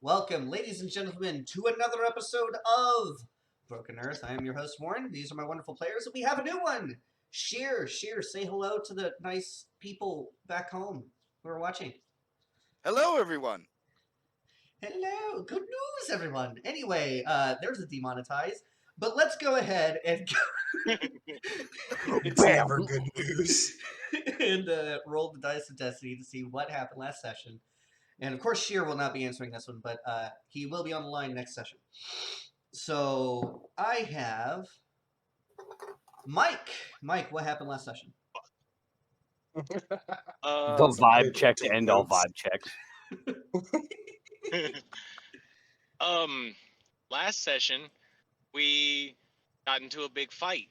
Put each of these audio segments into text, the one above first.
Welcome, ladies and gentlemen, to another episode of Broken Earth. I am your host, Warren. These are my wonderful players, and we have a new one. Sheer, say hello to the nice people back home who are watching. Hello, everyone. Hello, good news, everyone. Anyway, there's a demonetize, but let's go ahead and It's never good news. and roll the dice of destiny to see what happened last session. And of course, Sheer will not be answering this one, but he will be on the line next session. So I have Mike. Mike, what happened last session? The vibe check to end all notes. vibe checks. Last session we got into a big fight.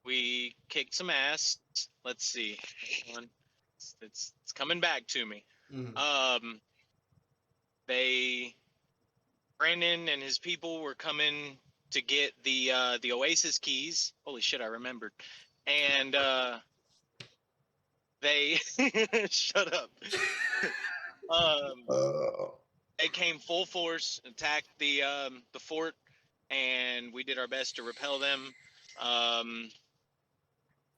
We kicked some ass. Let's see. Hold on. It's coming back to me. Mhm. Brandon and his people were coming to get the Oasis keys. Holy shit, I remembered. And they shut up. They came full force, attacked the fort, and we did our best to repel them.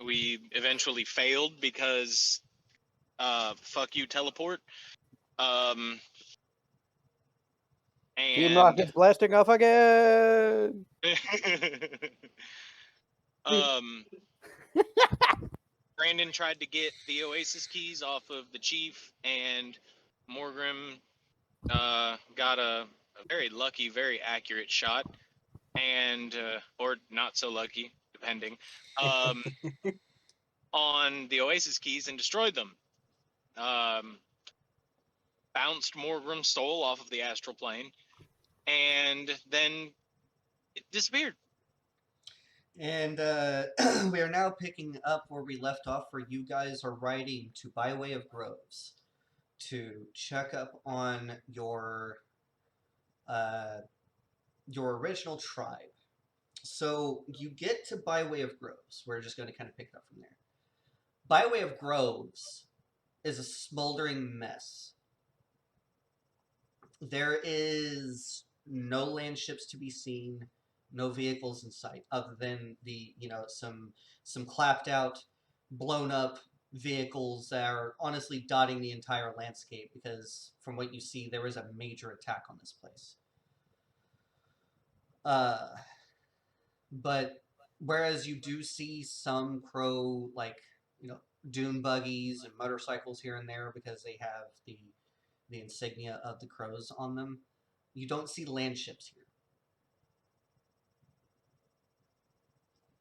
We eventually failed because fuck you, teleport. Team Rocket's blasting off again. Brandon tried to get the Oasis keys off of the chief, and Morgrim got a very lucky, very accurate shot, and or not so lucky, depending, on the Oasis keys and destroyed them. Bounced Morgrim's soul off of the astral plane, and then it disappeared. And we are now picking up where we left off, where you guys are riding to Byway of Groves to check up on your original tribe. So you get to Byway of Groves. We're just going to kind of pick it up from there. Byway of Groves is a smoldering mess. There is no land ships to be seen, no vehicles in sight, other than the some clapped out, blown up vehicles that are honestly dotting the entire landscape. Because from what you see, there is a major attack on this place. But whereas you do see some crow dune buggies and motorcycles here and there because they have the insignia of the crows on them, you don't see land ships here.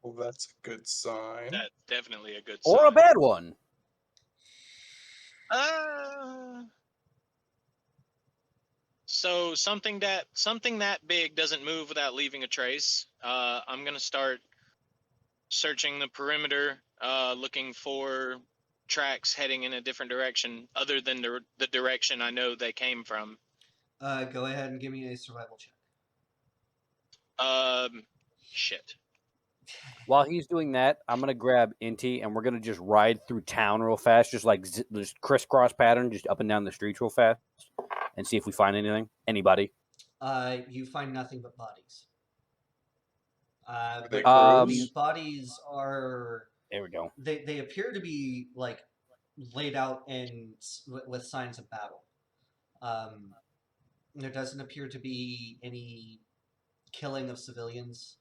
Well, that's a good sign. That's definitely a good sign. Or a bad one. So something that big doesn't move without leaving a trace. I'm gonna start searching the perimeter, looking for tracks heading in a different direction other than the direction I know they came from. Go ahead and give me a survival check. Shit. While he's doing that, I'm gonna grab Inti and we're gonna just ride through town real fast, just like this crisscross pattern, just up and down the streets real fast, and see if we find anything, anybody. You find nothing but bodies. They These bodies are. There we go. They appear to be like laid out with signs of battle. There doesn't appear to be any killing of civilians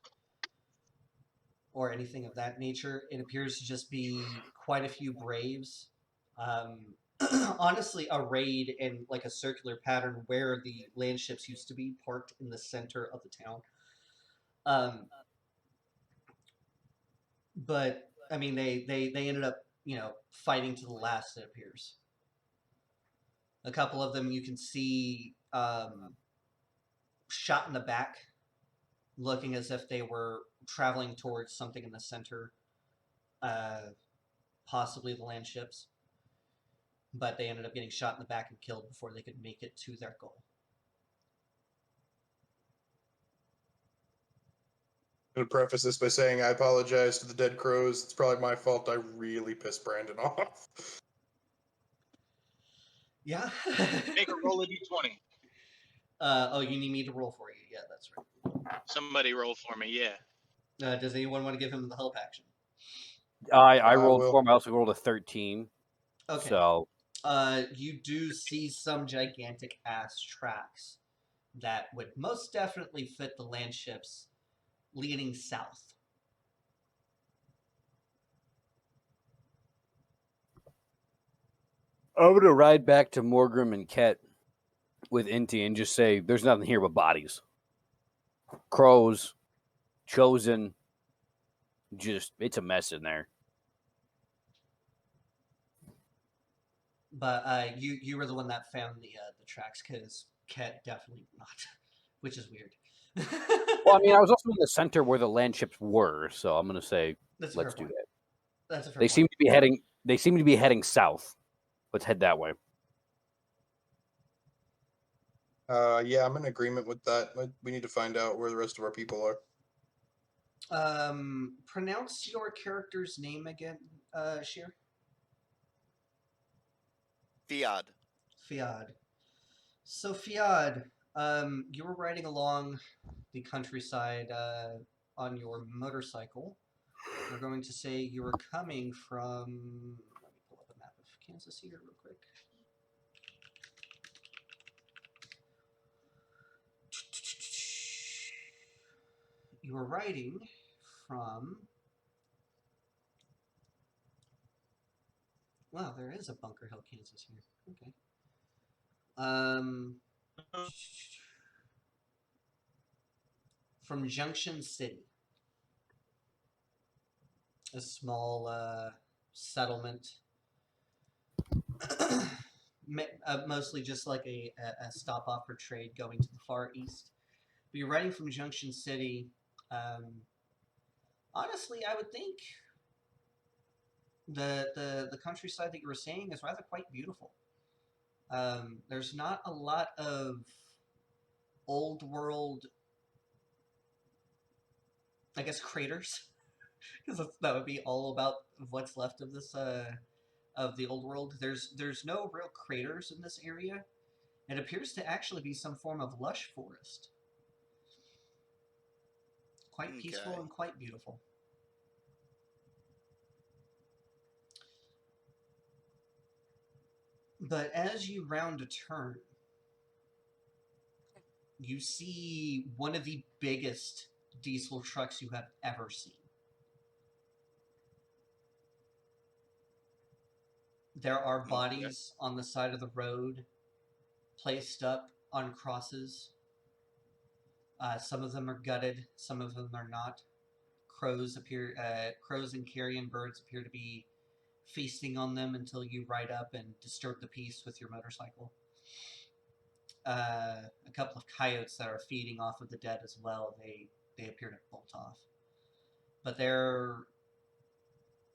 or anything of that nature. It appears to just be quite a few braves. Honestly, a raid in like a circular pattern where the land ships used to be parked in the center of the town. But I mean, they ended up fighting to the last. It appears. A couple of them you can see shot in the back, looking as if they were traveling towards something in the center, possibly the land ships. But they ended up getting shot in the back and killed before they could make it to their goal. I'm going to preface this by saying I apologize to the dead crows. It's probably my fault. I really pissed Brandon off. Yeah. Make a roll a d20. Oh, you need me to roll for you. Yeah, that's Somebody roll for me. Yeah. right. Does anyone want to give him the help action? I I rolled will. for him. I also rolled a 13. Okay. So You do see some gigantic ass tracks that would most definitely fit the land ships leading south. I'm gonna ride back to Morgrim and Ket with Inti and just say there's nothing here but bodies. Crows, chosen, just it's a mess in there. But you were the one that found the tracks because Ket definitely not, which is weird. Well, I mean, I was also in the center where the land ships were, so I'm gonna say That's a let's fair do point. that. That's a fair They point. seem to be heading. They seem to be heading south. Let's head that way. Yeah, I'm in agreement with that. We need to find out where the rest of our people are. Pronounce your character's name again, Sheer. Fiad. Fiad. So Fiad, you were riding along the countryside on your motorcycle. We're going to say you were coming from. Let me pull up a map of Kansas here real quick. You were riding from. Wow, there is a Bunker Hill, Kansas here. Okay. From Junction City, a small settlement, mostly just like a stop off for trade going to the far east. But you're riding from Junction City. Um, Honestly, I would think the countryside that you were saying is rather quite beautiful. There's not a lot of old world, I guess, craters, because that would be all about what's left of this of the old world. There's no real craters in this area. It appears to actually be some form of lush forest. Quite peaceful Okay. and quite beautiful. But as you round a turn, you see one of the biggest diesel trucks you have ever seen. There are bodies on the side of the road placed up on crosses. Some of them are gutted, some of them are not. Crows and carrion birds appear to be feasting on them until you ride up and disturb the peace with your motorcycle. A couple of coyotes that are feeding off of the dead as well. They appear to bolt off, but there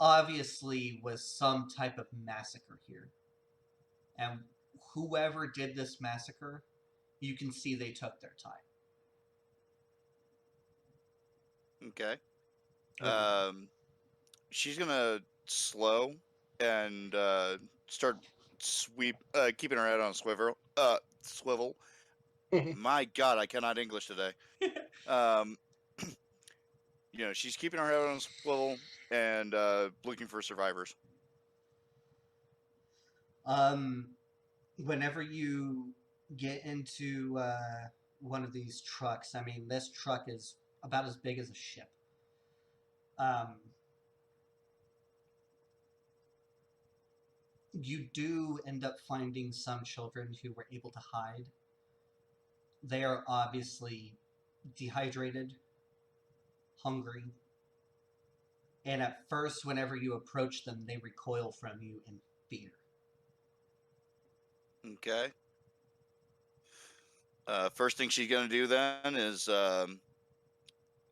obviously was some type of massacre here, and whoever did this massacre, you can see they took their time. Okay. What do you think? She's gonna slow and start keeping her head on swivel. My God, I cannot English today. Um, she's keeping her head on swivel and looking for survivors. Whenever you get into one of these trucks, I mean, this truck is about as big as a ship. Um, you do end up finding some children who were able to hide. They are obviously dehydrated, hungry, and at first, whenever you approach them, they recoil from you in fear. Okay. First thing she's gonna do then is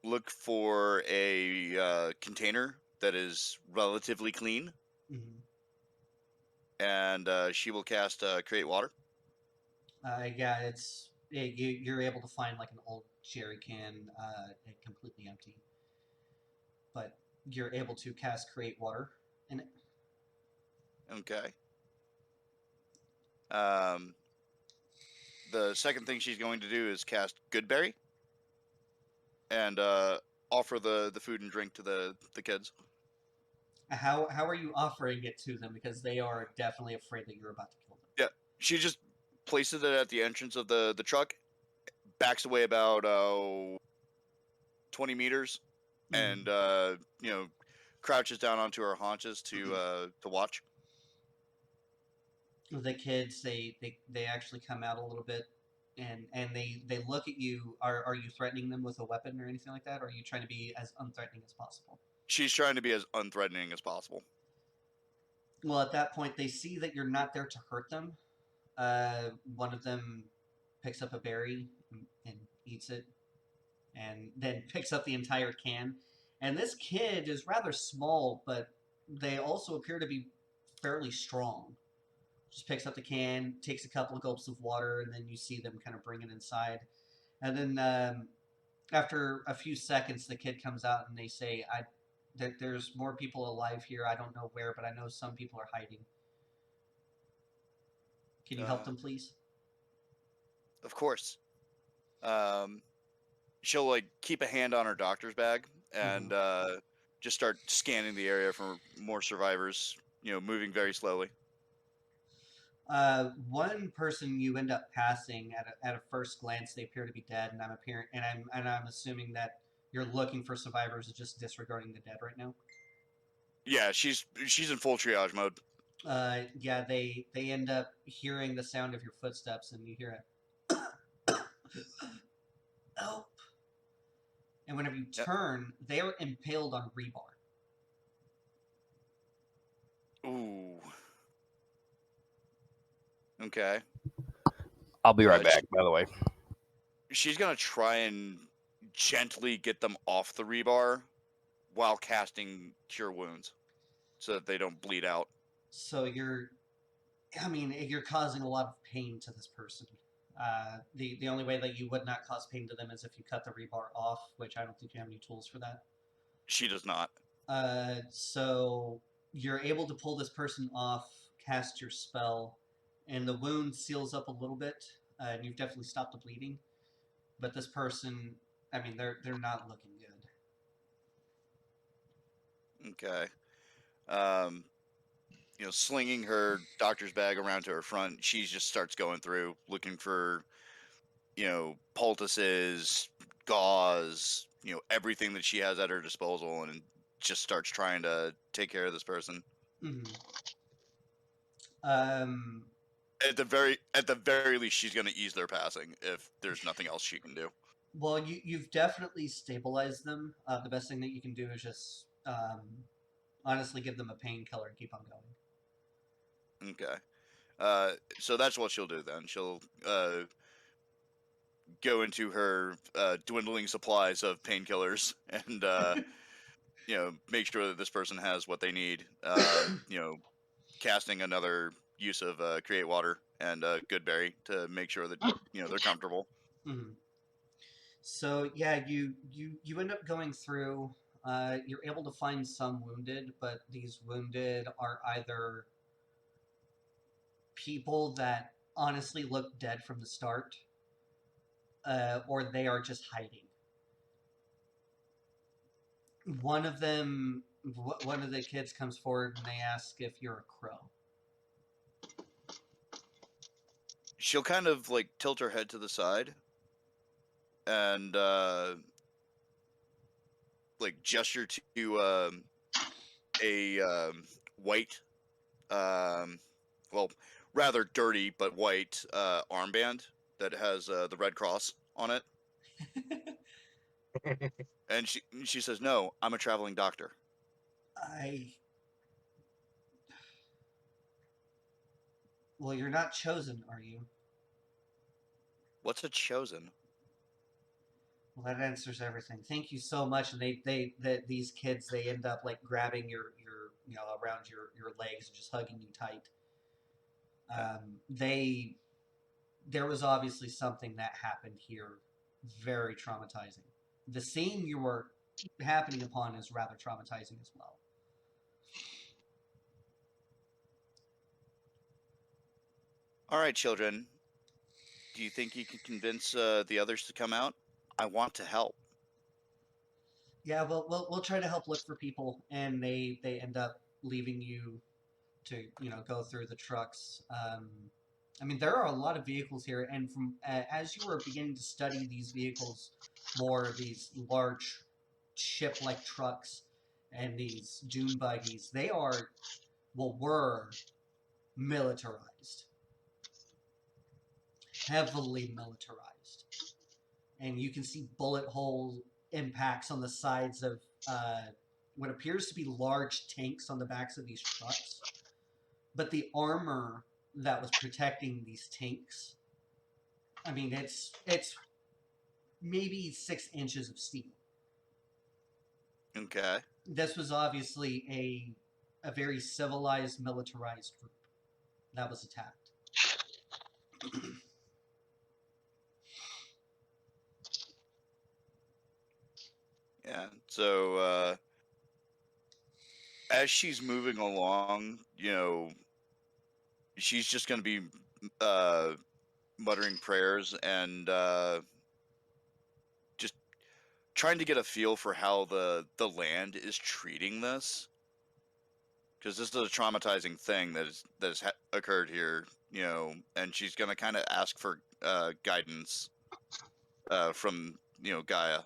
look for a container that is relatively clean, Mm-hmm. and she will cast create water. Yeah, you're able to find like an old jerry can, completely empty, but you're able to cast create water in it. Okay. The second thing she's going to do is cast Goodberry and offer the food and drink to the kids. How are you offering it to them? Because they are definitely afraid that you're about to kill them. Yeah, she just places it at the entrance of the truck, backs away about 20 meters, and crouches down onto her haunches to watch. The kids, they actually come out a little bit, and they look at you. Are you threatening them with a weapon or anything like that? Or are you trying to be as unthreatening as possible? She's trying to be as unthreatening as possible. Well, at that point, they see that you're not there to hurt them. One of them picks up a berry and eats it, and then picks up the entire can. And this kid is rather small, but they also appear to be fairly strong. Just picks up the can, takes a couple of gulps of water, and then you see them kind of bring it inside. And then after a few seconds, the kid comes out and they say, there's more people alive here. I don't know where, but I know some people are hiding. Can you help them, please? Of course. She'll like keep a hand on her doctor's bag and just start scanning the area for more survivors. Moving very slowly. One person you end up passing at a first glance, they appear to be dead, and I'm assuming that you're looking for survivors, just disregarding the dead right now. Yeah, she's in full triage mode. Yeah, they end up hearing the sound of your footsteps, and you hear it. Help! And whenever you turn, they are impaled on rebar. Ooh. Okay. I'll be right back, by the way. She's going to try and gently get them off the rebar while casting Cure Wounds so that they don't bleed out. So you're causing a lot of pain to this person. The only way that you would not cause pain to them is if you cut the rebar off, which I don't think you have any tools for that. She does not. So you're able to pull this person off, cast your spell, and the wound seals up a little bit, and you've definitely stopped the bleeding. But this person, they're not looking good. Okay. Slinging her doctor's bag around to her front, she just starts going through looking for, poultices, gauze, everything that she has at her disposal, and just starts trying to take care of this person. Mm-hmm. At the very least, she's going to ease their passing if there's nothing else she can do. Well, you've definitely stabilized them. The best thing that you can do is just honestly give them a painkiller and keep on going. Okay. So that's what she'll do then. She'll go into her dwindling supplies of painkillers and make sure that this person has what they need. Casting another use of Create Water and Goodberry to make sure that they're comfortable. Mm-hmm. So yeah, you end up going through. You're able to find some wounded, but these wounded are either people that honestly look dead from the start, or they are just hiding. One of the kids comes forward and they ask if you're a crow. She'll kind of like tilt her head to the side and like gesture to a white, well, rather dirty but white armband that has the Red Cross on it. And she says, "No, I'm a traveling doctor." Well, you're not chosen, are you? What's a chosen? Well, that answers everything. Thank you so much. And these kids, they end up like grabbing your around your legs and just hugging you tight. There was obviously something that happened here, very traumatizing. The scene you were happening upon is rather traumatizing as well. All right, children. Do you think you can convince the others to come out? I want to help. Yeah, we'll try to help look for people, and they end up leaving you to go through the trucks. I mean, there are a lot of vehicles here, and from as you were beginning to study these vehicles more, these large ship-like trucks and these dune buggies, they are were militarized, heavily militarized, and you can see bullet hole impacts on the sides of what appears to be large tanks on the backs of these trucks. But the armor that was protecting these tanks, I mean, it's maybe 6 inches of steel. Okay. This was obviously a very civilized, militarized group that was attacked. Yeah. So as she's moving along, she's just going to be uh, muttering prayers and just trying to get a feel for how the land is treating this, because this is a traumatizing thing that has occurred here, and she's going to kind of ask for guidance from Gaia.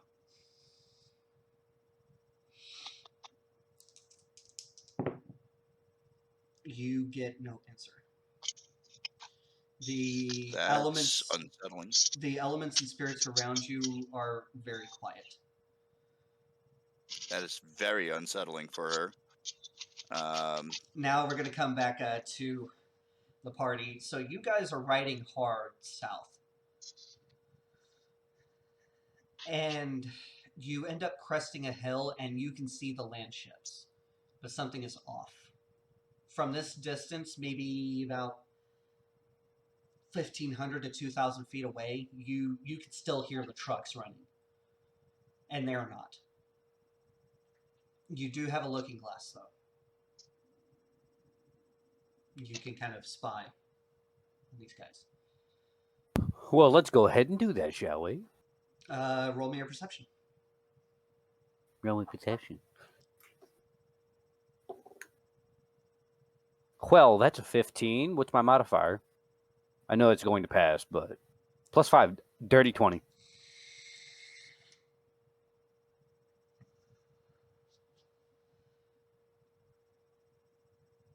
You get no answer. The That's elements, unsettling. the elements and spirits around you are very quiet. That is very unsettling for her. Now we're going to come back to the party. So you guys are riding hard south. And you end up cresting a hill and you can see the land ships. But something is off. From this distance, maybe about 1,500 to 2,000 feet away, you can still hear the trucks running. And they're not. You do have a looking glass, though. You can kind of spy on these guys. Well, let's go ahead and do that, shall we? Roll me a perception. Rolling perception. Well, that's a 15. What's my modifier? I know it's going to pass, but +5, dirty 20.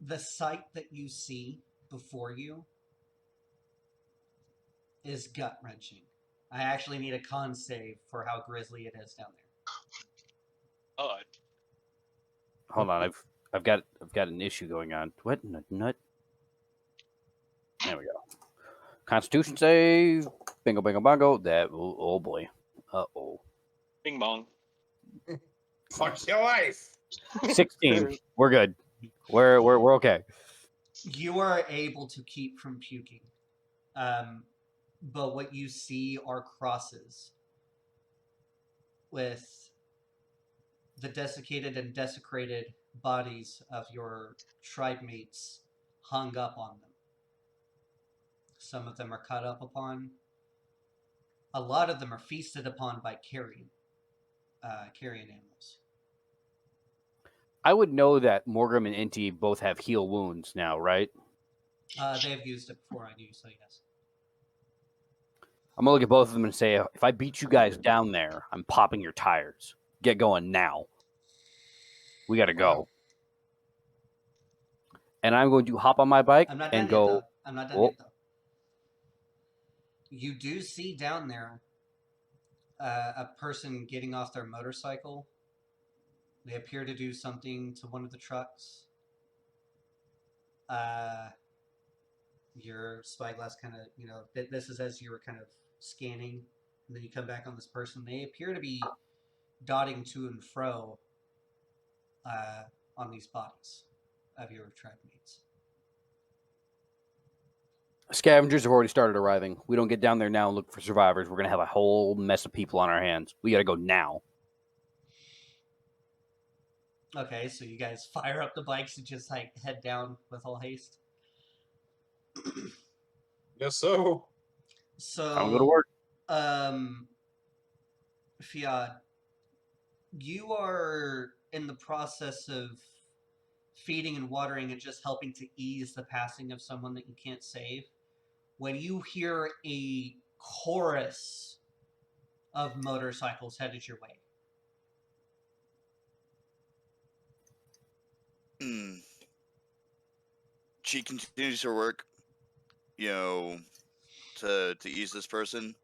The sight that you see before you is gut-wrenching. I actually need a con save for how grisly it is down there. Oh, Hold on, I've got an issue going on. What nut? There we go. Constitution save. Bingo, bingo, bongo. That. Oh boy. Uh-oh. bing bong. Fuck your life. 16. We're good. We're okay. You are able to keep from puking. But what you see are crosses with the desiccated and desecrated bodies of your tribe mates hung up on them. Some of them are cut up upon. A lot of them are feasted upon by carrion animals. I would know that Morgrim and Inti both have heal wounds now, right? They have used it before on you, so yes. I'm gonna look at both of them and say, if I beat you guys down there, I'm popping your tires. Get going now. We gotta go. And I'm going to hop on my bike I'm not done and yet, go. though. I'm not done Oh. yet, though. You do see down there a person getting off their motorcycle. They appear to do something to one of the trucks. Your spyglass kind of, this is as you were kind of scanning, and then you come back on this person. They appear to be dotting to and fro on these bodies of your tribe mates. Scavengers have already started arriving. We don't get down there now and look for survivors. We're gonna have a whole mess of people on our hands. We gotta go now. Okay, so you guys fire up the bikes and just head down with all haste. Guess so. So Time to go to work. Fiat, you are in the process of feeding and watering and just helping to ease the passing of someone that you can't save. When you hear a chorus of motorcycles headed your way. She continues her work, to ease this person.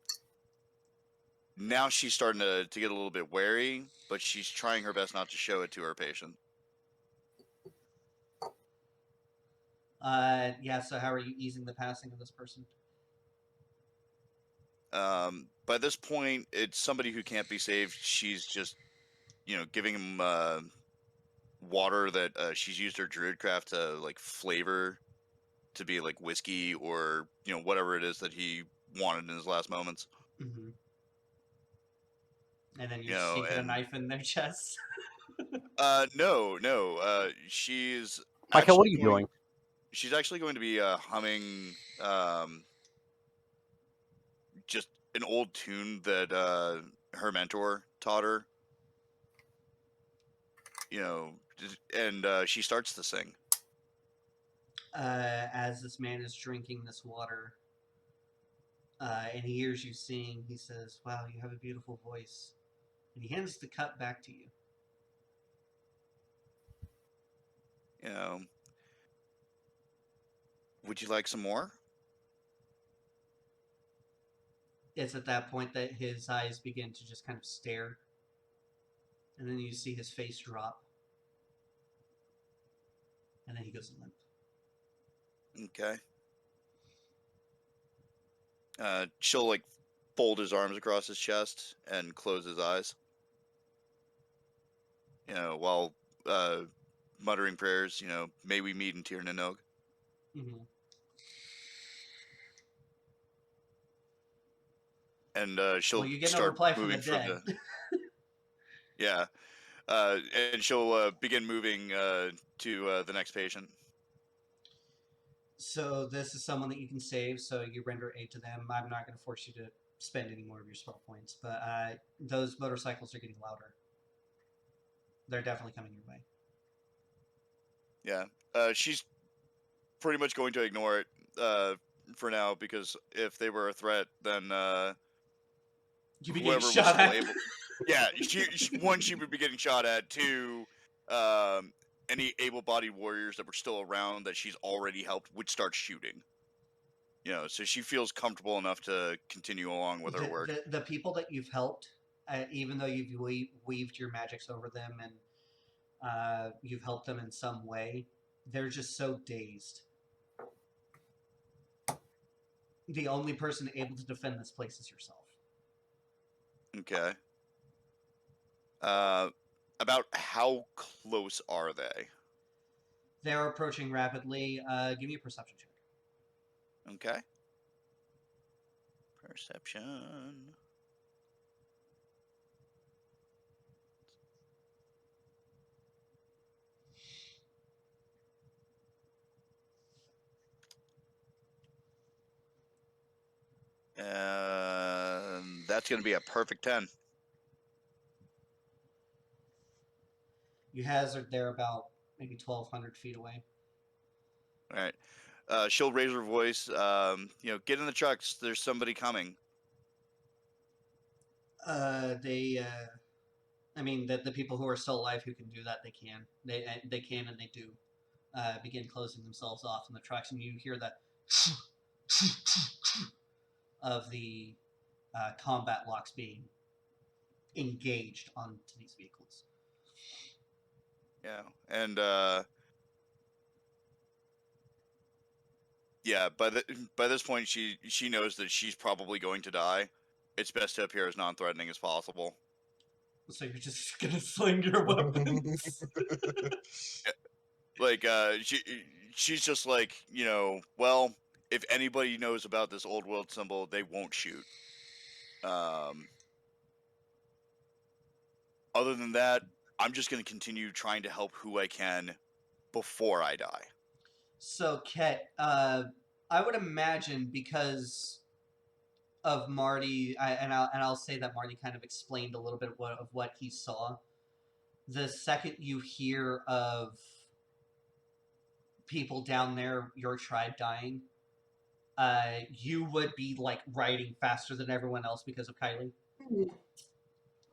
Now she's starting to get a little bit wary, but she's trying her best not to show it to her patient. Yeah, so how are you easing the passing of this person? By this point, it's somebody who can't be saved. She's just, giving him water that she's used her druidcraft to like flavor to be like whiskey or whatever it is that he wanted in his last moments. Mm-hmm. And then you're sneaking a knife in their chest. No. She's Mykel, what are actually you going. doing? She's actually going to be humming just an old tune that her mentor taught her. And she starts to sing. As this man is drinking this water, and he hears you sing, he says, "Wow, you have a beautiful voice." And he hands the cup back to you. Would you like some more? It's at that point that his eyes begin to just kind of stare. And then you see his face drop. And then he goes limp. Okay. She'll like fold his arms across his chest and close his eyes. While muttering prayers, may we meet in Tir Nanog. Mm-hmm. And she'll Well, you get no start reply from the moving for dead. Yeah. And she'll begin moving to the next patient. So this is someone that you can save, so you render aid to them. I'm not going to force you to spend any more of your spell points, but those motorcycles are getting louder. They're definitely coming your way. Yeah. She's pretty much going to ignore it for now, because if they were a threat, then You be whoever getting was shot still at. able. Yeah, one, she would be getting shot at. Two, any able-bodied warriors that were still around that she's already helped would start shooting. So she feels comfortable enough to continue along with her work. The people that you've helped, even though you've weaved your magics over them and you've helped them in some way, they're just so dazed. The only person able to defend this place is yourself. Okay. About how close are they? They're approaching rapidly. Give me a perception check. Okay. Perception. That's going to be a perfect 10. You hazard they're about maybe 1,200 feet away. All right. She'll raise her voice. Get in the trucks. There's somebody coming. I mean, the people who are still alive who can do that, they can. They can and they do begin closing themselves off in the trucks, and you hear that of the combat locks being engaged onto these vehicles. Yeah, and by this point she knows that she's probably going to die. It's best to appear as non-threatening as possible. So you're just gonna sling your weapons. Like she's just like, well, if anybody knows about this old world symbol, they won't shoot. Other than that, I'm just going to continue trying to help who I can before I die. So, Ket, I would imagine because of Marty, and I'll say that Marty kind of explained a little bit of what he saw. The second you hear of people down there, your tribe dying, you would be like riding faster than everyone else because of Kylie.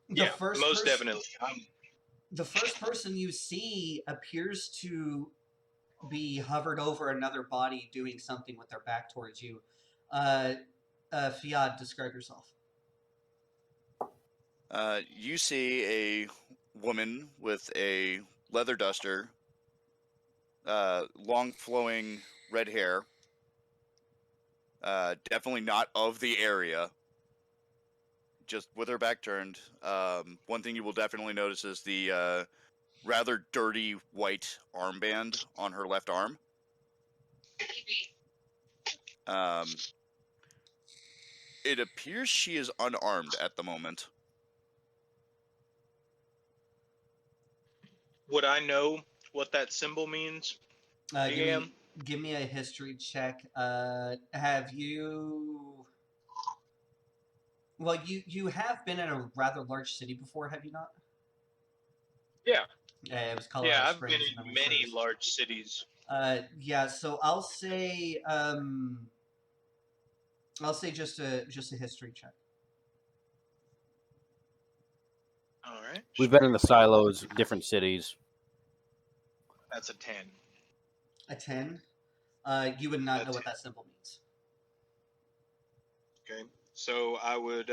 Yeah, most definitely. The first person you see appears to be hovered over another body doing something with their back towards you. Fiad, describe yourself. You see a woman with a leather duster, long flowing red hair. Definitely not of the area. Just with her back turned. One thing you will definitely notice is the rather dirty white armband on her left arm. It appears she is unarmed at the moment. Would I know what that symbol means? Give me a history check. Have you? Well, you have been in a rather large city before, have you not? Yeah. It was Colorado Yeah, I've Springs. been in many large cities. Yeah. So I'll say just a history check. All right. We've been in the silos, different cities. That's a 10. A 10. You would not know what that symbol means. Okay. So I would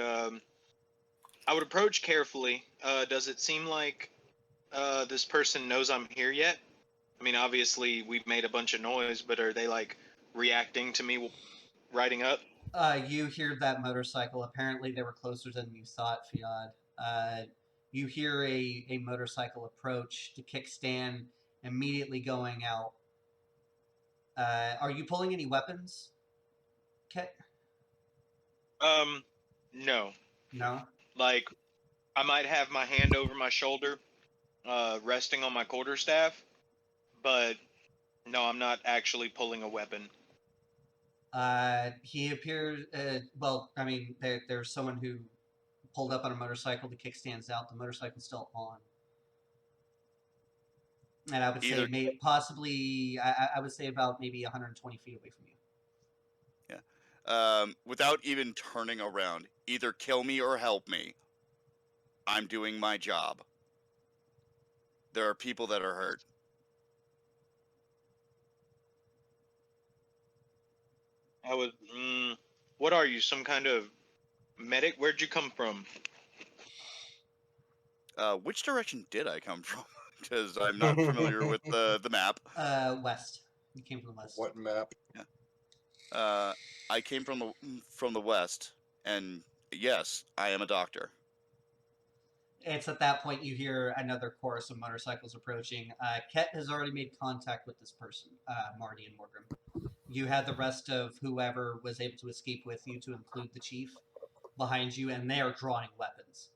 approach carefully. Does it seem like this person knows I'm here yet? I mean, obviously we've made a bunch of noise, but are they like reacting to me riding up? You hear that motorcycle. Apparently, they were closer than you thought, Fiad. You hear a motorcycle approach, the kickstand immediately going out. Are you pulling any weapons, Ket? No. No. Like, I might have my hand over my shoulder, resting on my quarterstaff, but no, I'm not actually pulling a weapon. He appears. Well, I mean, there's someone who pulled up on a motorcycle. The kickstand's out. The motorcycle's still on. And I would say maybe possibly. I would say about maybe 120 feet away from you. Without even turning around, either kill me or help me. I'm doing my job. There are people that are hurt. I would. What are you? Some kind of medic? Where'd you come from? Which direction did I come from? Because I'm not familiar with the map. West. You came from the west. What map? Yeah. I came from the west, and yes, I am a doctor. It's at that point you hear another chorus of motorcycles approaching. Ket has already made contact with this person, Marty and Morgan. You had the rest of whoever was able to escape with you, to include the chief, behind you, and they are drawing weapons.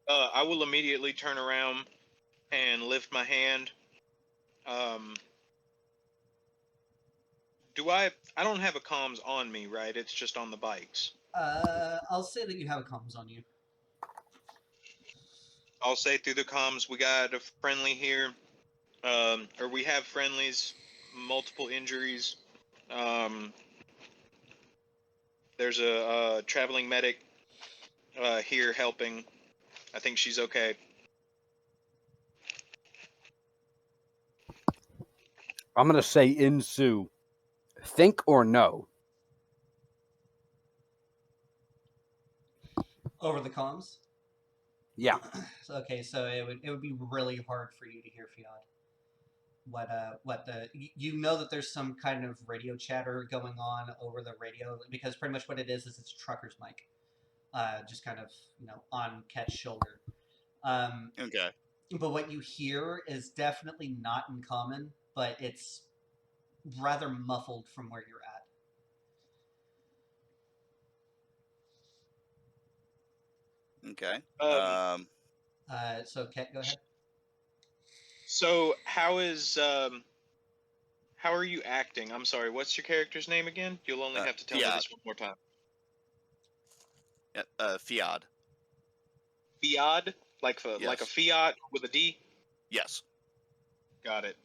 I will immediately turn around and lift my hand. I don't have a comms on me, right? It's just on the bikes. I'll say that you have comms on you. I'll say through the comms, we got a friendly here, or we have friendlies, multiple injuries. There's a traveling medic here helping. I think she's okay. I'm going to say in Sioux. Think or no? Over the comms? Yeah. Okay, so it would be really hard for you to hear Fiad. You know that there's some kind of radio chatter going on over the radio, because pretty much what it is it's a trucker's mic, just kind of on Ket's shoulder. Okay. But what you hear is definitely not in common, but it's rather muffled from where you're at. Okay. So Ket, go ahead. So how is How are you acting? I'm sorry. What's your character's name again? You'll only have to tell me Fiat. this one more time. Fiat. Fiat, like a Yes. Fiat with a D. Yes. Got it.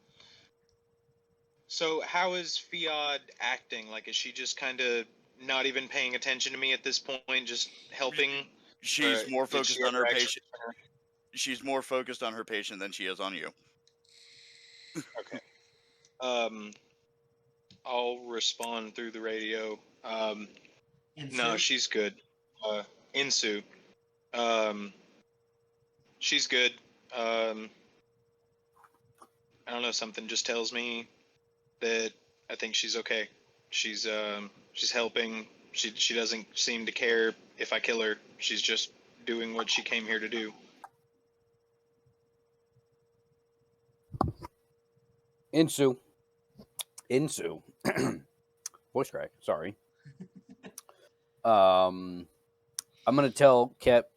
So how is Fiat acting? Like, is she just kind of not even paying attention to me at this point, just helping? She's Or more did she focused on her ever actually- patient. She's more focused on her patient than she is on you. Okay. I'll respond through the radio. And No, Sue? she's good. Insu. She's good. I don't know. Something just tells me that I think she's okay. She's helping. She doesn't seem to care if I kill her. She's just doing what she came here to do. Insu. Voice crack. Sorry. I'm gonna tell Ket,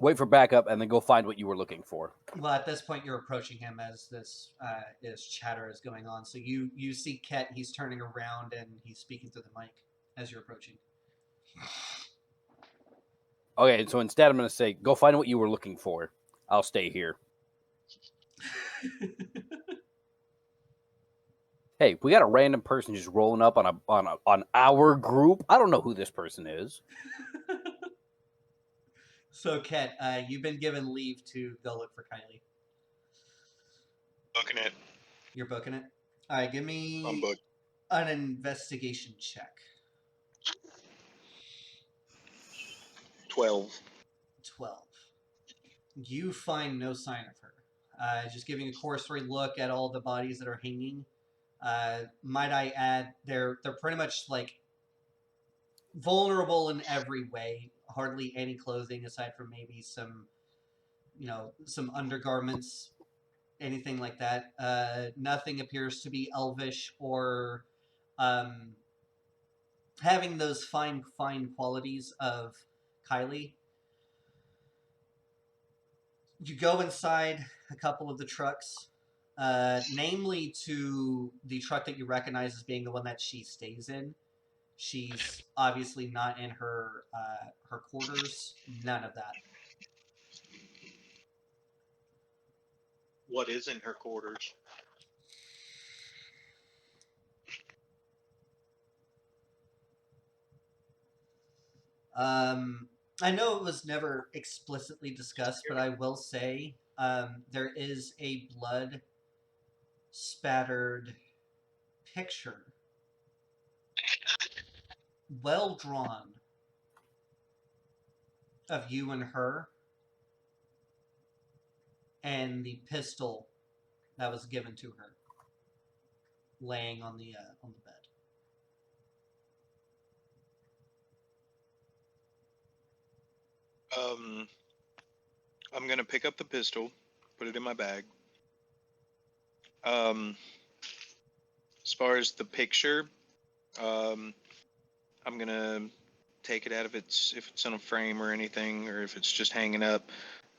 wait for backup, and then go find what you were looking for. Well, at this point, you're approaching him as this chatter is going on. So you see Ket. He's turning around and he's speaking through the mic as you're approaching. Okay, so instead, I'm gonna say, go find what you were looking for. I'll stay here. Hey, we got a random person just rolling up on our group. I don't know who this person is. So, Ket, you've been given leave to go look for Kylie. Booking it. You're booking it? All right, give I'm me booked. an investigation check. 12. 12. You find no sign of her. Just giving a cursory look at all the bodies that are hanging. Might I add, they're pretty much like vulnerable in every way. Hardly any clothing aside from maybe some, some undergarments, anything like that. Nothing appears to be elvish or having those fine qualities of Kylie. You go inside a couple of the trucks, namely to the truck that you recognize as being the one that she stays in. She's obviously not in her quarters. None of that. What is in her quarters? I know it was never explicitly discussed, but I will say there is a blood spattered picture, well drawn, of you and her, and the pistol that was given to her, laying on the bed. I'm gonna pick up the pistol, put it in my bag. As far as the picture, I'm gonna take it out if it's on a frame or anything, or if it's just hanging up.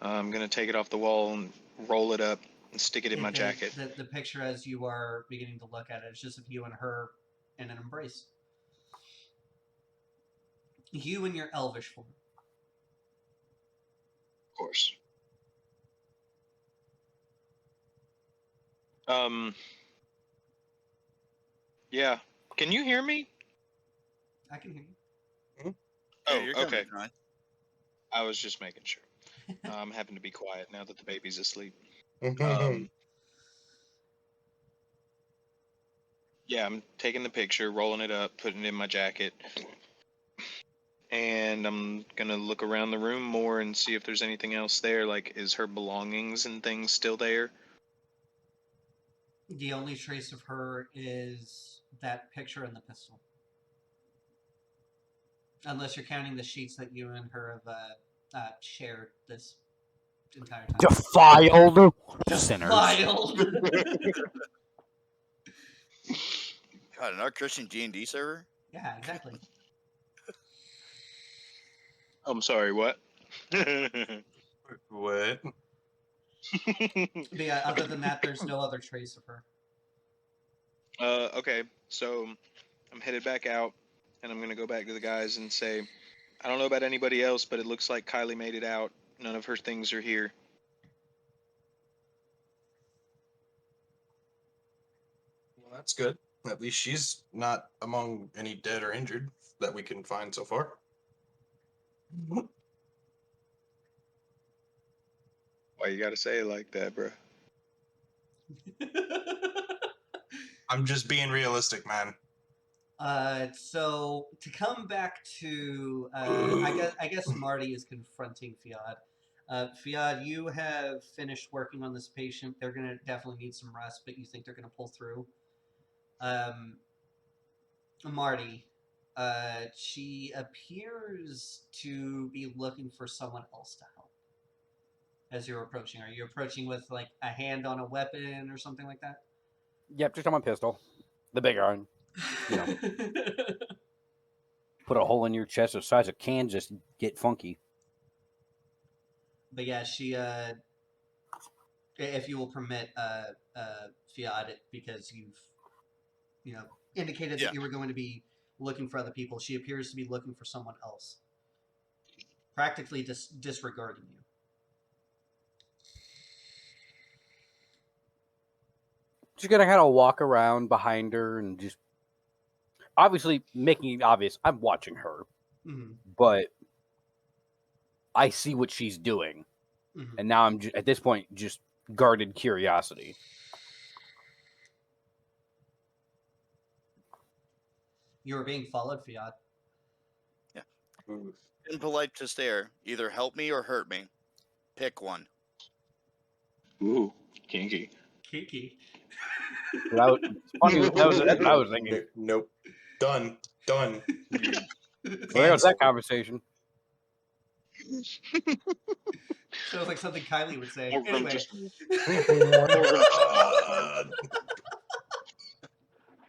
I'm gonna take it off the wall and roll it up and stick it in my jacket. The picture, as you are beginning to look at it, is just of you and her in an embrace. You in your elvish form. Of course. Yeah. Can you hear me? I can hear you. Oh, You're gonna be okay. fine. I was just making sure. I'm having to be quiet now that the baby's asleep. Mhm. Yeah, I'm taking the picture, rolling it up, putting it in my jacket. And I'm gonna look around the room more and see if there's anything else there. Like, is her belongings and things still there? The only trace of her is that picture and the pistol. Unless you're counting the sheets that you and her have shared this entire time. Defiled sinners. Defiled. God, an Christian D&D server? Yeah, exactly. I'm sorry, what? What? But yeah, other than that, there's no other trace of her. Okay, so I'm headed back out, and I'm gonna go back to the guys and say, I don't know about anybody else, but it looks like Kylie made it out. None of her things are here. Well, that's good. At least she's not among any dead or injured that we can find so far. Why you gotta say it like that, bro? I'm just being realistic, man. So to come back to, I guess Marty is confronting Fiad. Fiad, you have finished working on this patient. They're gonna definitely need some rest, but you think they're gonna pull through. Marty, she appears to be looking for someone else to help. As you're approaching, are you approaching with like a hand on a weapon or something like that? Yep, just on my pistol. The big iron. You know. Put a hole in your chest the size of Kansas, get funky. But yeah, she, if you will permit, Fiat, because you've, indicated Yeah. that you were going to be looking for other people, she appears to be looking for someone else, practically disregarding you. Just gonna kind of walk around behind her and just obviously making it obvious I'm watching her, but I see what she's doing, and now I'm at this point just guarded curiosity. You were being followed, Fiat. Yeah. Impolite to stare. Either help me or hurt me. Pick one. Ooh, kinky. Kiki. That was what I was thinking. Nope. Done. Well, there goes that conversation. Sounds like something Kylie would say. Morgan Anyway. just-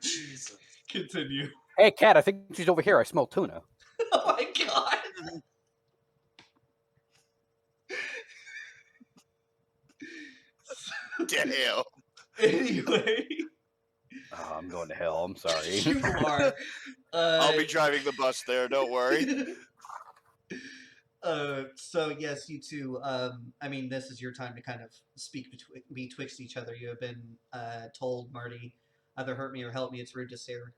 Jesus. Continue. Hey, Kat, I think she's over here. I smell tuna. Oh my god. Damn. Anyway. Oh, I'm going to hell. I'm sorry. You are. I'll be driving the bus there. Don't worry. So yes, you two. I mean, this is your time to kind of speak betwixt each other. You have been told, Marty, either hurt me or help me. It's rude to stare.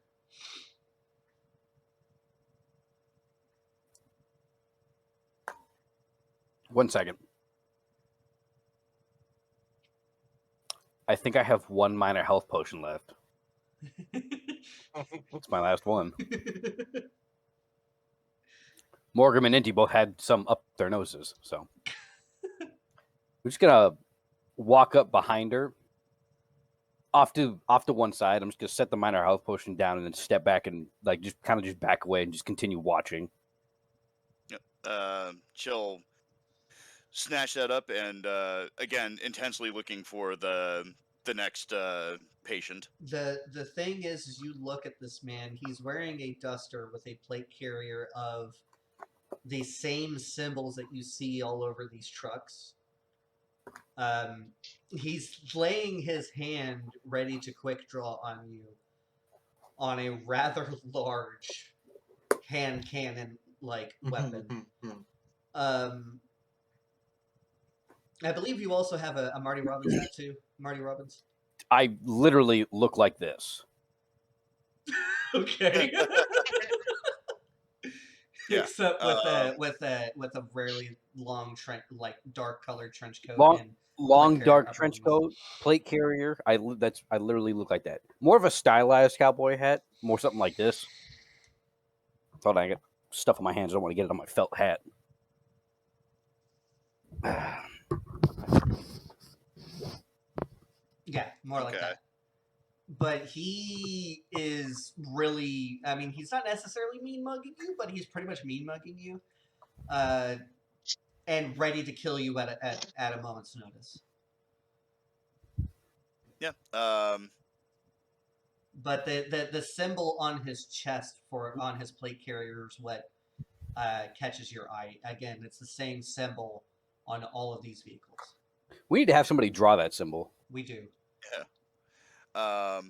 One second. I think I have one minor health potion left. It's my last one. Morgan and Inti both had some up their noses, so we're just gonna walk up behind her, off to one side. I'm just gonna set the minor health potion down and then step back and like just kind of just back away and just continue watching. She'll snatch that up and again intensely looking for the next patient. The thing is you look at this man. He's wearing a duster with a plate carrier of the same symbols that you see all over these trucks. He's laying his hand ready to quick draw on you on a rather large hand cannon like weapon. I believe you also have a Marty Robbins tattoo. Marty Robbins. I literally look like this. Okay. Yeah. Except with a really long like dark colored trench coat. Long dark trench coat, plate carrier. I literally look like that. More of a stylized cowboy hat, more something like this. Thought I got stuff on my hands. I don't want to get it on my felt hat. Yeah, more like that. But he is really, I mean, he's not necessarily mean mugging you, but he's pretty much mean mugging you. And ready to kill you at a moment's notice. Yeah. But the symbol on his chest on his plate carrier is what catches your eye. Again, it's the same symbol on all of these vehicles. We need to have somebody draw that symbol. We do. Yeah.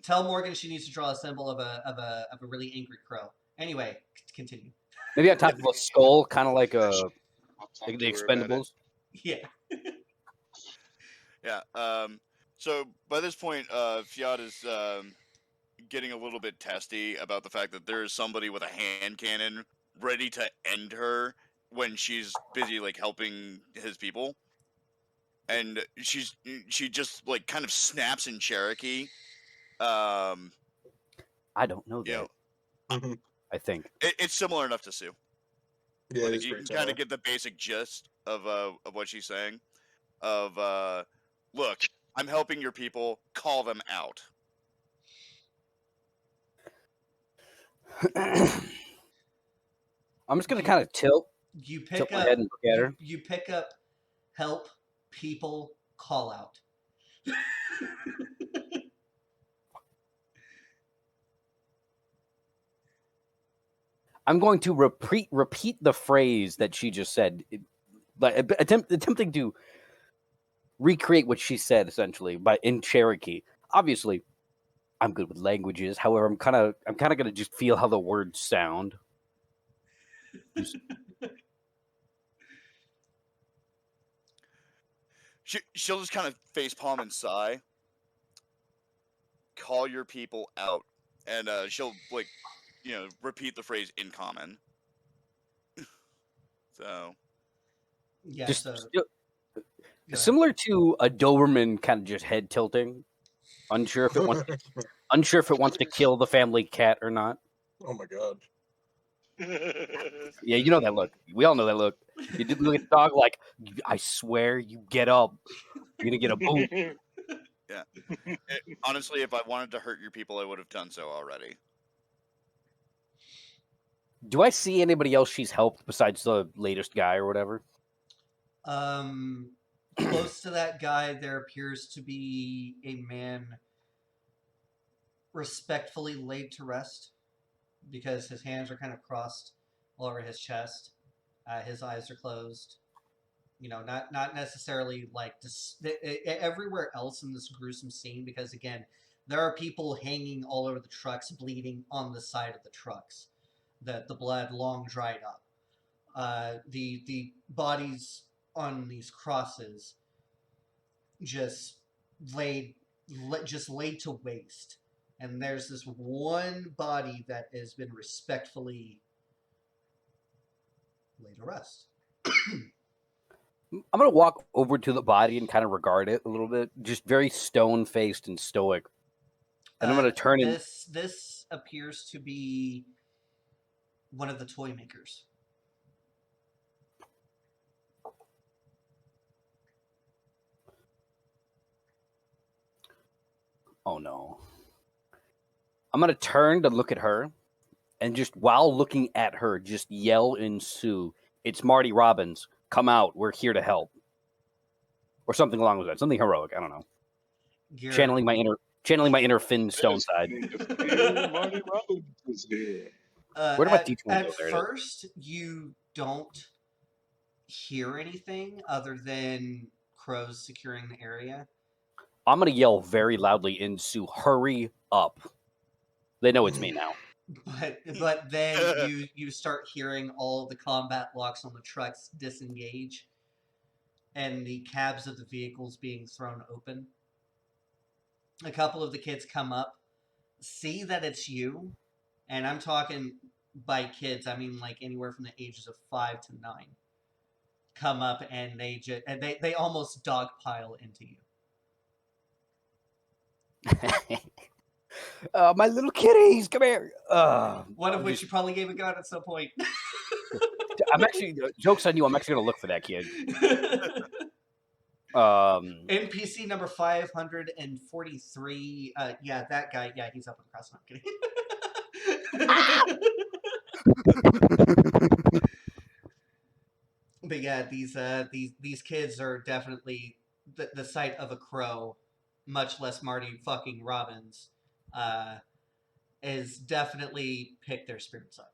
Tell Morgan she needs to draw a symbol of a really angry crow. Anyway, continue. Maybe on top of a skull, kind of like I'll talk the to her about it. Expendables. Yeah. Yeah. So by this point, Fiat is getting a little bit testy about the fact that there is somebody with a hand cannon ready to end her when she's busy like helping his people, and she just like kind of snaps in Cherokee. Um, I don't know you that. know, Mhm. I think. it's similar enough to Sue. Yeah, it Like is you very can kind similar. of get the basic gist of what she's saying. Of look, I'm helping your people. Call them out. I'm just gonna kind of tilt You pick my up. head and look at her. You pick up. Help people call out. I'm going to repeat the phrase that she just said, like attempting to recreate what she said essentially, but in Cherokee. Obviously, I'm good with languages. However, I'm kind of gonna just feel how the words sound. She'll just kind of facepalm and sigh. Call your people out, and she'll like, repeat the phrase in common. So Yeah. Just So still, go ahead. similar to a Doberman, kind of just head tilting, unsure if it wants to kill the family cat or not. Oh my god. Yeah, you know that look. We all know that look. You did look at the dog like, I swear, you get up, you're gonna get a boot. honestly, if I wanted to hurt your people, I would have done so already. Do I see anybody else she's helped besides the latest guy or whatever? Close to that guy, there appears to be a man respectfully laid to rest because his hands are kind of crossed all over his chest. His eyes are closed. Not necessarily like everywhere else in this gruesome scene, because again, there are people hanging all over the trucks, bleeding on the side of the trucks. The blood long dried up. The bodies on these crosses just laid laid to waste, and there's this one body that has been respectfully laid to rest. I'm gonna walk over to the body and kind of regard it a little bit, just very stone faced and stoic. And I'm gonna turn and This appears to be one of the toy makers. oh no. I'm gonna turn to look at her, and just while looking at her, just yell in Sioux, "It's Marty Robbins! Come out! We're here to help!" Or something along with that, something heroic. I don't know. Garrett, Channeling my inner Finn Stone side. Marty Robbins is here. Where do my D20 go? At There it is. first, you don't hear anything other than crows securing the area. I'm gonna yell very loudly in Sioux, "Hurry up!" They know it's me now. But then you start hearing all of the combat locks on the trucks disengage, and the cabs of the vehicles being thrown open. A couple of the kids come up, see that it's you, and I'm talking by kids, I mean like anywhere from the ages of 5 to 9. Come up and they almost dogpile into you. My little kitties, come here. One of which you probably gave a gun at some point. I'm actually, joke's on you, I'm actually going to look for that kid. NPC number 543. Yeah, that guy. Yeah, he's up across. No, I'm kidding. But yeah, these kids are definitely the sight of a crow, much less Marty fucking Robbins, is definitely picked their spirits up.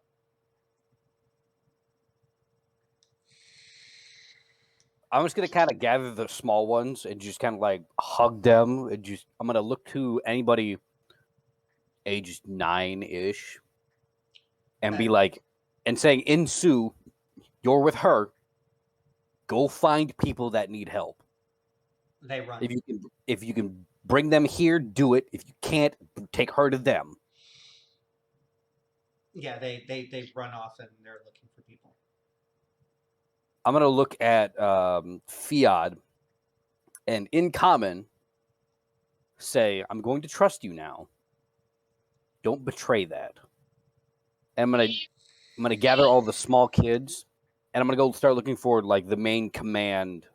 I'm just gonna kind of gather the small ones and just kind of like hug them, and just I'm gonna look to anybody age 9-ish and be like, and saying, "In Sue, you're with her. Go find people that need help. They run. If you can bring them here, do it. If you can't, take her to them." Yeah, they run off and they're looking for people. I'm gonna look at Fiat and in common say, "I'm going to trust you now. Don't betray that." And I'm gonna gather all the small kids, and I'm gonna go start looking for like the main command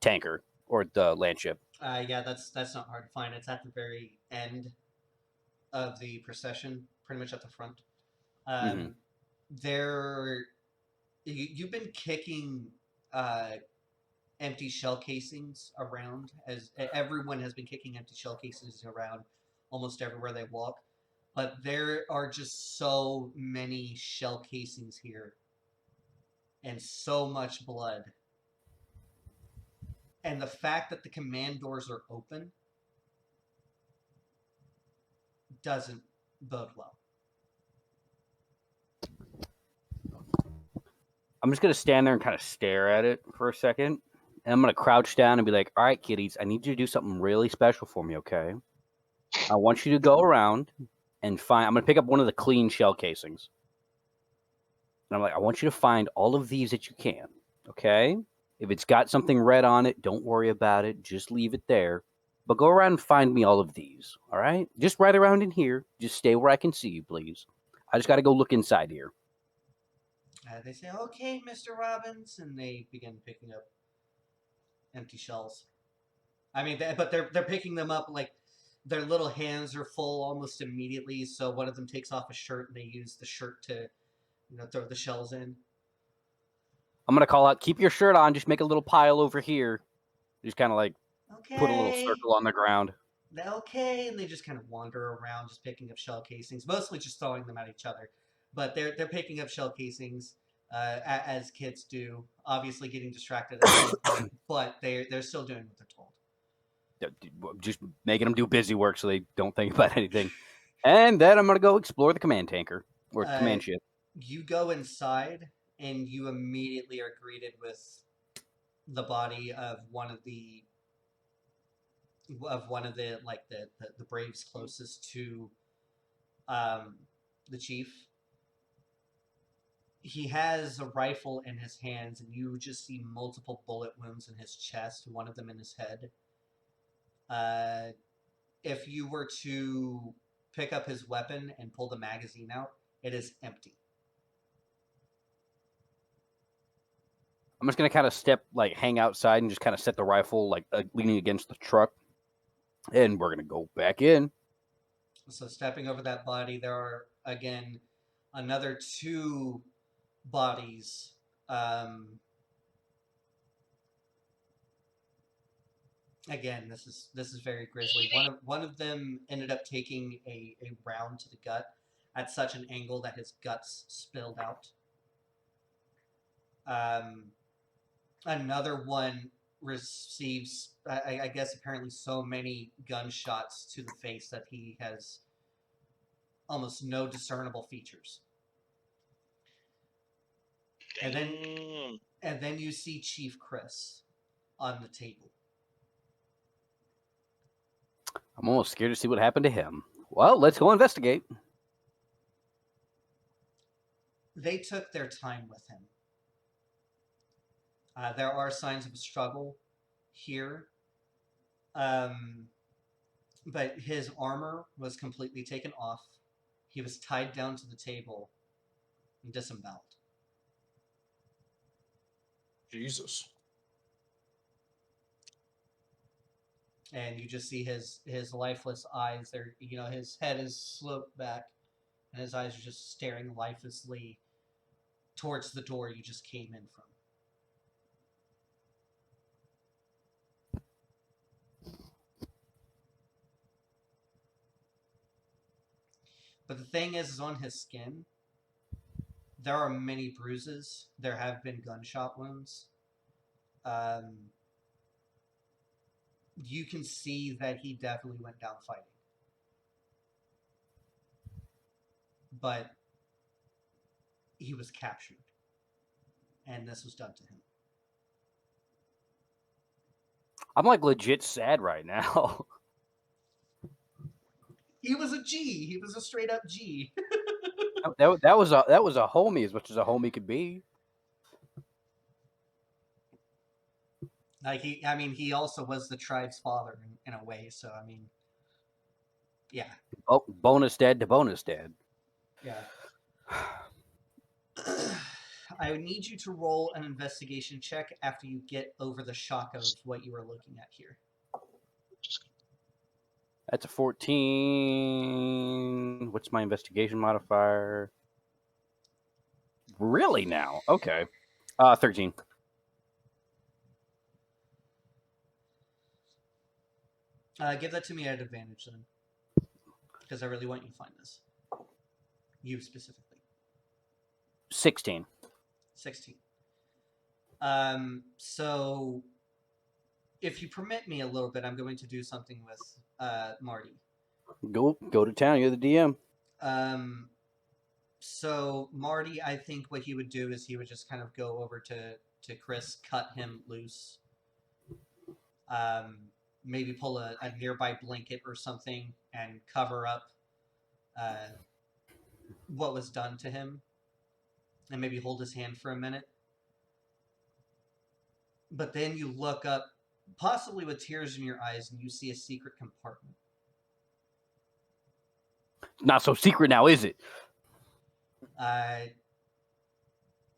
tanker or the land ship. Yeah, that's not hard to find. It's at the very end of the procession, pretty much at the front. Mhm. There, you've been kicking empty shell casings around, as everyone has been kicking empty shell casings around almost everywhere they walk. But there are just so many shell casings here, and so much blood. And the fact that the command doors are open doesn't bode well. I'm just gonna stand there and kind of stare at it for a second, and I'm gonna crouch down and be like, "All right, kiddies, I need you to do something really special for me, okay? I want you to go around and find. I'm gonna pick up one of the clean shell casings, and I'm like, I want you to find all of these that you can, okay? If it's got something red on it, don't worry about it. Just leave it there. But go around and find me all of these, all right? Just right around in here. Just stay where I can see you, please. I just got to go look inside here." They say, "Okay, Mr. Robbins," and they begin picking up empty shells. I mean, but they're picking them up like their little hands are full almost immediately. So one of them takes off a shirt, and they use the shirt to, throw the shells in. I'm gonna call out, "Keep your shirt on. Just make a little pile over here." Just kind of like put a little Okay. circle on the ground. Okay, and they just kind of wander around, just picking up shell casings, mostly just throwing them at each other. But they're picking up shell casings as kids do, obviously getting distracted at some point, but they're still doing what they're told. Just making them do busy work so they don't think about anything. And then I'm gonna go explore the command tanker or command ship. You go inside, and you immediately are greeted with the body of one of the like the braves closest to the chief. He has a rifle in his hands, and you just see multiple bullet wounds in his chest, one of them in his head. If you were to pick up his weapon and pull the magazine out, it is empty. I'm just gonna kind of hang outside and just kind of set the rifle leaning against the truck, and we're gonna go back in. So stepping over that body, there are again another two bodies. Again, this is very grisly. One of them ended up taking a round to the gut at such an angle that his guts spilled out. Another one receives, I guess, apparently so many gunshots to the face that he has almost no discernible features. Damn. And then you see Chief Chris on the table. I'm almost scared to see what happened to him. Well, let's go investigate. They took their time with him. There are signs of a struggle here. But his armor was completely taken off. He was tied down to the table and disemboweled. Jesus. And you just see his lifeless eyes. There, his head is sloped back, and his eyes are just staring lifelessly towards the door you just came in from. But the thing is on his skin, there are many bruises. There have been gunshot wounds. you can see that he definitely went down fighting. But he was captured. And this was done to him. I'm like legit sad right now. He was a G. He was a straight up G. that was a homie as much as a homie could be. Like he also was the tribe's father in a way. So I mean, yeah, Oh, bonus dad to bonus dad. yeah. I would need you to roll an investigation check after you get over the shock of what you were looking at here. That's a 14. What's my investigation modifier? Really now? Okay. 13. Give that to me at advantage then, because I really want you to find this. You specifically. 16. 16. So, if you permit me a little bit, I'm going to do something with Marty. Go to town. You're the DM. So Marty, I think what he would do is he would just kind of go over to Chris, cut him loose. Maybe pull a nearby blanket or something and cover up what was done to him, and maybe hold his hand for a minute. But then you look up, possibly with tears in your eyes, and you see a secret compartment. Not so secret now, is it?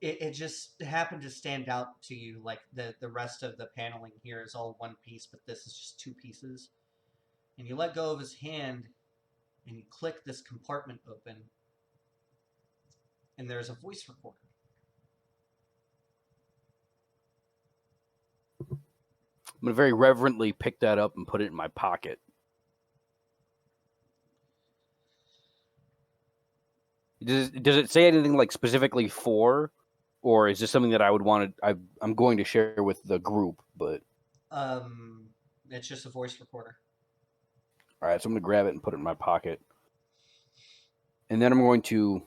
It just happened to stand out to you, like the rest of the paneling here is all one piece, but this is just two pieces. And you let go of his hand, and you click this compartment open, and there's a voice recorder. I'm going to very reverently pick that up and put it in my pocket. Does it say anything like specifically for, or is this something that I would want to? I'm going to share with the group, but It's just a voice recorder. all right. So I'm going to grab it and put it in my pocket, and then I'm going to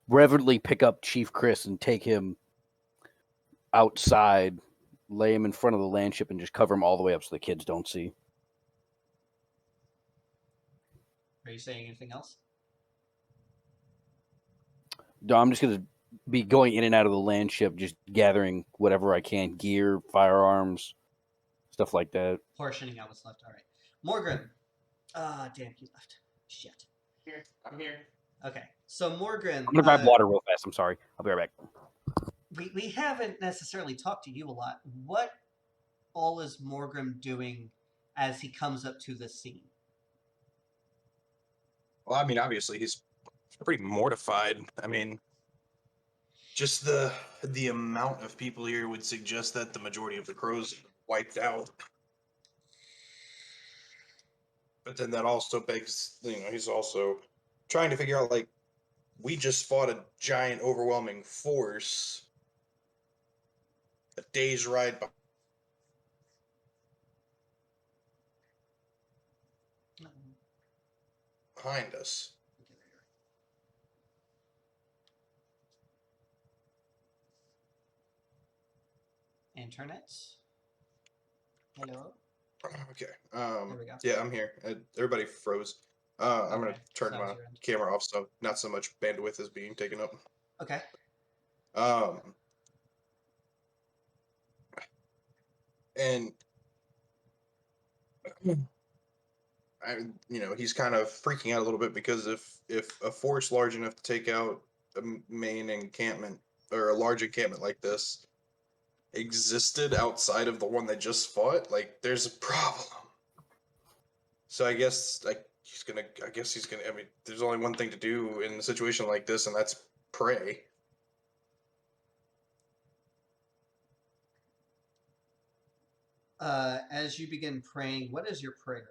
reverently pick up Chief Chris and take him outside, lay him in front of the land ship, and just cover him all the way up so the kids don't see. Are you saying anything else? No, I'm just going to be going in and out of the land ship, just gathering whatever I can, gear, firearms, stuff like that. Portioning out what's left. All right. Morgan. Damn, he left. Shit. Here, I'm here. Okay. So Morgan. I'm going to grab water real fast. I'm sorry. I'll be right back. We haven't necessarily talked to you a lot. What all is Morgan doing as he comes up to the scene? Well, I mean, obviously he's pretty mortified. I mean, just the amount of people here would suggest that the majority of the crows wiped out. But then that also begs, he's also trying to figure out, like, we just fought a giant, overwhelming force a day's ride behind us. Internet. Hello. Okay. There we go. Yeah, I'm here. Everybody froze. I'm gonna Okay, turn sounds my your end. camera off, so not so much bandwidth is being taken up. Okay. And he's kind of freaking out a little bit because if a force large enough to take out a main encampment or a large encampment like this existed outside of the one they just fought, like, there's a problem. So I guess he's gonna. I mean, there's only one thing to do in a situation like this, and that's pray. As you begin praying, what is your prayer?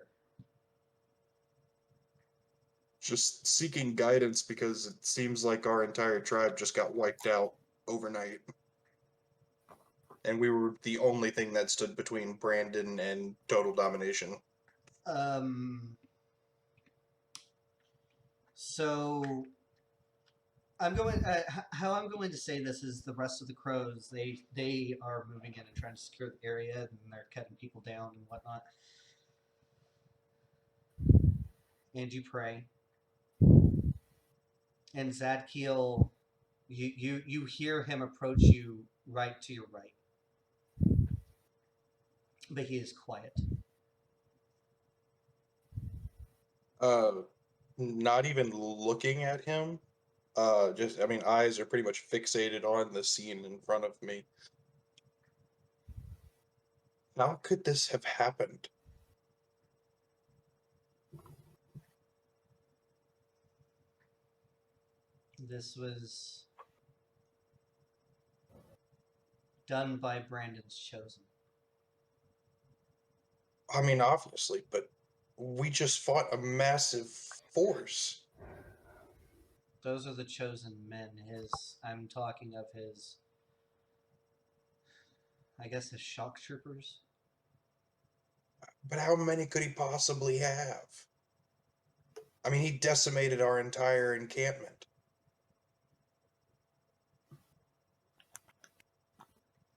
Just seeking guidance because it seems like our entire tribe just got wiped out overnight. and we were the only thing that stood between Brandon and total domination. So I'm going. How I'm going to say this is the rest of the crows. They are moving in and trying to secure the area, and they're cutting people down and whatnot. And you pray. And Zadkiel, you hear him approach you right to your right, but he is quiet. Not even looking at him. I mean, eyes are pretty much fixated on the scene in front of me. How could this have happened? This was done by Brandon's chosen. I mean, obviously, but we just fought a massive force. Those are the chosen men. I'm talking of his, I guess, his shock troopers. But how many could he possibly have? I mean, he decimated our entire encampment.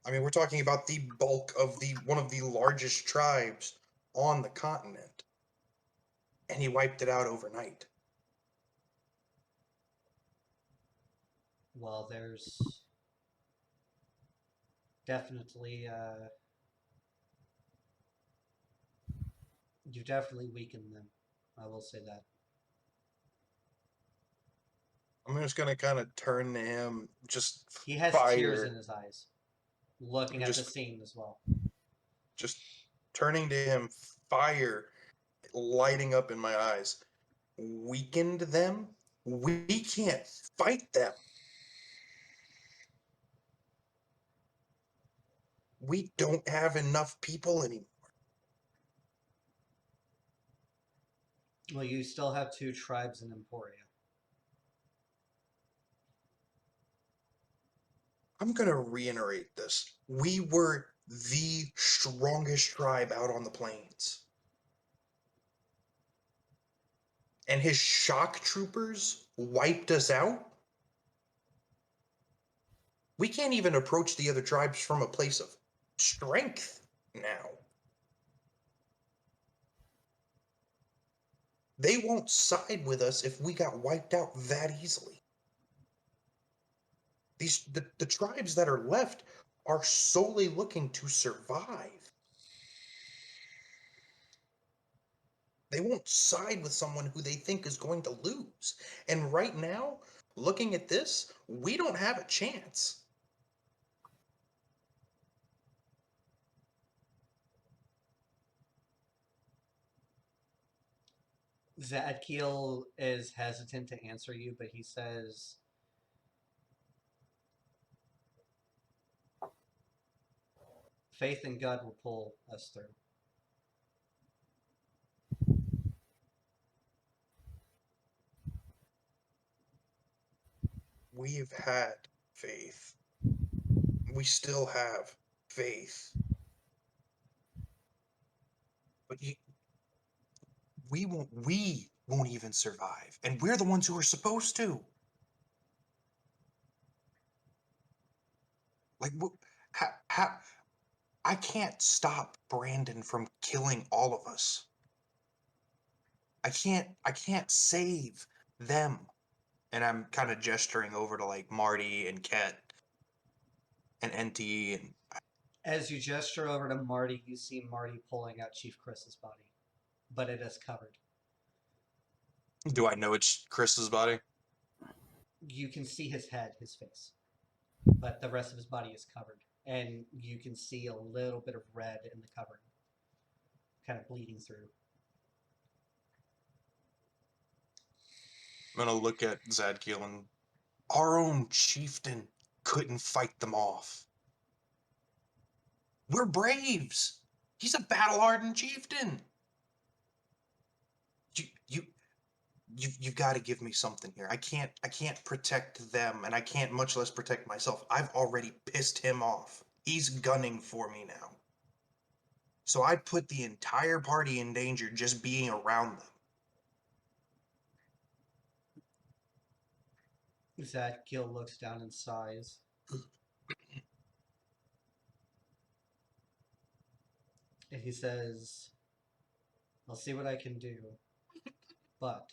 I mean, we're talking about the bulk of one of the largest tribes on the continent. And he wiped it out overnight. Well, there's definitely you've definitely weakened them. I will say that. I'm just gonna kind of turn to him, just He has fire. tears in his eyes, looking at the Just- scene as well. Just turning to him, fire lighting up in my eyes. Weakened them? We can't fight them. We don't have enough people anymore. Well, you still have 2 tribes in Emporia. I'm gonna reiterate this. We were the strongest tribe out on the plains. And his shock troopers wiped us out? We can't even approach the other tribes from a place of strength now. They won't side with us if we got wiped out that easily. The tribes that are left are solely looking to survive. They won't side with someone who they think is going to lose. And right now, looking at this, we don't have a chance. Zadkiel is hesitant to answer you, but he says, faith in God will pull us through. We've had faith. We still have faith. But we won't even survive. And we're the ones who are supposed to. Like, I can't stop Brandon from killing all of us. I can't save them. And I'm kind of gesturing over to like Marty and Ket and NT and As you gesture over to Marty, you see Marty pulling out Chief Chris's body, but it is covered. do I know it's Chris's body? You can see his head, his face, but the rest of his body is covered, and you can see a little bit of red in the covering, kind of bleeding through. I'm gonna look at Zadkiel and our own chieftain couldn't fight them off. We're braves. He's a battle-hardened chieftain. You've got to give me something here. I can't protect them, and I can't much less protect myself. I've already pissed him off. He's gunning for me now. So I'd put the entire party in danger just being around them. Zadkiel looks down and sighs. And he says, I'll see what I can do. But,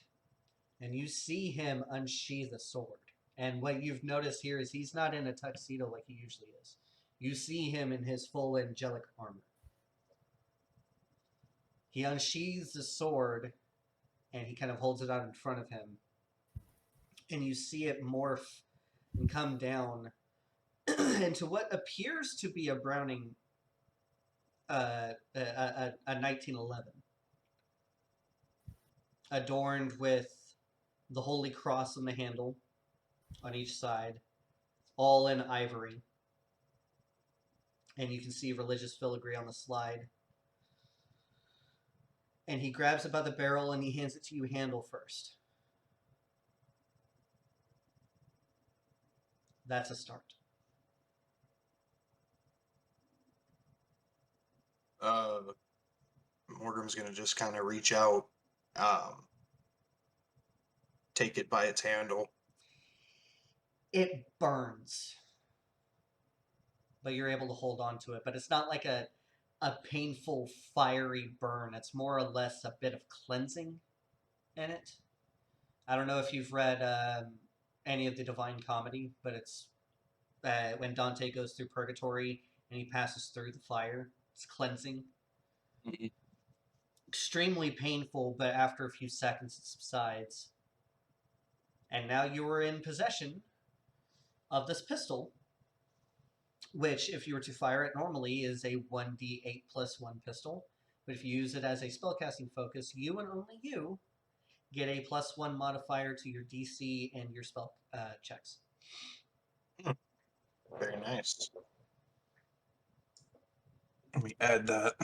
and you see him unsheath a sword. And what you've noticed here is he's not in a tuxedo like he usually is. You see him in his full angelic armor. He unsheathes the sword, and he kind of holds it out in front of him. And you see it morph and come down into what appears to be a Browning, a 1911, adorned with the Holy Cross on the handle on each side, all in ivory. And you can see religious filigree on the slide. And he grabs it by the barrel and he hands it to you handle first. That's a start. Morgrim's gonna just kind of reach out, take it by its handle. It burns, but you're able to hold on to it. But it's not like a painful, fiery burn. It's more or less a bit of cleansing in it. I don't know if you've read any of the Divine Comedy, but it's when Dante goes through purgatory and he passes through the fire. It's cleansing. Mm-hmm. Extremely painful, but after a few seconds it subsides. And now you are in possession of this pistol, which, if you were to fire it normally, is a 1d8 plus 1 pistol. But if you use it as a spellcasting focus, you and only you get a plus 1 modifier to your DC and your spell checks. Very nice. Let me add that.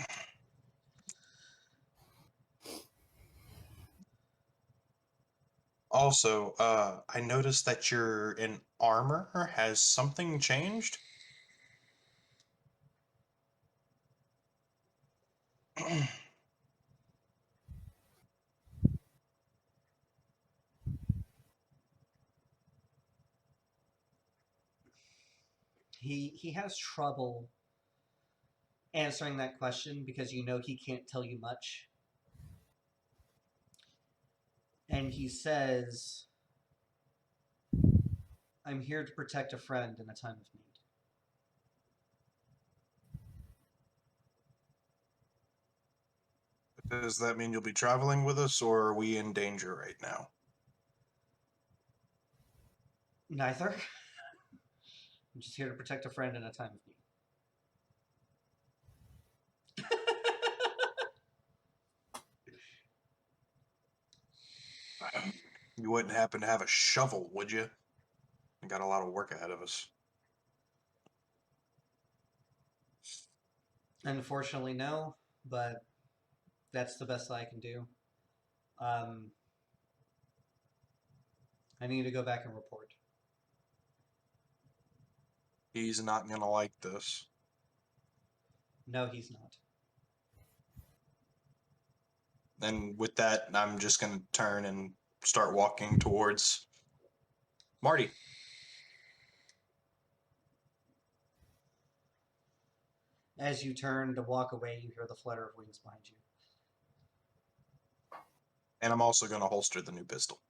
Also, I noticed that you're in armor. Has something changed? He has trouble answering that question because you know he can't tell you much. And he says, I'm here to protect a friend in a time of need. Does that mean you'll be traveling with us, or are we in danger right now? Neither. I'm just here to protect a friend in a time of need. You wouldn't happen to have a shovel, would you? We got a lot of work ahead of us. Unfortunately, no, but that's the best I can do. I need to go back and report. He's not gonna like this. No, he's not. And with that, I'm just gonna turn and start walking towards Marty. As you turn to walk away, you hear the flutter of wings behind you. And I'm also gonna holster the new pistol.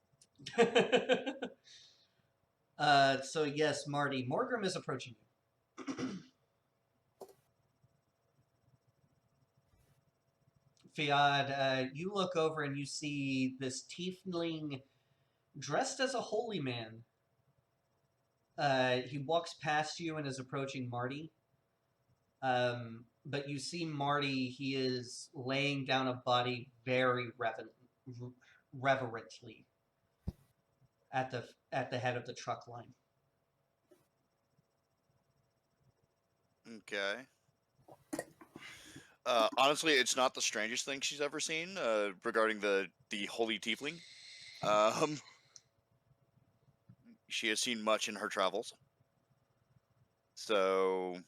So yes, Marty, Morgrim is approaching you. Fiad, you look over and you see this tiefling dressed as a holy man. He walks past you and is approaching Marty. But you see Marty, he is laying down a body very reverently at the head of the truck line. Okay. Honestly, it's not the strangest thing she's ever seen regarding the holy tiefling. She has seen much in her travels. So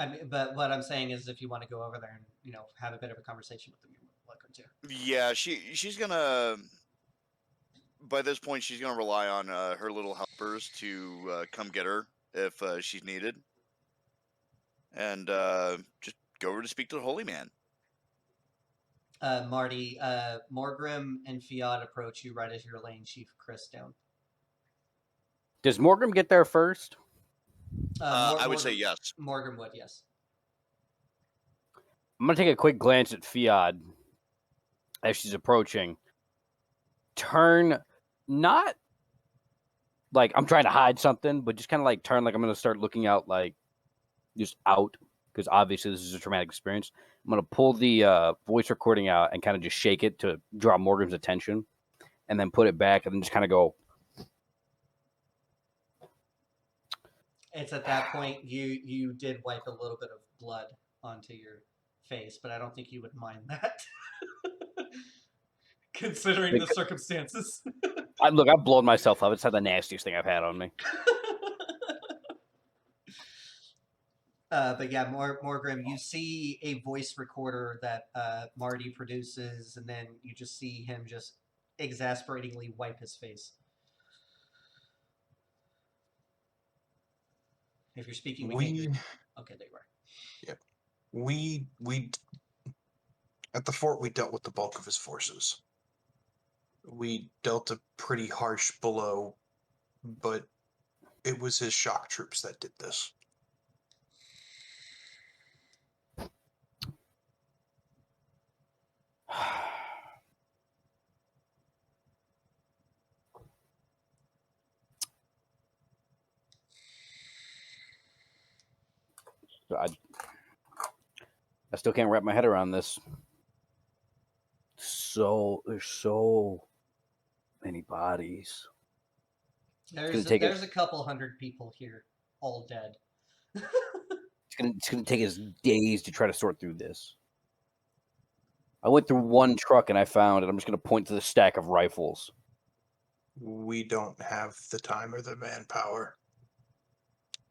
I mean, but what I'm saying is, if you want to go over there and have a bit of a conversation with them, you're welcome to. Yeah, she's gonna. By this point, she's gonna rely on her little helpers to come get her if she's needed, and just go over to speak to the holy man. Marty, Morgrim and Fiat approach you right as you're laying Chief Chris down. Does Morgan get there first? I would say yes. Morgrim would, yes. I'm gonna take a quick glance at Fiat as she's approaching. Turn, not like I'm trying to hide something, but just kind of like turn like I'm gonna start looking out, like just out, because obviously this is a traumatic experience. I'm gonna pull the voice recording out and kind of just shake it to draw Morgan's attention, and then put it back, and then just kind of go. It's at that point you did wipe a little bit of blood onto your face, but I don't think you would mind that, considering the circumstances. Look, I've blown myself up. It's not the nastiest thing I've had on me. But yeah, Morgrim, you see a voice recorder that Marty produces, and then you just see him just exasperatingly wipe his face. If you're speaking, we can't hear you. Okay, there you are. Yeah, we at the fort we dealt with the bulk of his forces. We dealt a pretty harsh blow, but it was his shock troops that did this. I still can't wrap my head around this. There's so many bodies. There's a couple hundred people here, all dead. It's gonna take us days to try to sort through this. I went through one truck and I found, and I'm just gonna point to the stack of rifles. We don't have the time or the manpower.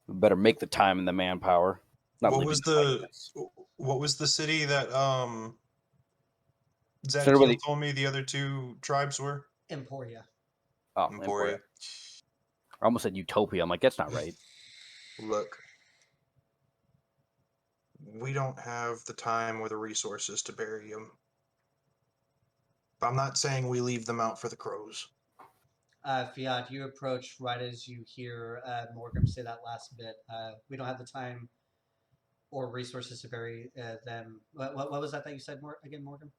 We better make the time and the manpower. What was the city that Zadkiel told me the other two tribes were? Emporia. Oh, Emporia. I almost said Utopia. I'm like, that's not right. Look, we don't have the time or the resources to bury them. I'm not saying we leave them out for the crows. Fiat, you approach right as you hear Morgan say that last bit. We don't have the time or resources to bury them. What was that you said again, Morgan?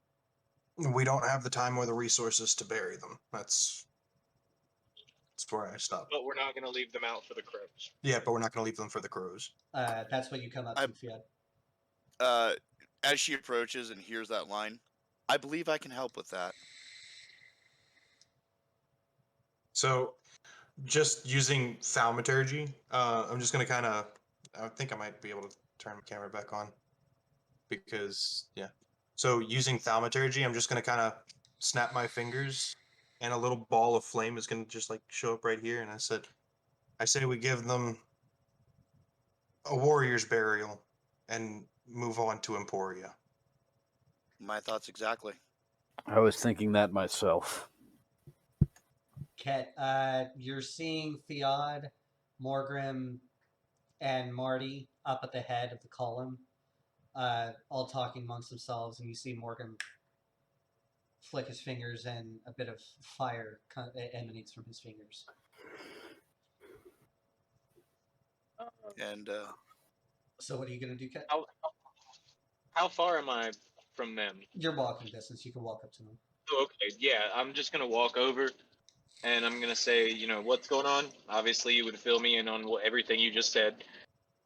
We don't have the time or the resources to bury them. That's where I stopped. But we're not going to leave them out for the crows. Yeah, but we're not going to leave them for the crows. That's what you come up to, Fiat. As she approaches and hears that line, I believe I can help with that. So, just using thaumaturgy, I'm just going to kind of, I think I might be able to turn my camera back on. Because, yeah. So, using thaumaturgy, I'm just going to kind of snap my fingers, and a little ball of flame is going to just like show up right here. And I say we give them a warrior's burial and move on to Emporia. My thoughts exactly. I was thinking that myself. Ket, you're seeing Fiat, Morgrim, and Marty up at the head of the column, all talking amongst themselves, and you see Morgan flick his fingers, and a bit of fire emanates from his fingers. And so what are you going to do, Ket? How far am I from them? You're walking distance. You can walk up to them. Oh, okay, yeah, I'm just going to walk over, and I'm going to say, what's going on? Obviously, you would fill me in on everything you just said.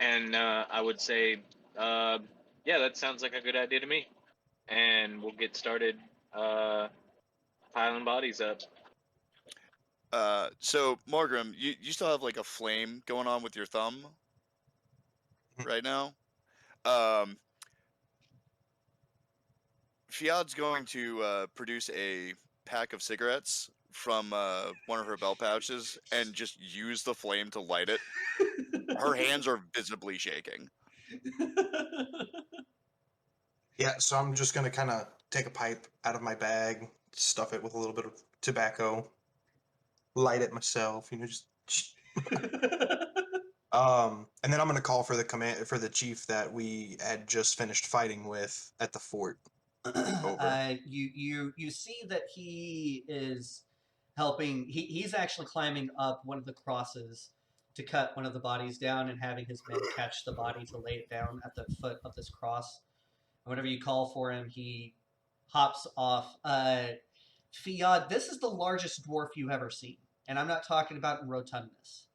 And I would say, yeah, that sounds like a good idea to me. And we'll get started piling bodies up. So, Morgrim, you still have like a flame going on with your thumb right now. Fiat's going to produce a pack of cigarettes from one of her belt pouches and just use the flame to light it. Her hands are visibly shaking. Yeah, so I'm just gonna kind of take a pipe out of my bag, stuff it with a little bit of tobacco, light it myself, just. And then I'm gonna call for the chief that we had just finished fighting with at the fort. Over. You see that he is helping. He's actually climbing up one of the crosses to cut one of the bodies down and having his men catch the body to lay it down at the foot of this cross. And whenever you call for him, he hops off. Fiad, this is the largest dwarf you've ever seen, and I'm not talking about in rotundness.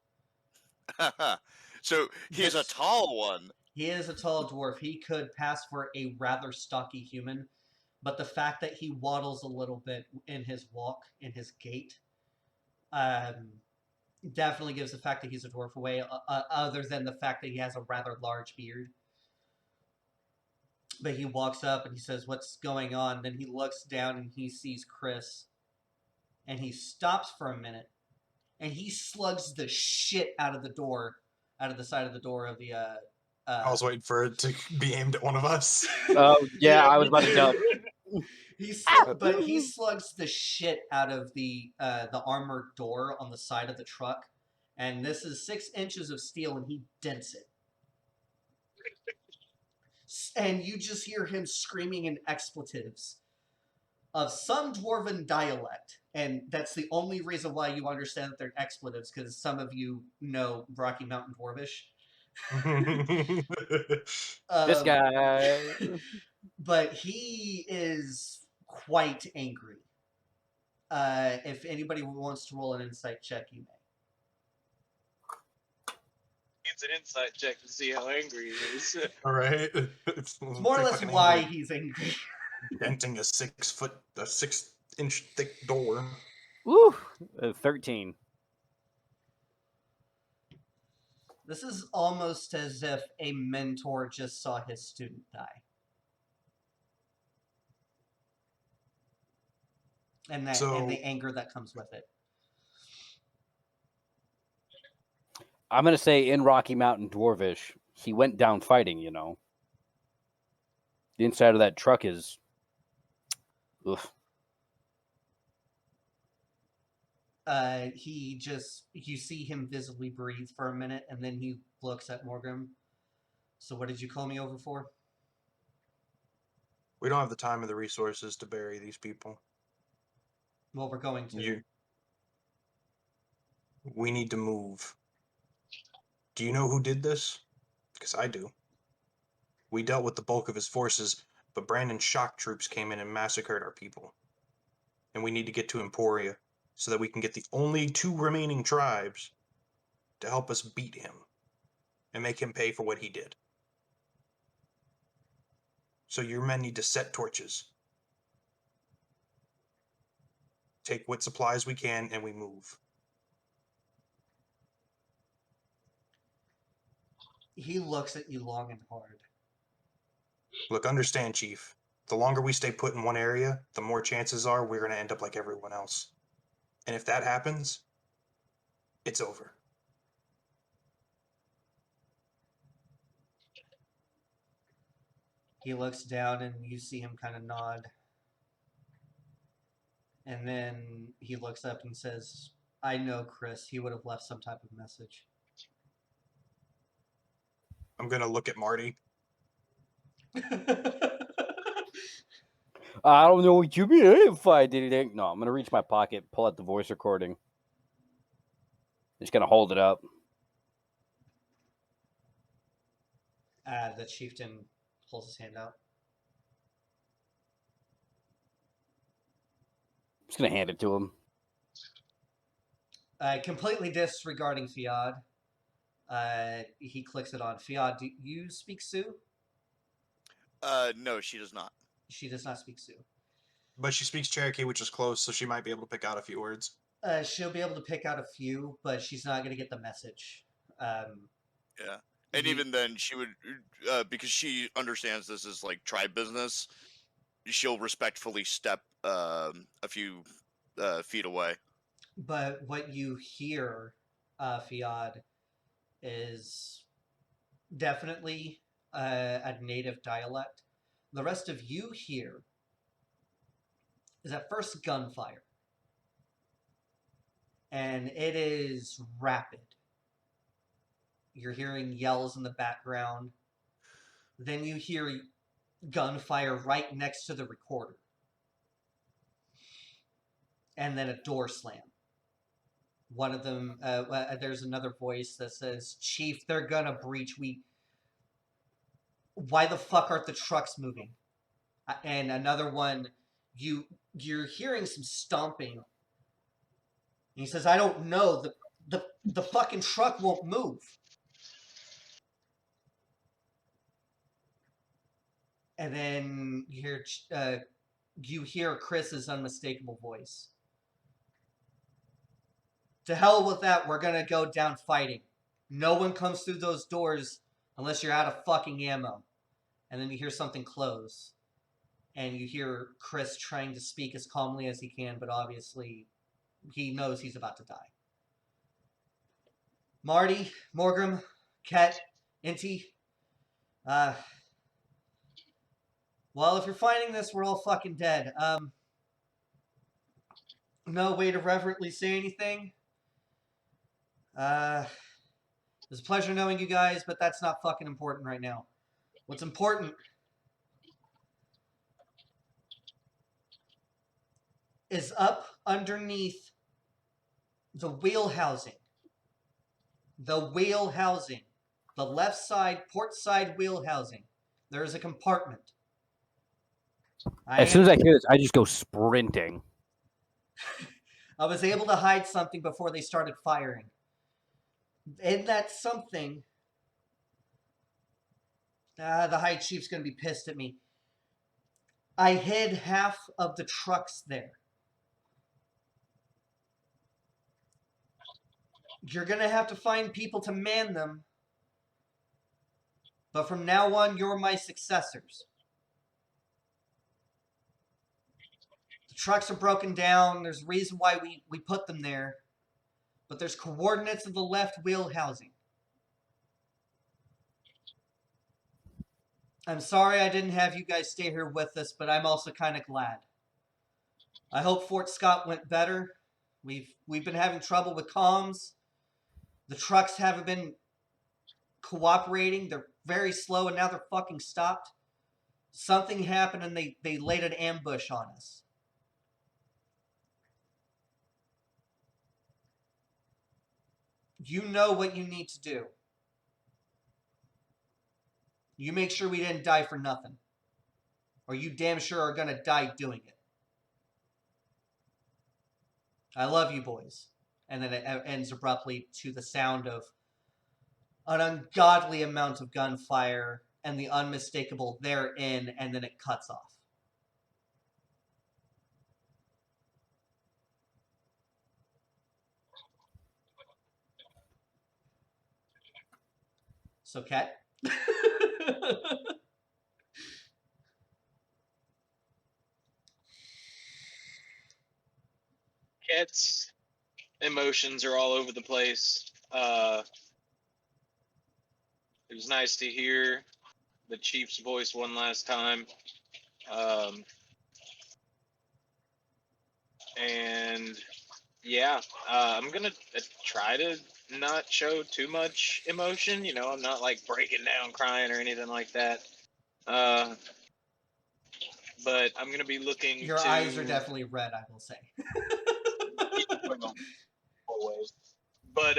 So he's a tall one. He is a tall dwarf. He could pass for a rather stocky human, but the fact that he waddles a little bit in his walk, in his gait, definitely gives the fact that he's a dwarf away, other than the fact that he has a rather large beard. But he walks up and he says, "What's going on?" Then he looks down and he sees Chris. And he stops for a minute. And he slugs the shit out of the door, out of the side of the door of the... I was waiting for it to be aimed at one of us. Oh, yeah, I was about to jump. But he slugs the shit out of the armored door on the side of the truck. And this is 6 inches of steel, and he dents it. And you just hear him screaming in expletives of some dwarven dialect. And that's the only reason why you understand that they're expletives, because some of you know Rocky Mountain Dwarvish. This guy. But he is quite angry. If anybody wants to roll an insight check, you may. It's an insight check to see how angry he is. All right. It's more or less why he's angry. Denting a 6-inch thick door. Woo! 13. This is almost as if a mentor just saw his student die. And the anger that comes with it. I'm going to say in Rocky Mountain Dwarvish, he went down fighting, The inside of that truck is... Oof. You see him visibly breathe for a minute, and then he looks at Morgan. So what did you call me over for? We don't have the time or the resources to bury these people. Well, we're going to. We need to move. Do you know who did this? Because I do. We dealt with the bulk of his forces, but Brandon's shock troops came in and massacred our people. And we need to get to Emporia so that we can get the only 2 remaining tribes to help us beat him and make him pay for what he did. So your men need to set torches. Take what supplies we can and we move. He looks at you long and hard. Look, understand, Chief. The longer we stay put in one area, the more chances are we're going to end up like everyone else. And if that happens, it's over. He looks down and you see him kind of nod. And then he looks up and says, "I know, Chris. He would have left some type of message." I'm going to look at Marty. I don't know what you mean. I didn't fight anything. No, I'm going to reach my pocket, pull out the voice recording. Just going to hold it up. The chieftain pulls his hand out. I'm just going to hand it to him. Completely disregarding Fiad, he clicks it on. Fiad, do you speak Sioux? No, she does not. She does not speak Sioux. But she speaks Cherokee, which is close, so she might be able to pick out a few words. She'll be able to pick out a few, but she's not going to get the message. Yeah. And even then, she would, because she understands this is like tribe business, she'll respectfully step a few feet away. But what you hear, Fiad, is definitely a native dialect. The rest of you hear is at first gunfire. And it is rapid. You're hearing yells in the background. Then you hear gunfire right next to the recorder. And then a door slam. One of them, there's another voice that says, "Chief, they're gonna breach. Why the fuck aren't the trucks moving?" And another one, you're hearing some stomping. And he says, "I don't know. The fucking truck won't move." And then you hear Chris's unmistakable voice. "To hell with that, we're gonna go down fighting. No one comes through those doors unless you're out of fucking ammo." And then you hear something close. And you hear Chris trying to speak as calmly as he can, but obviously he knows he's about to die. "Marty, Morgram, Ket, Inti, well, if you're finding this, we're all fucking dead. No way to reverently say anything. It was a pleasure knowing you guys, but that's not fucking important right now. What's important is up underneath the wheel housing. The wheel housing. The left side, port side wheel housing. There is a compartment. As soon as I hear this, I just go sprinting. I was able to hide something before they started firing. And that something... the High Chief's going to be pissed at me. I hid half of the trucks there. You're going to have to find people to man them. But from now on, you're my successors. The trucks are broken down. There's a reason why we put them there. But there's coordinates of the left wheel housing. I'm sorry I didn't have you guys stay here with us, but I'm also kind of glad. I hope Fort Scott went better. We've been having trouble with comms. The trucks haven't been cooperating. They're very slow, and now they're fucking stopped. Something happened, and they laid an ambush on us. You know what you need to do. You make sure we didn't die for nothing. Or you damn sure are gonna die doing it. I love you boys." And then it ends abruptly to the sound of an ungodly amount of gunfire and the unmistakable "they're in," and then it cuts off. So, Kat? Ket's emotions are all over the place. It was nice to hear the Chief's voice one last time. And yeah, I'm gonna try to not show too much emotion. You know, I'm not like breaking down crying or anything like that. But I'm gonna be looking. Your eyes are definitely red, I will say. Well, always. But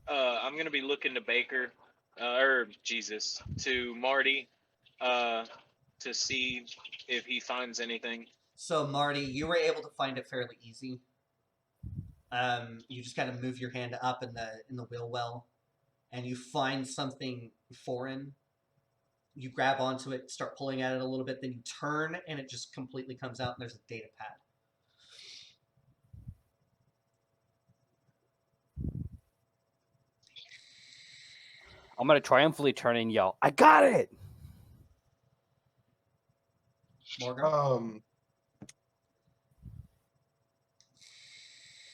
I'm gonna be looking to Baker, or Jesus, to Marty, to see if he finds anything. So, Marty, you were able to find it fairly easy. You just kind of move your hand up in the wheel well, and you find something foreign. You grab onto it, start pulling at it a little bit, then you turn, and it just completely comes out, and there's a data pad. I'm going to triumphantly turn and yell, "I got it!" Morgan?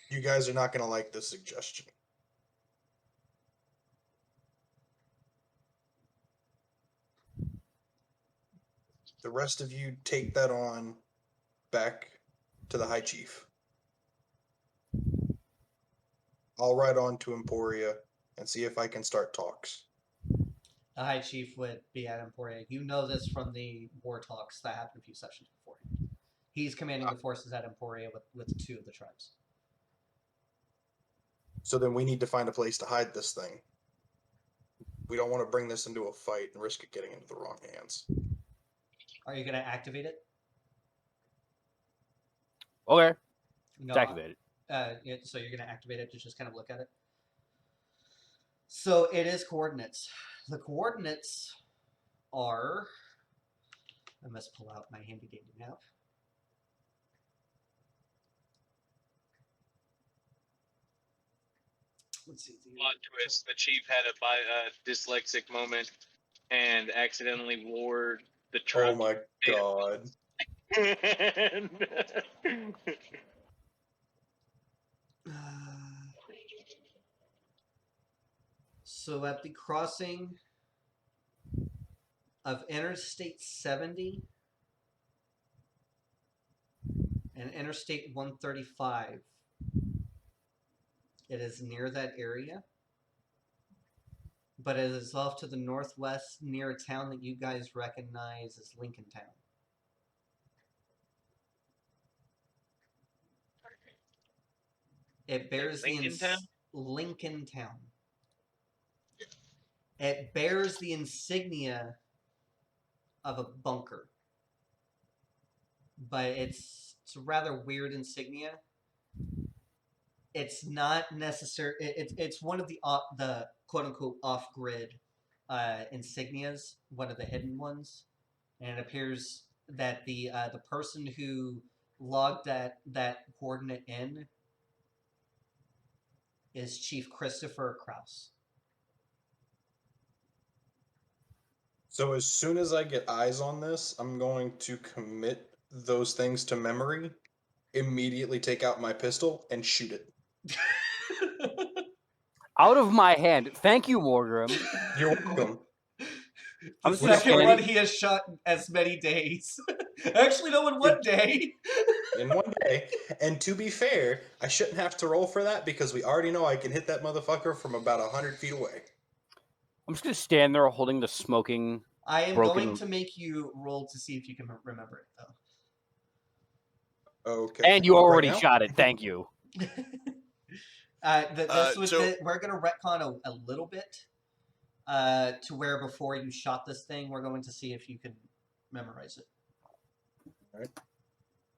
You guys are not going to like this suggestion. The rest of you take that on back to the High Chief. I'll ride on to Emporia and see if I can start talks. The High Chief would be at Emporia. You know this from the war talks that happened a few sessions before. He's commanding the forces at Emporia with 2 of the tribes. So then we need to find a place to hide this thing. We don't want to bring this into a fight and risk it getting into the wrong hands. Are you going to activate it? Okay. No. It's activated. So you're going to activate it to just kind of look at it. So it is coordinates. The coordinates are. I must pull out my handy dandy map. Let's see. Plot twist: the chief had a dyslexic moment and accidentally wore the truck. Oh my god. So at the crossing of Interstate 70 and Interstate 135, it is near that area, but it is off to the northwest near a town that you guys recognize as Lincoln Town. It bears Lincoln Town? Lincoln Town. It bears the insignia of a bunker, but it's a rather weird insignia. It's not necessary. It's one of the quote unquote off grid insignias, one of the hidden ones, and it appears that the person who logged that coordinate in is Chief Christopher Kraus. So as soon as I get eyes on this, I'm going to commit those things to memory, immediately take out my pistol, and shoot it. Out of my hand. Thank you, Morgrim. You're welcome. The I'm second just one he has shot in as many days. Actually, no, in one day. In one day. And to be fair, I shouldn't have to roll for that because we already know I can hit that motherfucker from about 100 feet away. I'm just gonna stand there holding the smoking. I am Broken. going to make you roll to see if you can remember it, though. Okay. And you already Right now? shot it. Thank you. We're going to retcon a little bit to where before you shot this thing, we're going to see if you can memorize it. All right.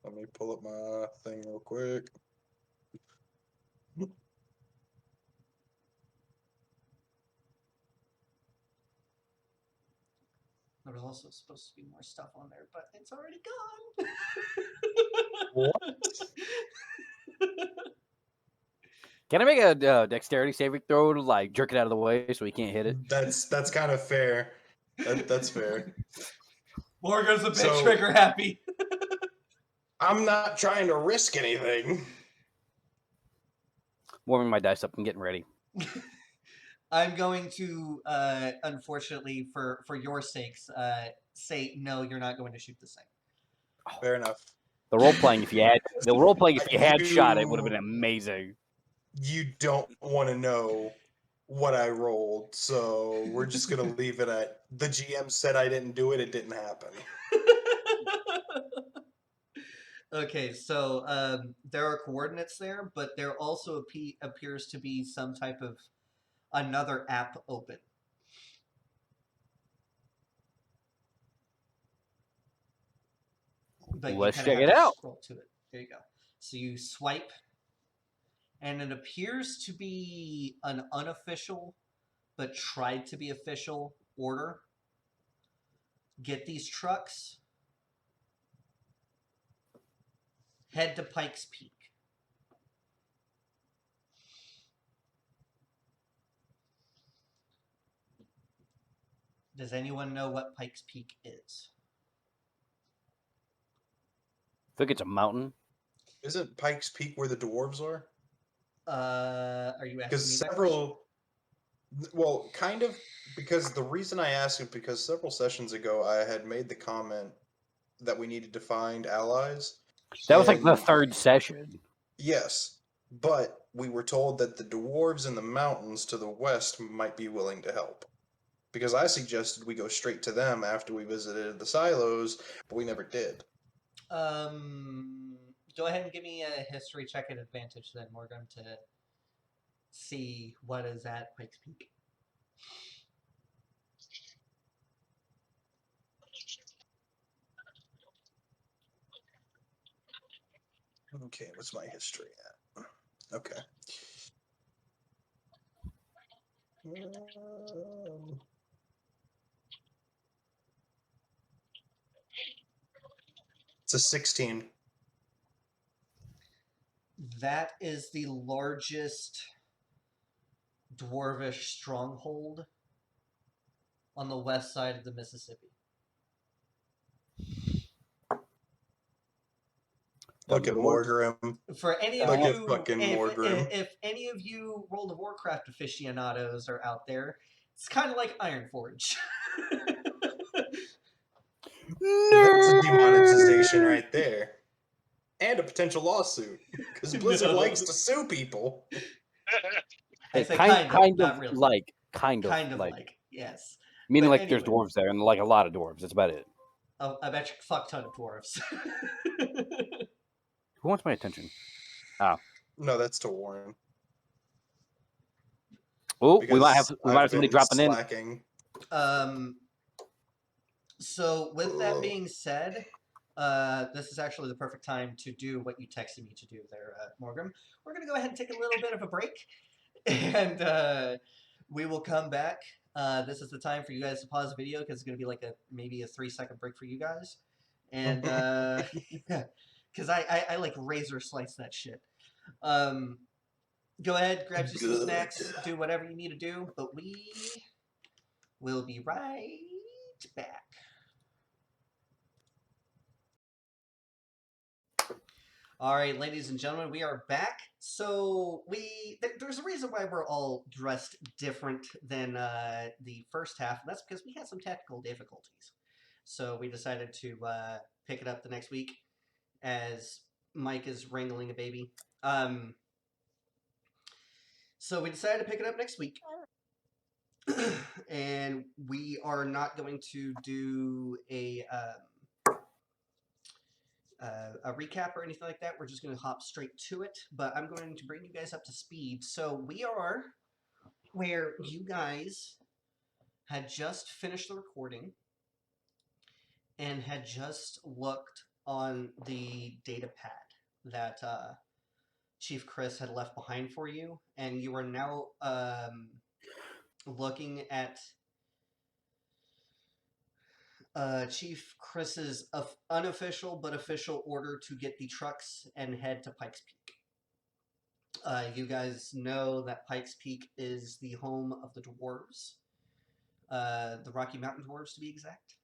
Let me pull up my thing real quick. There was also supposed to be more stuff on there, but it's already gone. What? Can I make a dexterity saving throw to like jerk it out of the way so he can't hit it? That's kind of fair. That's fair. Morgan's a bit So- trigger happy. I'm not trying to risk anything. Warming my dice up and getting ready. I'm going to, unfortunately, for your sakes, say no. You're not going to shoot this thing. Fair enough. The role playing, if you had shot it, would have been amazing. You don't want to know what I rolled, so we're just gonna leave it at the GM said I didn't do it. It didn't happen. Okay, so there are coordinates there, but there also appears to be some type of another app open. But Let's you kinda check have it to out. scroll to it. There you go. So you swipe, and it appears to be an unofficial, but tried to be official order. Get these trucks. Head to Pikes Peak. Does anyone know what Pikes Peak is? I think it's a mountain. Isn't Pikes Peak where the dwarves are? Are you asking me Because that question? several, well, kind of, because the reason I asked is because several sessions ago I had made the comment that we needed to find allies. That was like the And- third session. Yes, but we were told that the dwarves in the mountains to the west might be willing to help. Because I suggested we go straight to them after we visited the silos, but we never did. Go ahead and give me a history check at advantage then, Morgan, to see what is at Pikes Peak. Okay, what's my history at? Okay. It's a 16. That is the largest dwarvish stronghold on the west side of the Mississippi. Look at Morgrim. For any of Look at you, fucking Morgrim. if any of you World of Warcraft aficionados are out there, it's kind of like Ironforge. That's a demonetization right there. And a potential lawsuit. Because Blizzard No. likes to sue people. I say kind of not really. like, kind of like, yes. meaning but like there's anyway. dwarves there and like a lot of dwarves. That's about it. Oh, I bet you a fuck ton of dwarves. Who wants my attention? No, that's to Warren. Oh, we Because might have I've somebody been dropping in. slacking. So with that being said, this is actually the perfect time to do what you texted me to do there, Morgan. We're going to go ahead and take a little bit of a break, and we will come back. This is the time for you guys to pause the video because it's going to be like maybe a 3-second break for you guys. And because I like razor slice that shit. Go ahead, grab you some snacks, do whatever you need to do, but we will be right back. All right, ladies and gentlemen, we are back. So there's a reason why we're all dressed different than the first half, and that's because we had some technical difficulties. So we decided to pick it up the next week as Mike is wrangling a baby. So we decided to pick it up next week. And we are not going to do a recap or anything like that. We're just going to hop straight to it. But I'm going to bring you guys up to speed. So we are where you guys had just finished the recording and had just looked on the data pad that Chief Chris had left behind for you. And you are now looking at Chief Chris's unofficial but official order to get the trucks and head to Pikes Peak. You guys know that Pikes Peak is the home of the dwarves, the Rocky Mountain dwarves to be exact.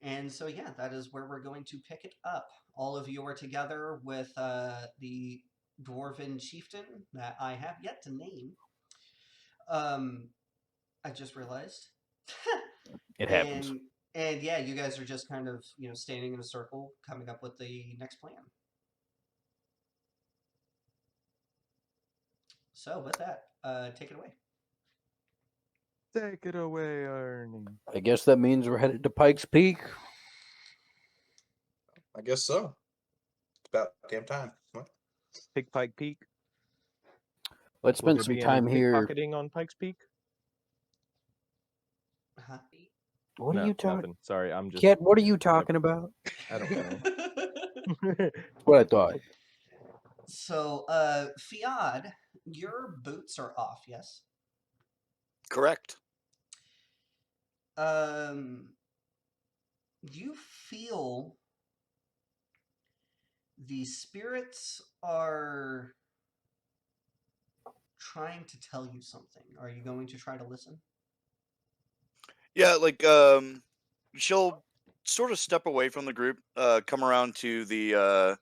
And so, yeah, that is where we're going to pick it up. All of you are together with the dwarven chieftain that I have yet to name. I just realized. It happens. And yeah, you guys are just kind of, standing in a circle, coming up with the next plan. So with that, take it away. Take it away, Ernie. I guess that means we're headed to Pikes Peak. I guess so. It's about damn time. What? Pike Peak. Let's Will spend there some be any time here. pickpocketing on Pikes Peak? Huh? What No, are you talking? nothing. Sorry, I'm just. Kit, what are you talking about? I don't know. What I thought. So, Fiad, your boots are off, yes? Correct. You feel the spirits are trying to tell you something. Are you going to try to listen? Yeah, like she'll sort of step away from the group, come around to the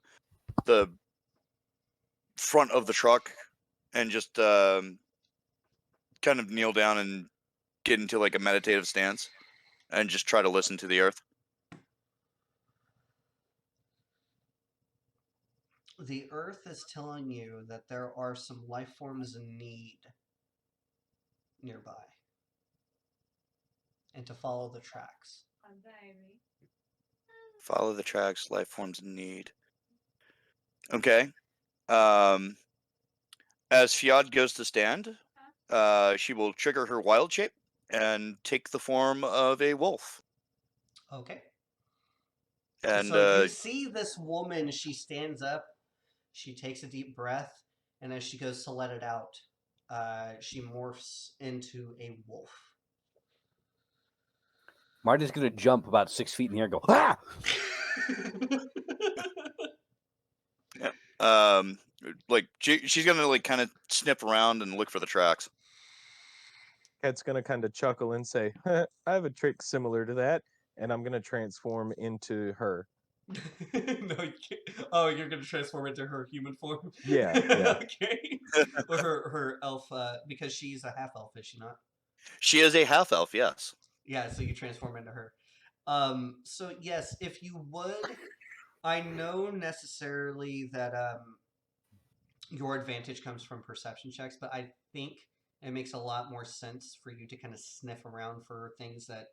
front of the truck, and just kind of kneel down and get into like a meditative stance, and just try to listen to the earth. The Earth is telling you that there are some life forms in need nearby, and to follow the tracks. Follow the tracks. Life forms in need. Okay. Um, as Fiad goes to stand, she will trigger her wild shape and take the form of a wolf. Okay. And So you see this woman, she stands up, she takes a deep breath, and as she goes to let it out, she morphs into a wolf. Marta's gonna jump about 6 feet in the air and go, ah! like she's gonna like kind of sniff around and look for the tracks. Cat's gonna kind of chuckle and say, I have a trick similar to that, and I'm gonna transform into her. No, you can't. Oh, you're gonna transform into her human form? Yeah. Okay. Or her elf, because she's a half elf, is she not? She is a half elf, yes. Yeah, so you transform into her. So yes, if you would, I know necessarily that your advantage comes from perception checks, but I think it makes a lot more sense for you to kind of sniff around for things that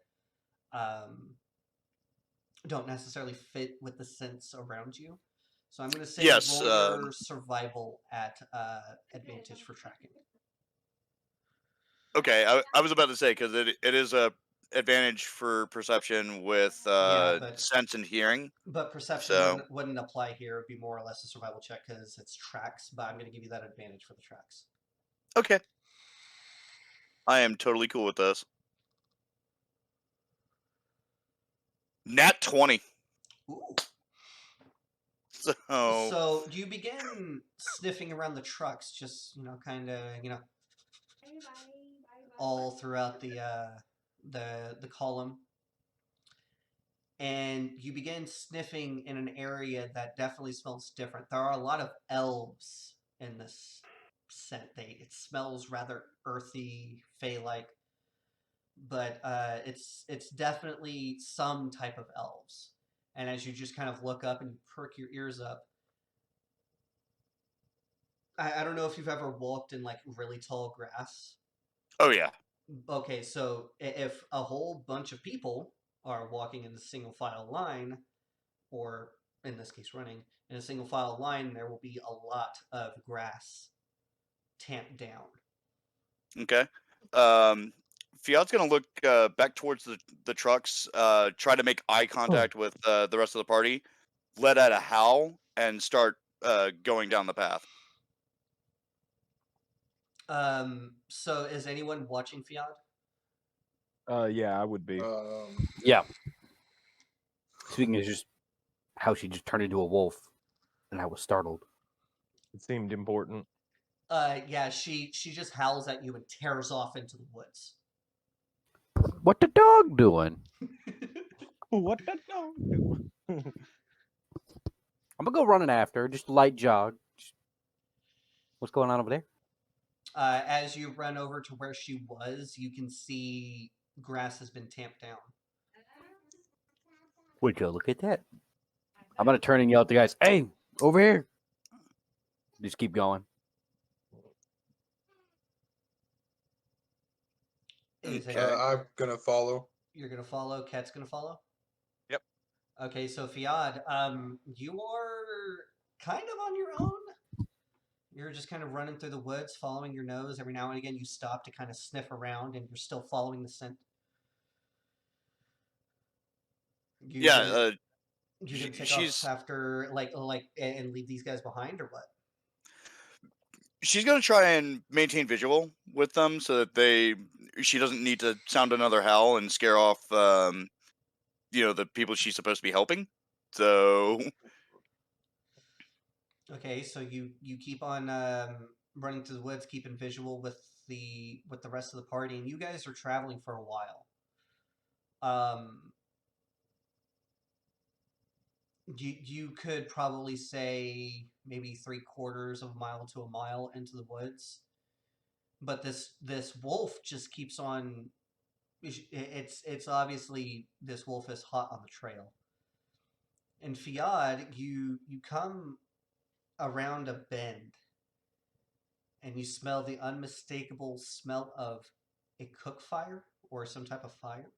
don't necessarily fit with the sense around you. So I'm going to say Yes, roll your survival at advantage for tracking. Okay, I was about to say because it is a advantage for perception with Yeah, but sense and hearing. But perception So wouldn't apply here. It'd be more or less a survival check because it's tracks. But I'm going to give you that advantage for the tracks. okay, I am totally cool with this. Nat 20. Ooh. So So you begin sniffing around the trucks, just kind of all throughout the column, and you begin sniffing in an area that definitely smells different. There are a lot of elves in this scent. It smells rather earthy, fey-like, but it's definitely some type of elves. And as you just kind of look up and you perk your ears up, I don't know if you've ever walked in like really tall grass. oh yeah. Okay, so if a whole bunch of people are walking in a single file line, or in this case running in a single file line, there will be a lot of grass tamped down. Okay. Fiat's gonna look back towards the trucks, try to make eye contact with the rest of the party, let out a howl, and start going down the path. So is anyone watching Fiat? Yeah, I would be. Yeah. Speaking of just how she just turned into a wolf, and I was startled. It seemed important. Yeah, she just howls at you and tears off into the woods. What the dog doing? What the dog do? I'm gonna go running after her, just light jog. What's going on over there? As you run over to where she was, you can see grass has been tamped down. Would you look at that? I'm gonna turn and yell at the guys, "Hey, over here!" Just keep going. I'm gonna follow. You're gonna follow. Cat's gonna follow. Yep. Okay, so Fiad, you are kind of on your own. You're just kind of running through the woods, following your nose. Every now and again, you stop to kind of sniff around, and you're still following the scent. You Yeah, gonna take she's off after like and leave these guys behind, or what? she's gonna try and maintain visual with them so that she doesn't need to sound another howl and scare off the people she's supposed to be helping. So Okay, so you keep on running through the woods, keeping visual with the rest of the party, and you guys are traveling for a while. You could probably say maybe 3/4 of a mile to a mile into the woods, but this wolf just keeps on. It's obviously this wolf is hot on the trail. And Fiad, you come around a bend, and you smell the unmistakable smell of a cook fire or some type of fire,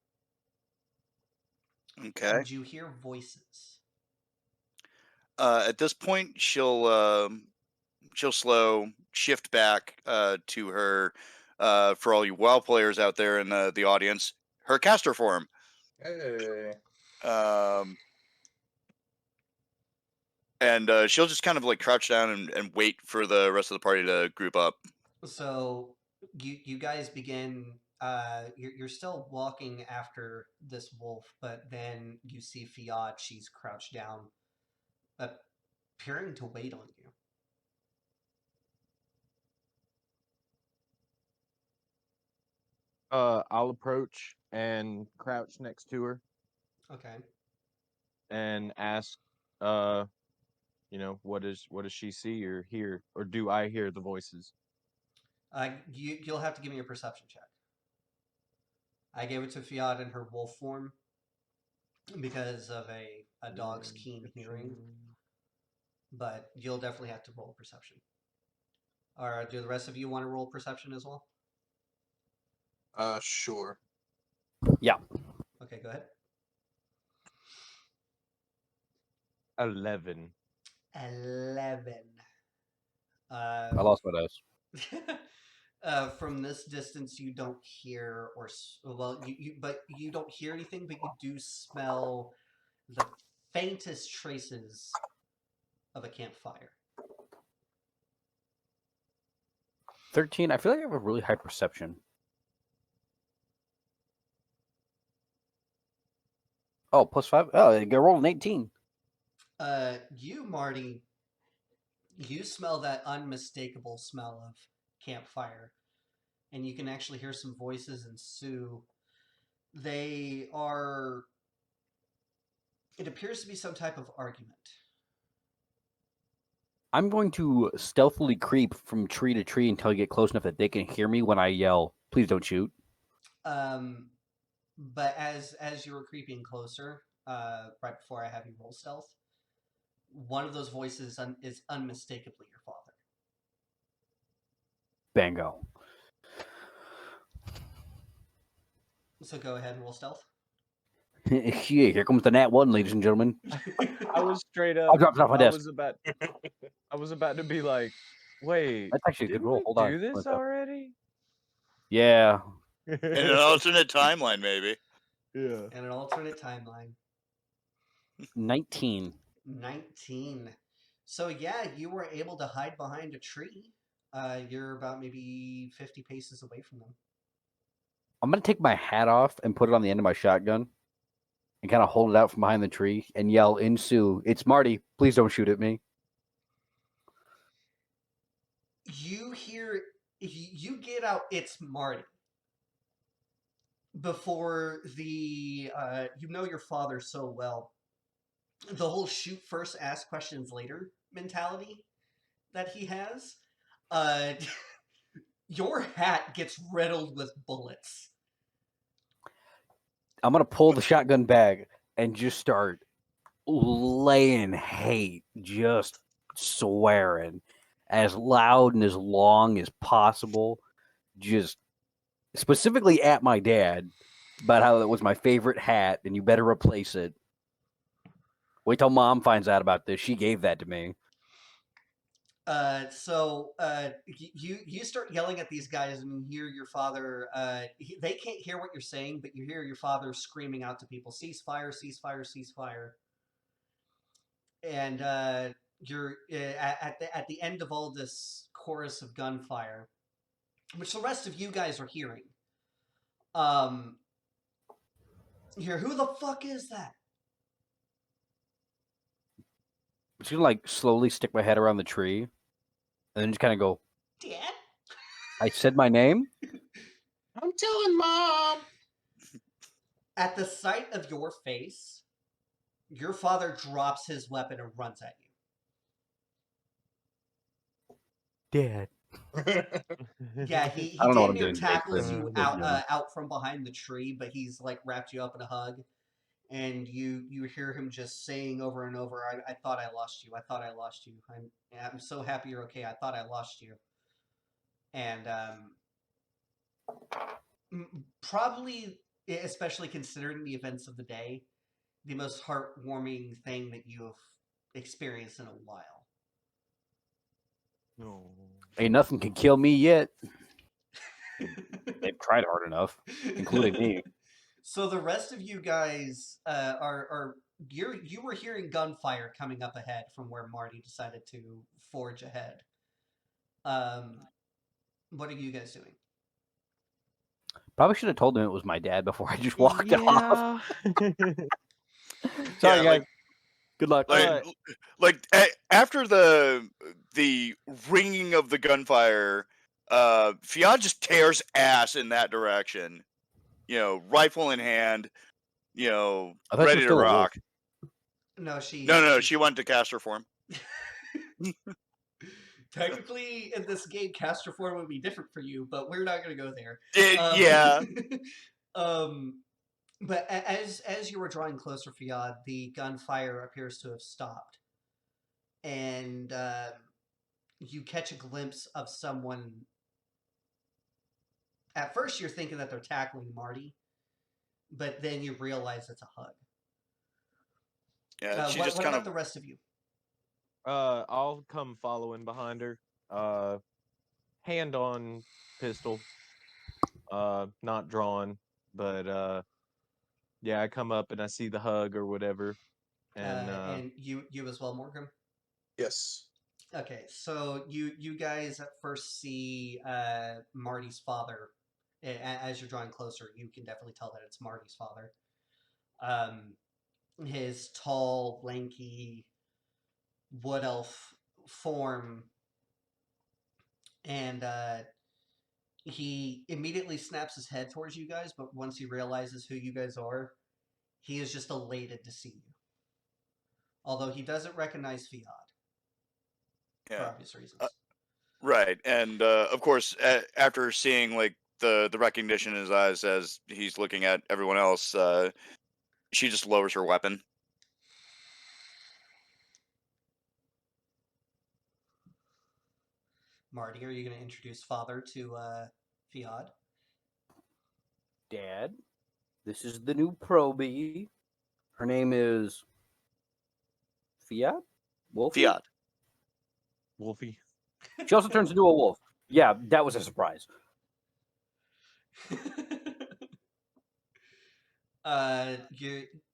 Okay. and you hear voices. At this point, she'll slow shift back to her. For all you WoW players out there in the audience, her caster form. Hey. Um, and she'll just kind of like crouch down and wait for the rest of the party to group up. So you guys begin. You're still walking after this wolf, but then you see Fiat. She's crouched down, appearing to wait on you. I'll approach and crouch next to her Okay. and ask, what does she see or hear, or do I hear the voices? You'll have to give me a perception check. I gave it to Fiat in her wolf form because of a dog's keen hearing, but you'll definitely have to roll perception. Or do the rest of you want to roll perception as well? Sure. Yeah. Okay, go ahead. 11. 11. I lost my dice. From this distance, you don't hear but you don't hear anything, but you do smell the faintest traces of a campfire. 13. I feel like I have a really high perception. Oh, +5. Oh, I rolled an 18. You, Marty, you smell that unmistakable smell of campfire, and you can actually hear some voices ensue. They are. It appears to be some type of argument. I'm going to stealthily creep from tree to tree until I get close enough that they can hear me when I yell, "Please don't shoot." But as you were creeping closer, right before I have you roll stealth, one of those voices is unmistakably your father. Bango. So go ahead and roll stealth. Yeah, here comes the nat 1, ladies and gentlemen. I was straight up. I'll drop it off my desk. I was about to be like, wait, That's actually a good didn't roll. we Hold on. do this already? Yeah. In an alternate timeline, maybe. Yeah. And an alternate timeline. 19. 19. So yeah, you were able to hide behind a tree. You're about maybe 50 paces away from them. I'm going to take my hat off and put it on the end of my shotgun and kind of hold it out from behind the tree and yell, "Ensue, it's Marty. Please don't shoot at me." You get out, it's Marty. Before the, your father so well. The whole shoot first, ask questions later mentality that he has. Your hat gets riddled with bullets. I'm going to pull the shotgun bag and just start laying hate, just swearing as loud and as long as possible, just specifically at my dad about how that was my favorite hat and you better replace it. Wait till mom finds out about this. She gave that to me. You start yelling at these guys and you hear your father. They can't hear what you're saying, but you hear your father screaming out to people, "Ceasefire! Ceasefire! Ceasefire!" And you're at the end of all this chorus of gunfire, which the rest of you guys are hearing. You hear, "Who the fuck is that?" I'm just gonna like slowly stick my head around the tree and then just kind of go, "Dad?" "I said my name?" I'm telling mom. At the sight of your face, your father drops his weapon and runs at you. Dad. Yeah, he I don't know what damn I'm near doing. tackles Basically. you out from behind the tree, but he's like wrapped you up in a hug. and you hear him just saying over and over, I thought I lost you. I thought I lost you. I'm so happy you're okay. I thought I lost you. And probably, especially considering the events of the day, the most heartwarming thing that you have experienced in a while. No. Ain't nothing can kill me yet. They've tried hard enough, including me. So the rest of you guys are you were hearing gunfire coming up ahead from where Marty decided to forge ahead. What are you guys doing? Probably should have told him it was my dad before I just walked off. Sorry, Yeah, guys. Good luck. After the ringing of the gunfire, Fiat just tears ass in that direction. Rifle in hand. I thought you Ready were to still a wolf. rock. No, She went to caster form. Technically, in this game, caster form would be different for you, but we're not going to go there. Yeah. But as you were drawing closer, Fiad, the gunfire appears to have stopped, and you catch a glimpse of someone. At first, you're thinking that they're tackling Marty, but then you realize it's a hug. Yeah, she what just what kind about of. the rest of you? I'll come following behind her. Hand on pistol. Not drawn, but yeah, I come up and I see the hug or whatever, And you as well, Morgan. Yes. Okay, so you guys at first see Marty's father. As you're drawing closer, you can definitely tell that it's Marty's father. His tall, lanky wood elf form, and he immediately snaps his head towards you guys. But once he realizes who you guys are, he is just elated to see you. Although he doesn't recognize Fiat for Yeah. obvious reasons. Right, and of course, after seeing like the recognition in his eyes as he's looking at everyone else, she just lowers her weapon. Marty, are you going to introduce father to Fiat? Dad, this is the new probie. Her name is Fiat? Wolfie? Fiat. Wolfie. She also turns into a wolf. Yeah, that was a surprise.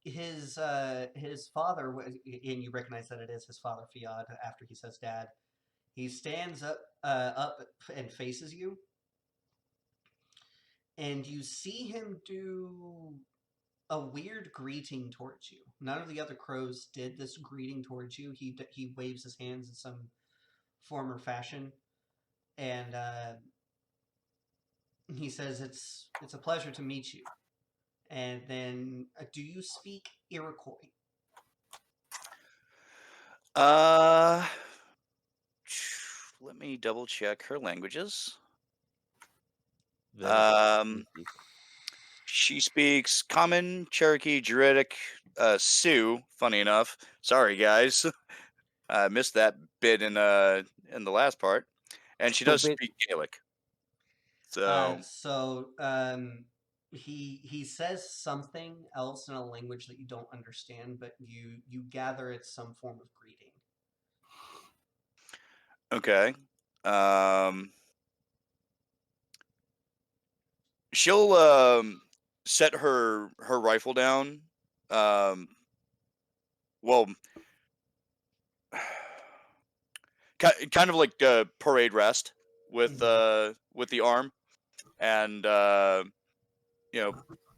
His father, and you recognize that it is his father, Fiat. After he says "Dad," he stands up and faces you, and you see him do a weird greeting towards you. None of the other crows did this greeting towards you. He waves his hands in some form or fashion, and he says, "It's a pleasure to meet you." And then, do you speak Iroquois? Let me double check her languages. That is She speaks Common, Cherokee, Druidic, Sioux. Funny enough, sorry guys, I missed that bit in the last part, and she does Stupid. speak Gaelic. So He says something else in a language that you don't understand, but you gather it's some form of greeting. okay, she'll set her rifle down. Well, kind of like parade rest with the arm, and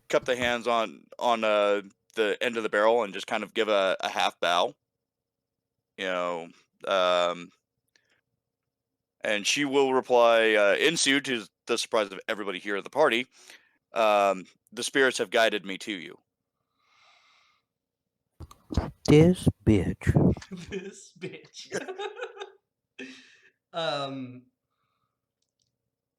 cup the hands on the end of the barrel and just kind of give a half bow. Um, and she will reply in Sioux, to the surprise of everybody here at the party. The spirits have guided me to you. This bitch. This bitch. um,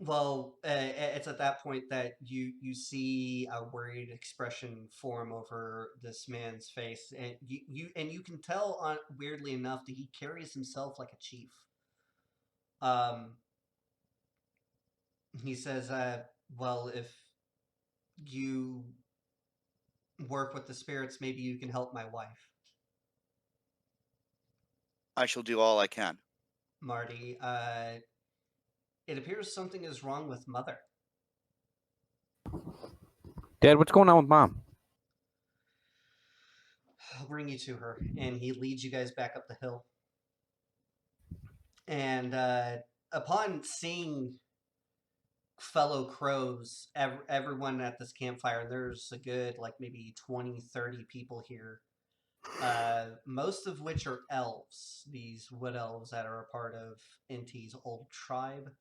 Well, it's at that point that you see a worried expression form over this man's face, and you can tell, on weirdly enough, that he carries himself like a chief. Um, he says, "Well, if you work with the spirits, maybe you can help my wife, I shall do all I can. Marty. It appears something is wrong with Mother." Dad, what's going on with Mom? "I'll bring you to her," and he leads you guys back up the hill. And upon seeing fellow crows, everyone at this campfire, and there's a good like maybe 20, 30 people here, most of which are elves, these wood elves that are a part of Inti's old tribe.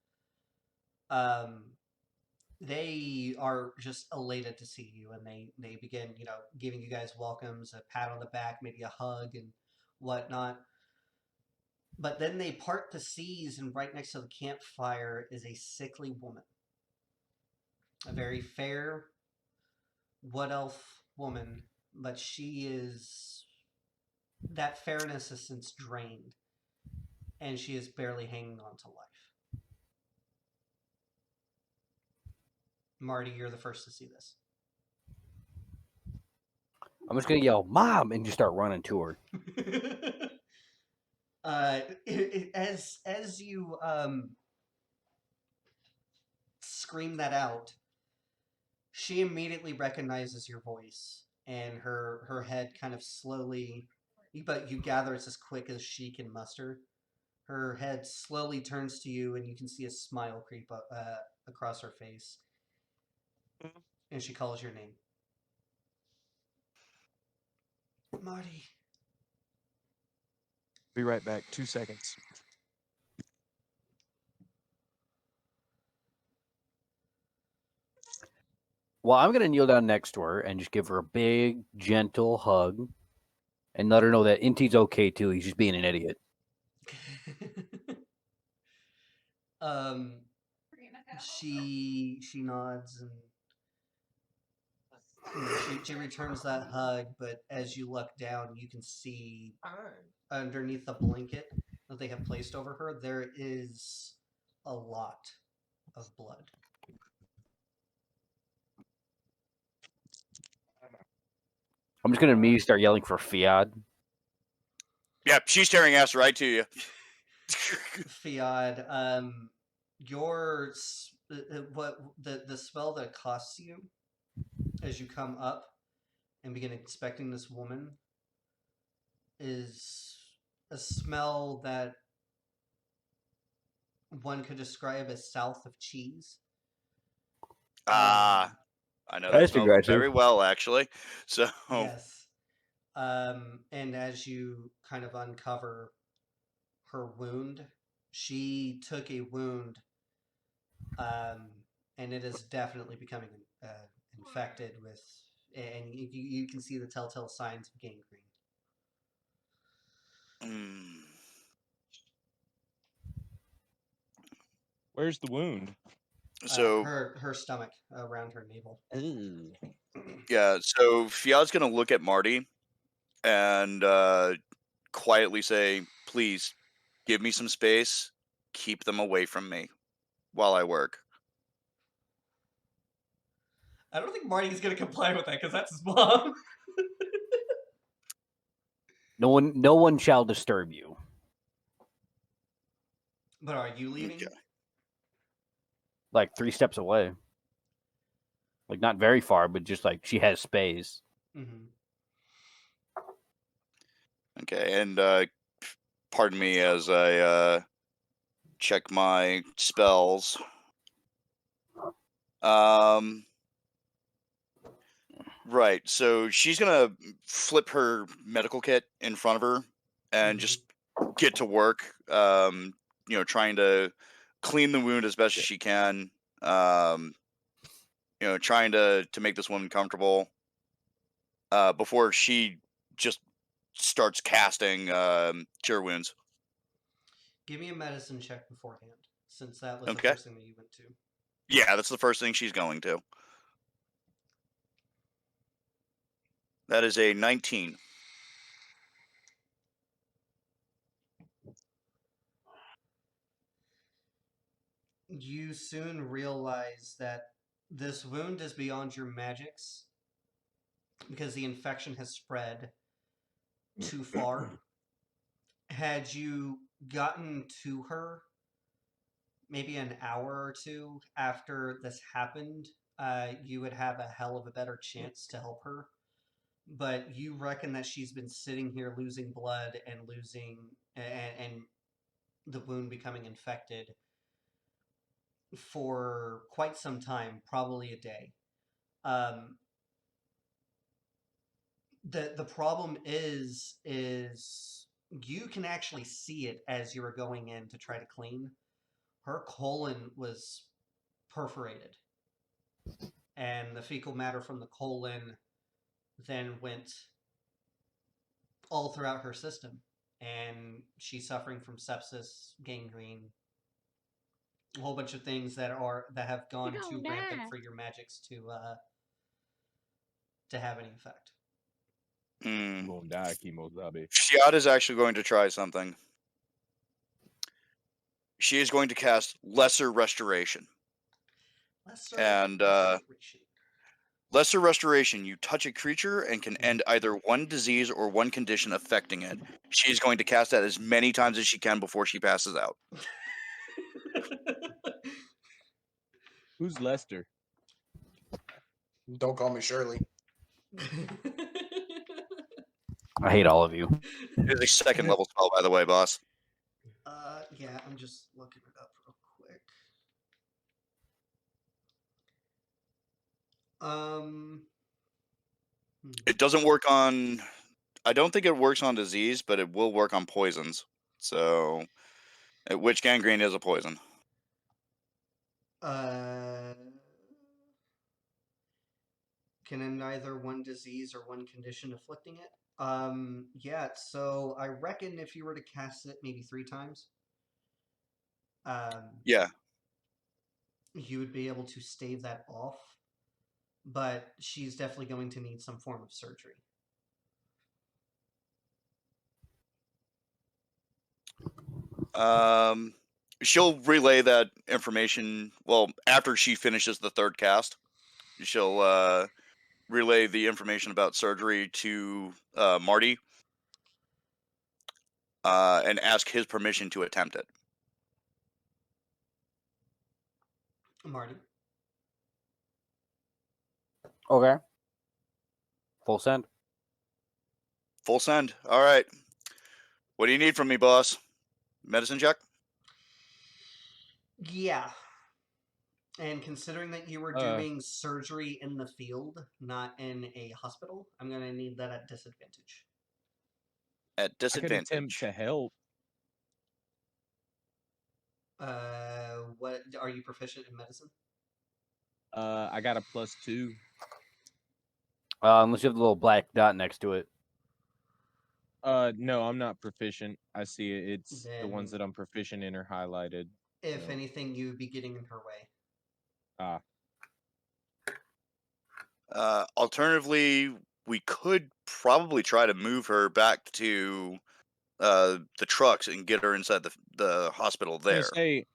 They are just elated to see you, and they begin, giving you guys welcomes, a pat on the back, maybe a hug and whatnot. But then they part the seas, and right next to the campfire is a sickly woman. A very fair wood elf woman, but she is. That fairness is since drained, and she is barely hanging on to life. Marty, you're the first to see this. I'm just gonna yell, "Mom!" and just start running to her. As you scream that out, she immediately recognizes your voice, and her head kind of slowly, but you gather it's as quick as she can muster. Her head slowly turns to you, and you can see a smile creep up, across her face, and she calls your name, Marty. Be right back. 2 seconds. Well, I'm gonna kneel down next to her and just give her a big, gentle hug, and let her know that Inti's okay too. He's just being an idiot. um, she nods, and she returns that hug. But as you look down, you can see underneath the blanket that they have placed over her, there is a lot of blood. I'm just gonna immediately start yelling for Fiad. Yep, she's staring ass right to you. Fiad, your what the spell that costs you as you come up and begin inspecting this woman is a smell that one could describe as south of cheese. I know that That's smell aggressive. very well, actually. So Yes. And as you kind of uncover her wound, she took a wound, and it is definitely becoming infected with, and you can see the telltale signs of gangrene. Where's the wound? So Her stomach, around her navel. Ooh. yeah, so Fiat's gonna look at Marty and quietly say, "Please, give me some space. Keep them away from me while I work." I don't think Marty's gonna comply with that because that's his mom. No one shall disturb you. But are you leaving? Okay. Like 3 steps away. Like not very far, but just like she has space. Mm-hmm. Okay, and pardon me as I check my spells. Right, so she's gonna flip her medical kit in front of her and Mhm. just get to work. Trying to clean the wound as best as she can. Um, trying to make this woman comfortable before she just starts casting cure wounds. Give me a medicine check beforehand, since that was the Okay. first thing that you went to. Yeah, that's the first thing she's going to. That is a 19. You soon realize that this wound is beyond your magics because the infection has spread too far. Had you gotten to her maybe an hour or two after this happened, you would have a hell of a better chance to help her. But you reckon that she's been sitting here losing blood and and the wound becoming infected for quite some time, probably a day. Um, the problem is you can actually see it as you were going in to try to clean. Her colon was perforated, and the fecal matter from the colon then went all throughout her system, and she's suffering from sepsis, gangrene, a whole bunch of things that have gone too rampant for your magics to have any effect. I'm Mm. gonna die, Kimosabe. Shiat is actually going to try something. She is going to cast Lesser Restoration. Lesser And restoration. Lesser Restoration, you touch a creature and can end either one disease or one condition affecting it. She is going to cast that as many times as she can before she passes out. Who's Lester? Don't call me Shirley. I hate all of you. It is a second level spell, by the way, boss. Yeah, I'm just looking it up real quick. It doesn't work on. I don't think it works on disease, but it will work on poisons. So, which gangrene is a poison? Can end either one disease or one condition afflicting it. Yeah. So I reckon if you were to cast it maybe 3 times, Yeah. you would be able to stave that off. But she's definitely going to need some form of surgery. She'll relay that information. Well, after she finishes the third cast, she'll relay the information about surgery to Marty and ask his permission to attempt it. Marty. Okay. Full send. Full send. All right. What do you need from me, boss? Medicine check? Yeah. And considering that you were doing surgery in the field, not in a hospital, I'm going to need that at disadvantage. At I could attempt disadvantage. to help. What are you proficient in medicine? I got a +2. Unless you have the little black dot next to it. No, I'm not proficient. I see it. It's the ones Then- that I'm proficient in are highlighted. If So. anything, you would be getting in her way. Alternatively, we could probably try to move her back to the trucks and get her inside the hospital I was gonna there. say,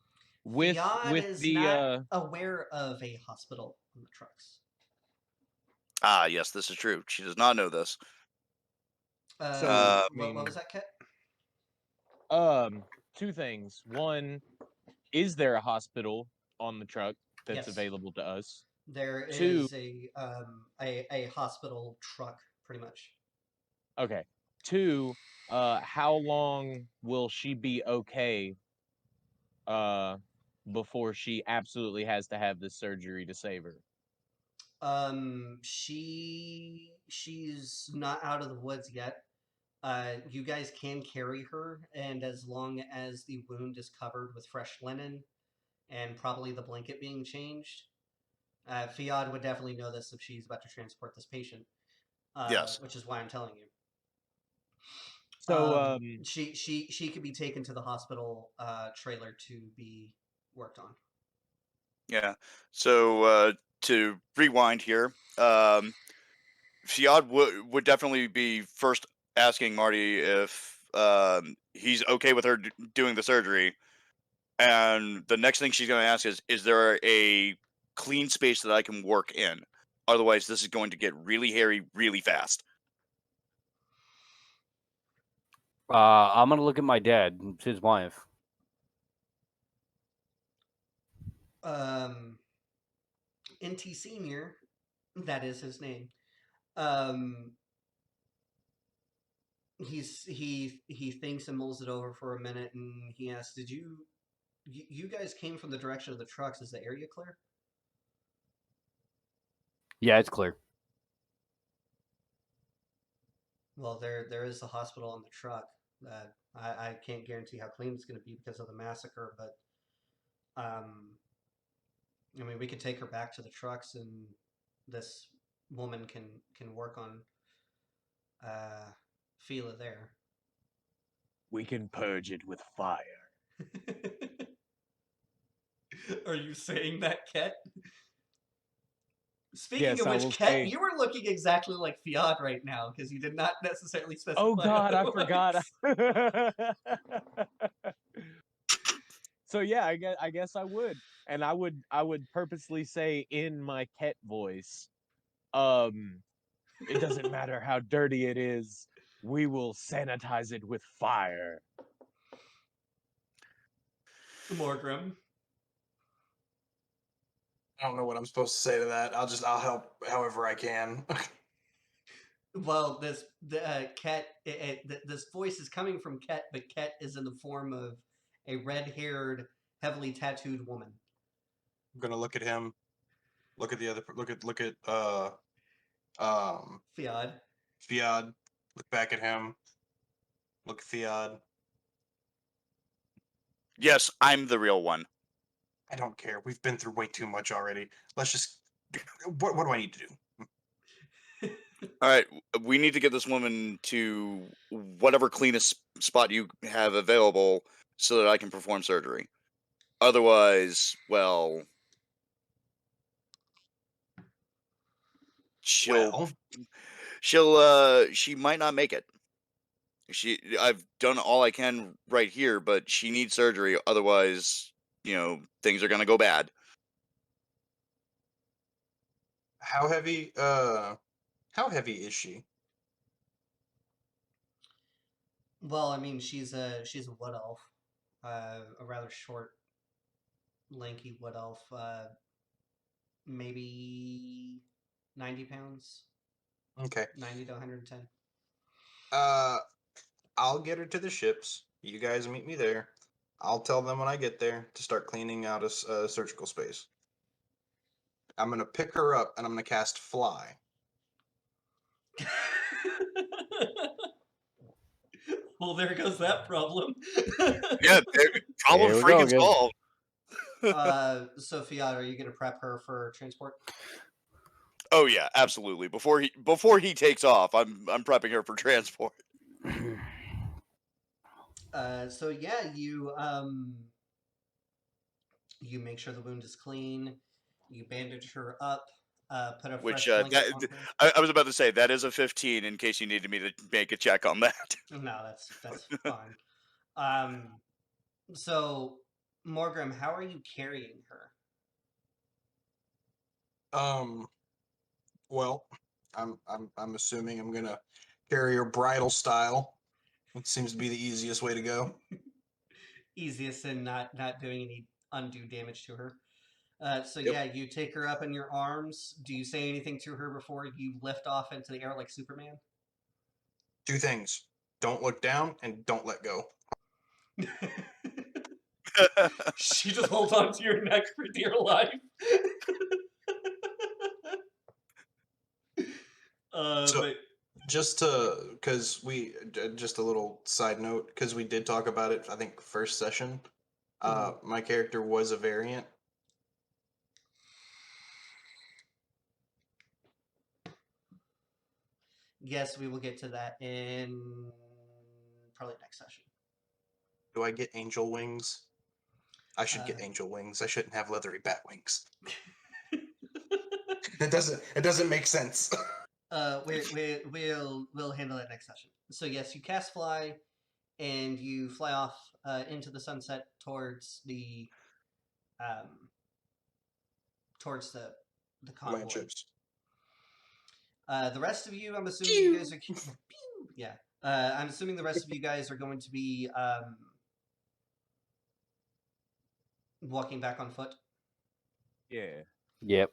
with Fiad is the not aware of a hospital on the trucks. Ah, yes, this is true. She does not know this. So, I what mean, was that, Kit? two things. One, is there a hospital on the truck that's Yes. available to us? There Two- is a hospital truck, pretty much. Okay. Two, how long will she be okay before she absolutely has to have this surgery to save her? She's not out of the woods yet. You guys can carry her, and as long as the wound is covered with fresh linen and probably the blanket being changed, Fiad would definitely know this if she's about to transport this patient. Yes. Which is why I'm telling you. So, she could be taken to the hospital trailer to be worked on. Yeah. So to rewind here, Fiad would definitely be first asking Marty if he's okay with her doing the surgery, and the next thing she's going to ask is there a clean space that I can work in? Otherwise, this is going to get really hairy really fast. I'm gonna look at my dad, it's his wife. NT Senior, that is his name. Um, he thinks and mulls it over for a minute, and he asks, "Did you guys came from the direction of the trucks? Is the area clear?" Yeah, it's clear. Well, there is a hospital on the truck. I can't guarantee how clean it's going to be because of the massacre, but I mean, we could take her back to the trucks, and this woman can work on Fila there. We can purge it with fire. Are you saying that, Ket? Speaking Yes, of I which, will Ket, say. you are looking exactly like Fiat right now because you did not necessarily specify. Oh God, I otherwise. forgot. So yeah, I guess I would, and I would purposely say in my Ket voice, it doesn't matter how dirty it is, we will sanitize it with fire. Morgrim. I don't know what I'm supposed to say to that. I'll help however I can. Well, this this voice is coming from Ket, but Ket is in the form of a red-haired, heavily tattooed woman. I'm gonna look at him. Look at the other. Look at Fiad. Fiad. Look back at him. Look at Fiad. Yes, I'm the real one. I don't care. We've been through way too much already. Let's just. What do I need to do? All right, we need to get this woman to whatever cleanest spot you have available so that I can perform surgery. Otherwise, well, Well, she might not make it. I've done all I can right here, but she needs surgery. Otherwise, things are gonna go bad. how heavy? How heavy is she? Well, I mean, she's a wood elf, a rather short, lanky wood elf. Maybe 90 pounds, Okay. 90 to 110. Uh, I'll get her to the ships. You guys meet me there. I'll tell them when I get there to start cleaning out a surgical space. I'm gonna pick her up and I'm gonna cast Fly. Well, there goes that problem. Yeah, problem Here we go freaking again. solved. Sophia, are you going to prep her for transport? Oh yeah, absolutely. Before he takes off, I'm prepping her for transport. So yeah, you make sure the wound is clean. You bandage her up. Put a Which fresh blanket on her. I was about to say that is a 15 in case you needed me to make a check on that. No, that's fine. So Morgrim, how are you carrying her? Well, I'm assuming I'm gonna carry her bridal style. It seems to be the easiest way to go. Easiest and not doing any undue damage to her. So Yep. yeah, you take her up in your arms. Do you say anything to her before you lift off into the air like Superman? Two things: don't look down and don't let go. She just holds on to your neck for dear life. So, But just just a little side note, because we did talk about it, I think, first session. My character was a variant. yes, we will get to that in probably next session. Do I get angel wings? I should get angel wings. I shouldn't have leathery bat wings. It doesn't make sense. We'll handle that next session. So yes, you cast fly, and you fly off into the sunset towards the convoy. Land ships. The rest of you, I'm assuming you guys are. Yeah. I'm assuming the rest of you guys are going to be walking back on foot. Yeah. Yep.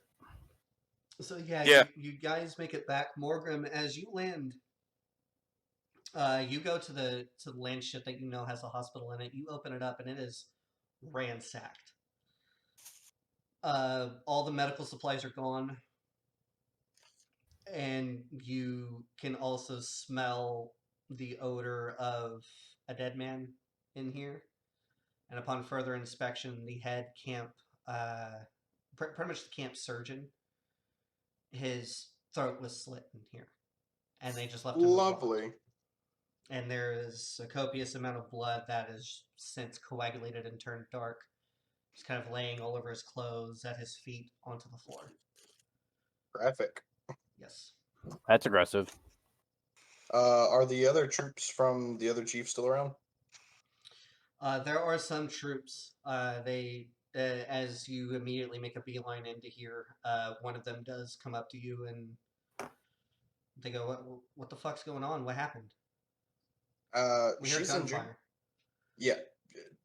So yeah, Yeah. you guys make it back. Morgrim, as you land, you go to the land ship that you know has a hospital in it. You open it up, and it is ransacked. All the medical supplies are gone, and you can also smell the odor of a dead man in here. And upon further inspection, the head camp, pretty much the camp surgeon, his throat was slit in here, and they just left him. Lovely. And there is a copious amount of blood that has since coagulated and turned dark. He's kind of laying all over his clothes, at his feet, onto the floor. Graphic. Yes. That's aggressive. Are the other troops from the other chief still around? There are some troops. As you immediately make a beeline into here, one of them does come up to you and they go, "What the fuck's going on? What happened?" We heard She's injured. gunfire. Yeah,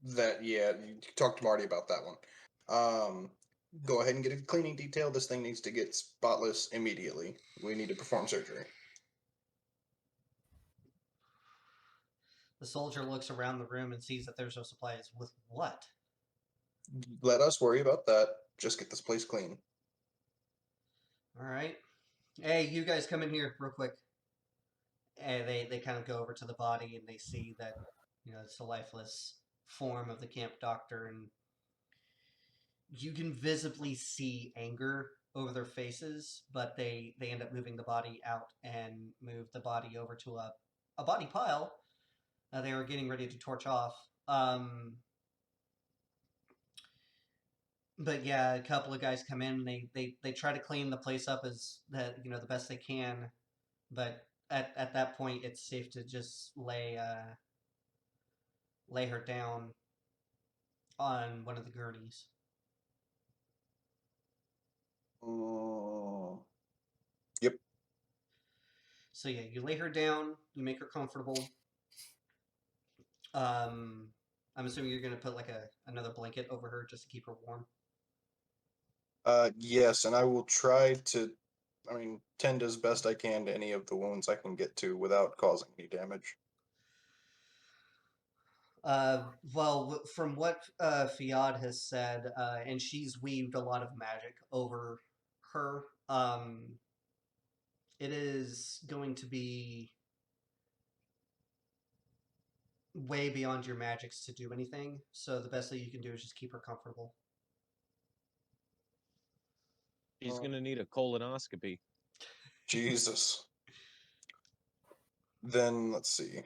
you talked to Marty about that one. Go ahead and get a cleaning detail. This thing needs to get spotless immediately. We need to perform surgery. The soldier looks around the room and sees that there's no supplies. With what? Let us worry about that. Just get this place clean. All right. Hey, you guys come in here real quick. And they kind of go over to the body and they see that, it's the lifeless form of the camp doctor, and you can visibly see anger over their faces, but they end up moving the body out and move the body over to a body pile they were getting ready to torch off. But yeah, a couple of guys come in. They try to clean the place up as the best they can, but at that point, it's safe to just lay her down on one of the gurneys. Yep. So yeah, you lay her down. You make her comfortable. I'm assuming you're gonna put like another blanket over her just to keep her warm. Yes, and I will try to, tend as best I can to any of the wounds I can get to without causing any damage. Well, from what Fiad has said, and she's weaved a lot of magic over her, it is going to be way beyond your magics to do anything. So the best that you can do is just keep her comfortable. He's gonna need a colonoscopy. Jesus. Then let's see.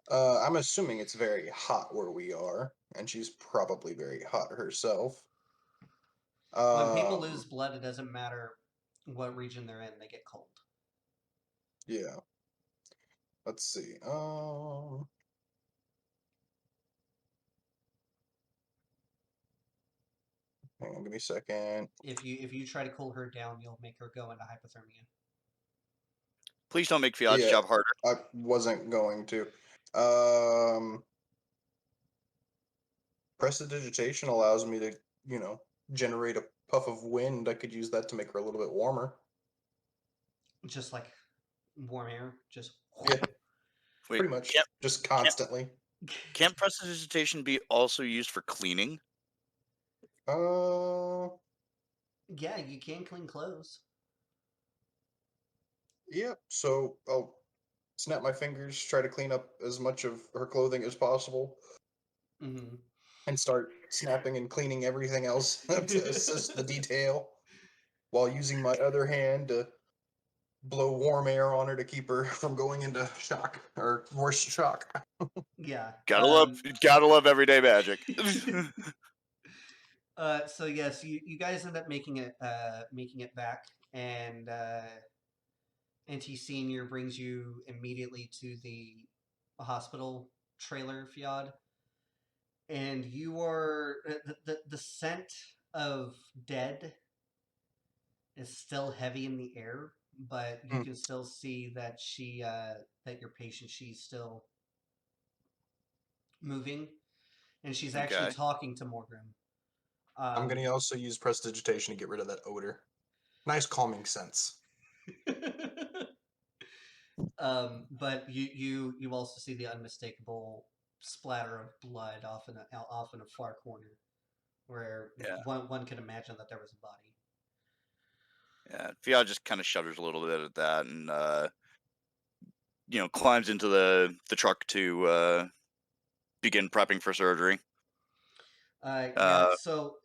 I'm assuming it's very hot where we are, and she's probably very hot herself. When people lose blood, it doesn't matter what region they're in; they get cold. Yeah. Let's see. Hang on, give me a second. If you try to cool her down, you'll make her go into hypothermia. Please don't make Fiat's job harder. I wasn't going to. Prestidigitation allows me to, generate a puff of wind. I could use that to make her a little bit warmer. Just like warm air, just Yeah. Wait, Pretty much. Just constantly. Can't prestidigitation be also used for cleaning? Yeah, you can clean clothes. Yeah, so I'll snap my fingers, try to clean up as much of her clothing as possible, and start snapping and cleaning everything else to assist the detail, while using my other hand to blow warm air on her to keep her from going into shock or worse shock. Yeah. Gotta love everyday magic. So yes, you guys end up making it back, and NT Senior brings you immediately to the hospital trailer, Fiad, and you are the scent of dead is still heavy in the air, but you can still see that that your patient, she's still moving, and she's actually Okay. talking to Morgrim. I'm going to also use prestidigitation to get rid of that odor. Nice calming sense. But you also see the unmistakable splatter of blood off in a far corner, where Yeah. one could imagine that there was a body. Yeah, Fiat just kind of shudders a little bit at that, and climbs into the truck to begin prepping for surgery. Yeah. So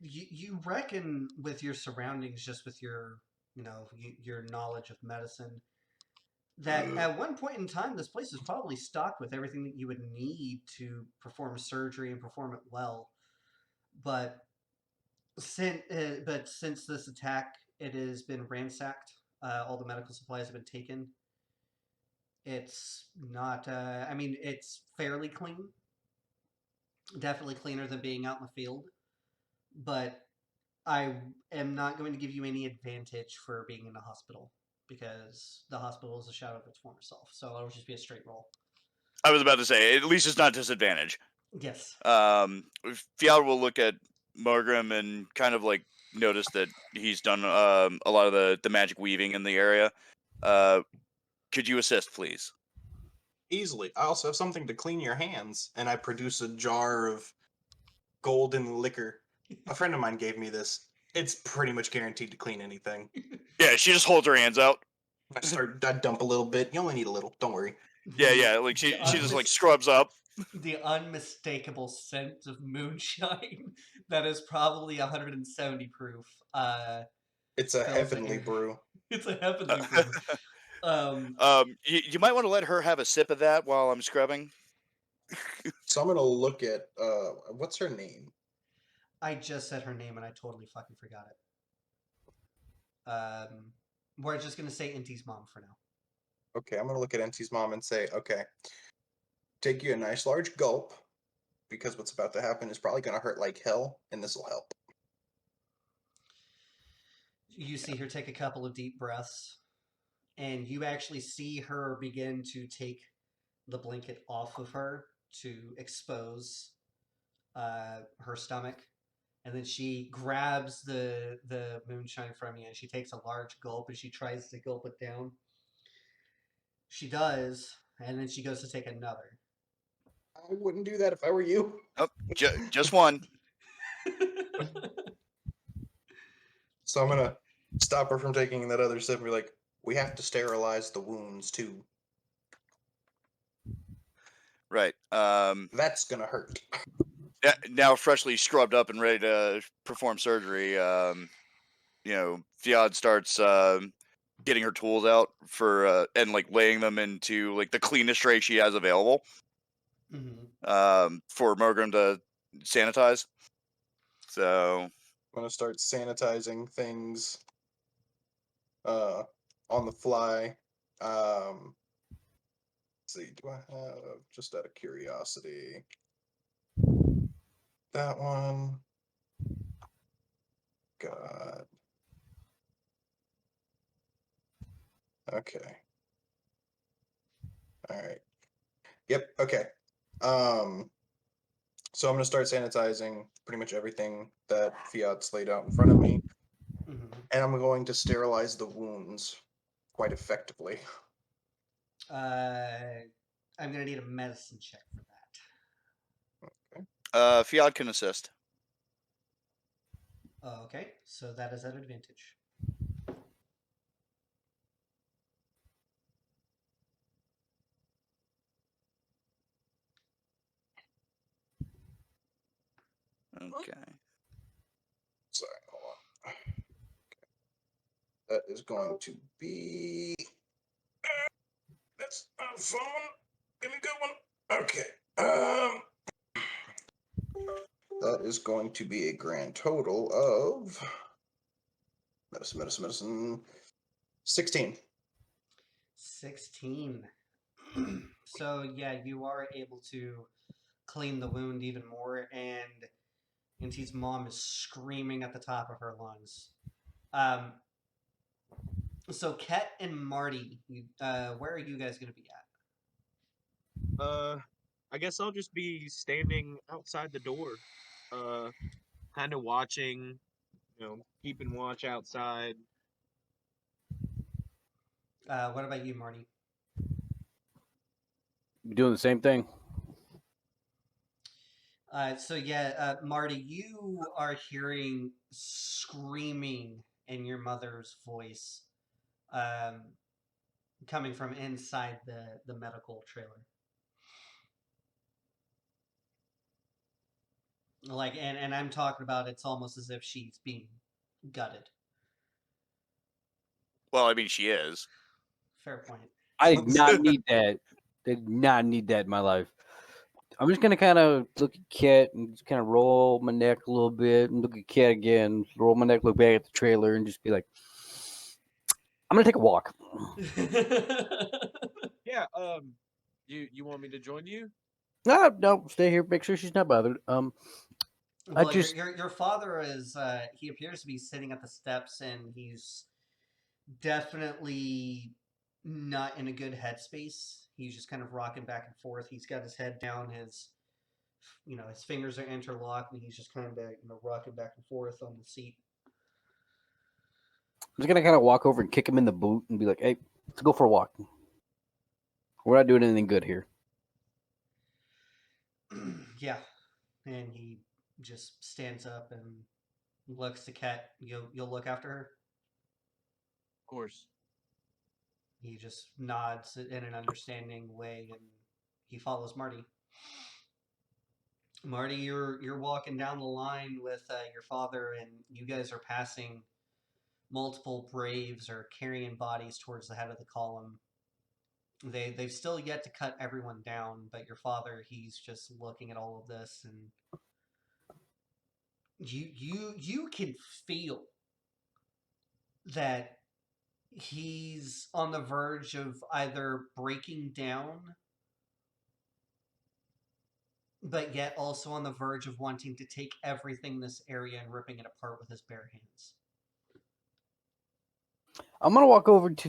you reckon with your surroundings, just with your your knowledge of medicine, that at one point in time, this place is probably stocked with everything that you would need to perform surgery and perform it well. But since this attack, it has been ransacked. All the medical supplies have been taken. It's not. I mean, it's fairly clean. Definitely cleaner than being out in the field. But I am not going to give you any advantage for being in the hospital, because the hospital is a shadow of its former self. So it'll just be a straight roll. I was about to say, at least it's not disadvantage. Yes. Fiat will look at Morgrim and kind of like notice that he's done a lot of the magic weaving in the area. Could you assist, please? Easily. I also have something to clean your hands, and I produce a jar of golden liquor. A friend of mine gave me this. It's pretty much guaranteed to clean anything. Yeah, she just holds her hands out. I dump a little bit. You only need a little. Don't worry. Yeah. Like she just like scrubs up. The unmistakable scent of moonshine that is probably 170 proof. It's a fills heavenly in. brew. It's a heavenly brew. You might want to let her have a sip of that while I'm scrubbing. So I'm gonna look at what's her name? I just said her name and I totally fucking forgot it. We're just gonna say Inti's mom for now. Okay, I'm gonna look at NT's mom and say, okay, take you a nice large gulp, because what's about to happen is probably gonna hurt like hell, and this will help. You see her take a couple of deep breaths, and you actually see her begin to take the blanket off of her to expose her stomach. And then she grabs the moonshine from you, and she takes a large gulp, and she tries to gulp it down. She does, and then she goes to take another. I wouldn't do that if I were you. Oh, just one. So I'm gonna stop her from taking that other sip and be like, we have to sterilize the wounds too. Right. That's gonna hurt. Now freshly scrubbed up and ready to perform surgery. Fiad starts getting her tools out for and like laying them into like the cleanest tray she has available. For Morgrim to sanitize. So I'm gonna start sanitizing things on the fly. Let's see, do I have, just out of curiosity, that one? God. Okay. All right. Yep. Okay. So I'm gonna start sanitizing pretty much everything that Fiat's laid out in front of me, and I'm going to sterilize the wounds quite effectively. I'm gonna need a medicine check for that. Okay. Fiat can assist. Okay, so that is an advantage. Okay. Sorry, hold on. That is going to be. That's a phone. Give me a good one. Okay. That is going to be a grand total of medicine. 16. 16. So yeah, you are able to clean the wound even more, and Inti's mom is screaming at the top of her lungs. Um, so Ket and Marty, where are you guys gonna be at? I guess I'll just be standing outside the door, kind of watching, keeping watch outside. What about you, Marty? Doing the same thing. So yeah, Marty, you are hearing screaming in your mother's voice, um, coming from inside the medical trailer. Like, and I'm talking about it's almost as if she's being gutted. Well, I mean, she is. Fair point. I did not need that. Did not need that in my life. I'm just gonna kind of look at Cat and just kind of roll my neck a little bit and look at Cat again. Roll my neck, look back at the trailer, and just be like, "I'm gonna take a walk." Yeah. You want me to join you? No, stay here. Make sure she's not bothered. I Well, just your father is he appears to be sitting at the steps, and he's definitely not in a good headspace. He's just kind of rocking back and forth. He's got his head down, his fingers are interlocked, and he's just kind of rocking back and forth on the seat. I'm just gonna kind of walk over and kick him in the boot and be like, "Hey, let's go for a walk. We're not doing anything good here." Yeah, and he just stands up and looks to Ket. You'll look after her. Of course. He just nods in an understanding way, and he follows Marty. Marty, you're walking down the line with your father, and you guys are passing multiple Braves or carrying bodies towards the head of the column. They've still yet to cut everyone down, but your father, he's just looking at all of this, and you can feel that he's on the verge of either breaking down, but yet also on the verge of wanting to take everything in this area and ripping it apart with his bare hands. I'm gonna walk over to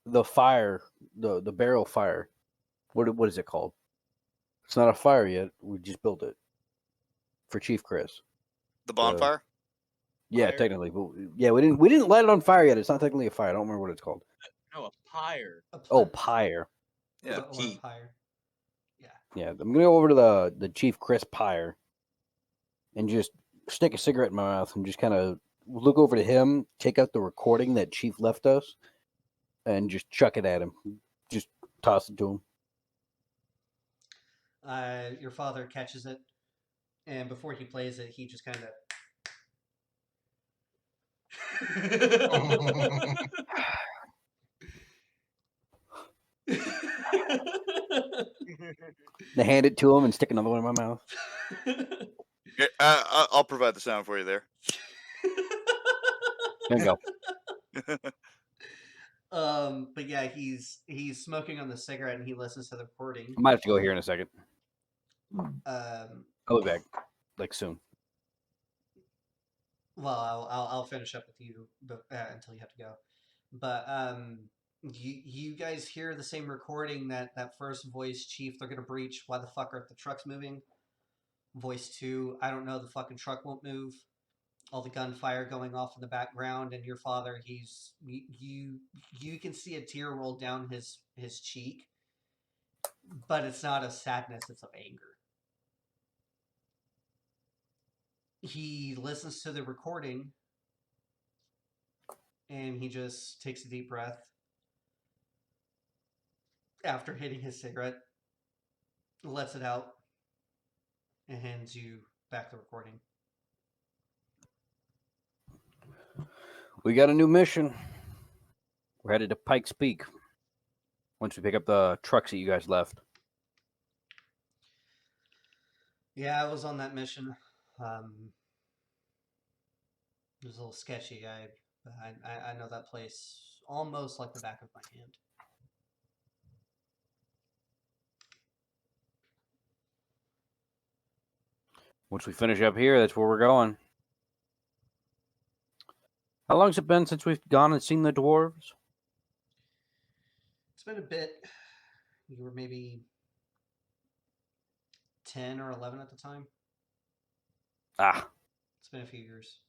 the fire, the barrel fire. What is it called? It's not a fire yet. We just built it for Chief Chris. The bonfire? Yeah, Fire? technically, but yeah, we didn't light it on fire yet. It's not technically a fire. I don't remember what it's called. No, a pyre. Oh, pyre. Yeah. Or a Heat. pyre. Yeah. Yeah, I'm gonna go over to the Chief Chris pyre and just stick a cigarette in my mouth and just kind of look over to him, take out the recording that Chief left us, and just chuck it at him. Just toss it to him. Your father catches it, and before he plays it, he just kind of. I hand it to him and stick another one in my mouth. Yeah, I'll provide the sound for you there. There you go. But yeah, he's smoking on the cigarette and he listens to the recording. I might have to go here in a second. I'll be back, like soon. Well, I'll finish up with you until you have to go. But you guys hear the same recording that first voice, Chief. They're gonna breach. Why the fuck aren't the trucks moving? Voice 2, I don't know. The fucking truck won't move. All the gunfire going off in the background, and your father, you can see a tear roll down his cheek, but it's not of sadness, it's of anger. He listens to the recording and he just takes a deep breath after hitting his cigarette, lets it out, and hands you back the recording. We got a new mission. We're headed to Pikes Peak. Once we pick up the trucks that you guys left. Yeah, I was on that mission. It was a little sketchy. I know that place almost like the back of my hand. Once we finish up here, that's where we're going. How long's it been since we've gone and seen the dwarves? It's been a bit. You were maybe 10 or 11 at the time. Ah. It's been a few years.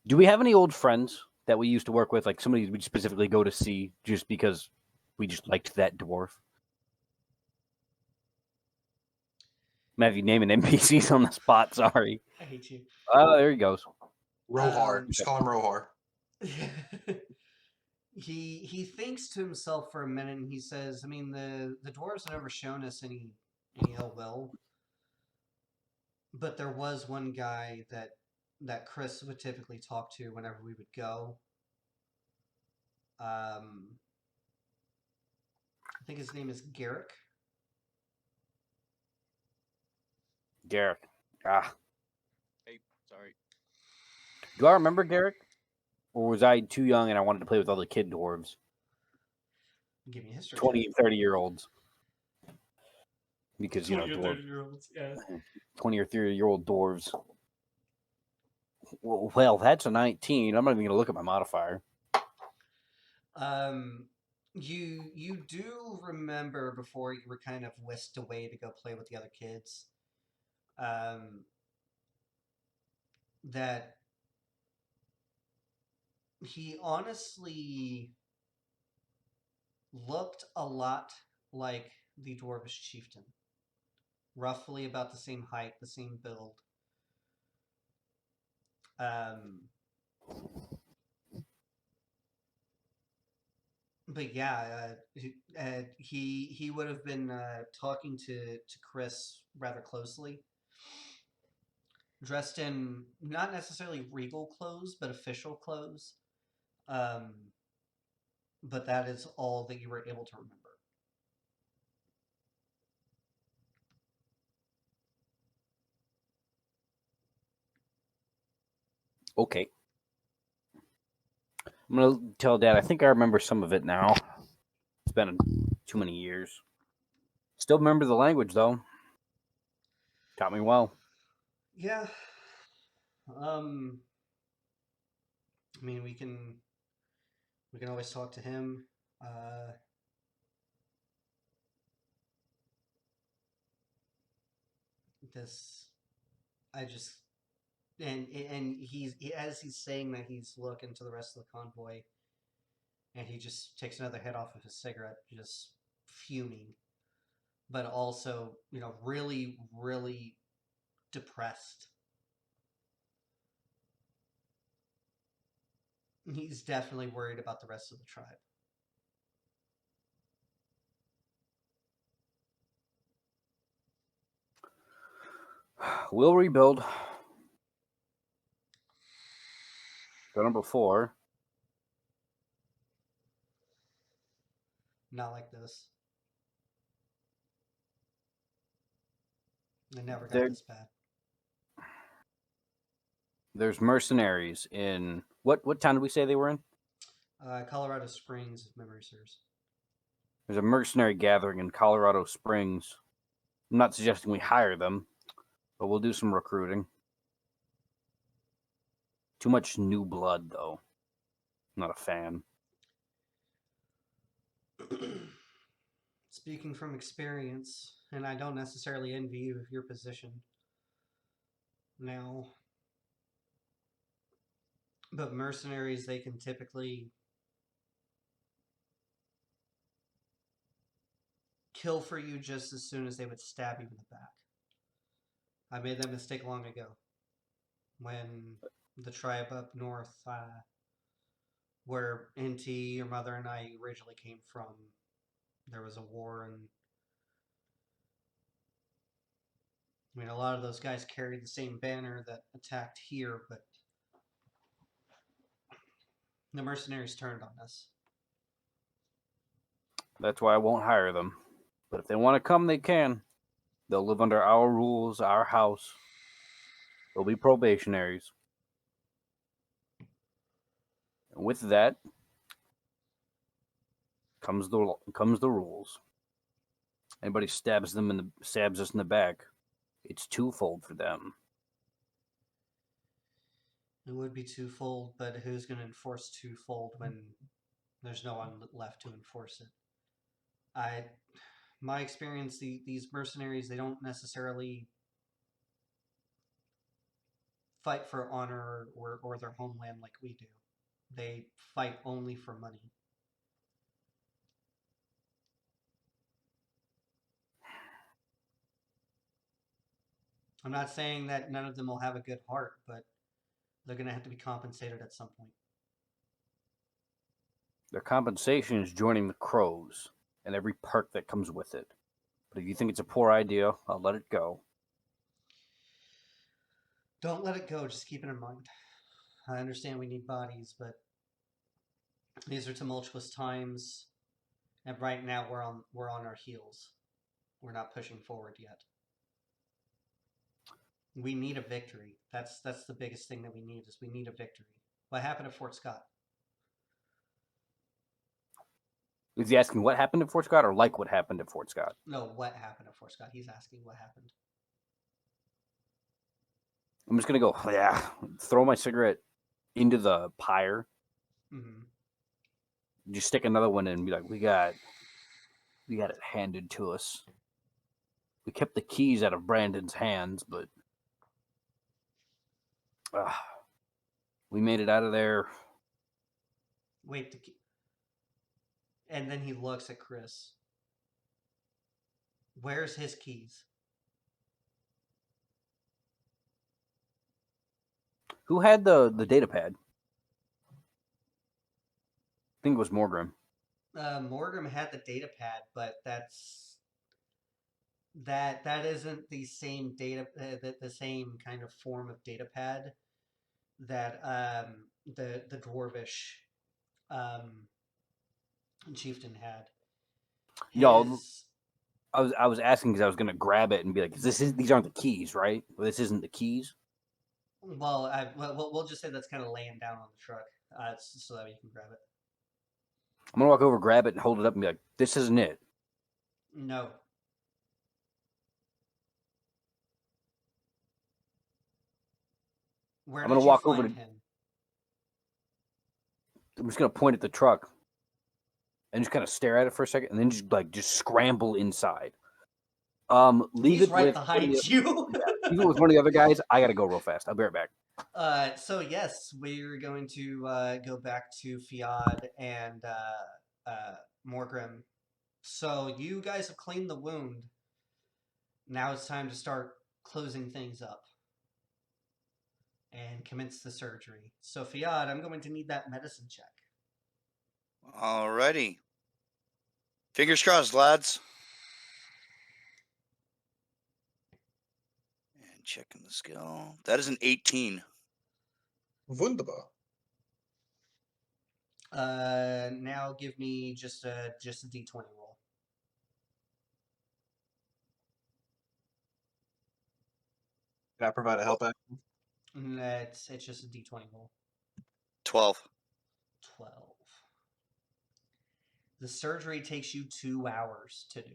Do we have any old friends that we used to work with? Like somebody we specifically go to see just because we just liked that dwarf? Maybe naming NPCs on the spot. Sorry. I hate you. Oh, there he goes. Rohar. Just call him Rohar. He thinks to himself for a minute and he says, I mean, the dwarves have never shown us any ill will. But there was one guy that Chris would typically talk to whenever we would go. I think his name is Garrick. Garrick. Ah. Hey, sorry. Do I remember Garrick? Or was I too young and I wanted to play with all the kid dwarves? Give me a history. 20 and 30-year-olds. Because, 20 or 30-year-olds, yeah. 20 or 30-year-old dwarves. Well, that's a 19. I'm not even going to look at my modifier. You do remember before you were kind of whisked away to go play with the other kids, that he honestly looked a lot like the dwarvish chieftain. Roughly about the same height, the same build. But yeah, he would have been talking to Chris rather closely. Dressed in not necessarily regal clothes, but official clothes. But that is all that you were able to remember. Okay. I'm going to tell Dad, I think I remember some of it now. It's been too many years. Still remember the language, though. Taught me well. Yeah. I mean, we can always talk to him. This, I just, and as he's saying that, he's looking to the rest of the convoy, and he just takes another hit off of his cigarette, just fuming, but also, really, really depressed. He's definitely worried about the rest of the tribe. We'll rebuild. Go number 4. Not like this. It never got There- this bad. There's mercenaries in... What town did we say they were in? Colorado Springs, if memory serves. There's a mercenary gathering in Colorado Springs. I'm not suggesting we hire them, but we'll do some recruiting. Too much new blood, though. I'm not a fan. Speaking from experience, and I don't necessarily envy you your position now, but mercenaries, they can typically kill for you just as soon as they would stab you in the back. I made that mistake long ago when the tribe up north, where NT, your mother, and I originally came from, there was a war, and I mean, a lot of those guys carried the same banner that attacked here, but The mercenaries turned on us. That's why I won't hire them. But if they want to come, they can. They'll live under our rules, our house. They'll be probationaries. And with that comes the rules. Anybody stabs us in the back, it's twofold for them. It would be twofold, but who's going to enforce twofold when there's no one left to enforce it? My experience, these mercenaries, they don't necessarily fight for honor or their homeland like we do. They fight only for money. I'm not saying that none of them will have a good heart, but they're going to have to be compensated at some point. Their compensation is joining the Crows and every perk that comes with it. But if you think it's a poor idea, I'll let it go. Don't let it go, just keep it in mind. I understand we need bodies, but these are tumultuous times, and right now we're on our heels. We're not pushing forward yet. We need a victory. That's the biggest thing that we need is we need a victory. What happened at Fort Scott? Is he asking what happened at Fort Scott or like what happened at Fort Scott? No, what happened at Fort Scott? He's asking what happened. I'm just going to go, yeah, throw my cigarette into the pyre. Mm-hmm. Just stick another one in and be like, we got it handed to us. We kept the keys out of Brandon's hands, but we made it out of there. Wait, and then he looks at Chris. Where's his keys? Who had the data pad? I think it was Morgrim. Morgrim had the data pad, but that isn't the same data the same kind of form of data pad that the dwarvish chieftain had. Yo, I was asking because I was gonna grab it and be like, these aren't the keys, right? Well, this isn't the keys. Well, we'll just say that's kind of laying down on the truck, so that you can grab it. I'm gonna walk over, grab it, and hold it up and be like, this isn't it. No. Where I'm did gonna you walk find over to. him? I'm just gonna point at the truck and just kind of stare at it for a second, and then just scramble inside. Leave He's it right with behind you. leave it with one of the other guys. I gotta go real fast. I'll be right back. So yes, we're going to go back to Fiad and Morgrim. So you guys have cleaned the wound. Now it's time to start closing things up and commence the surgery. So Fiad, I'm going to need that medicine check. Alrighty. Fingers crossed, lads. And checking the skill. That is an 18. Wunderbar. Now give me just a D20 roll. Can I provide a help action? It's just a D20 roll. 12. 12. The surgery takes you 2 hours to do.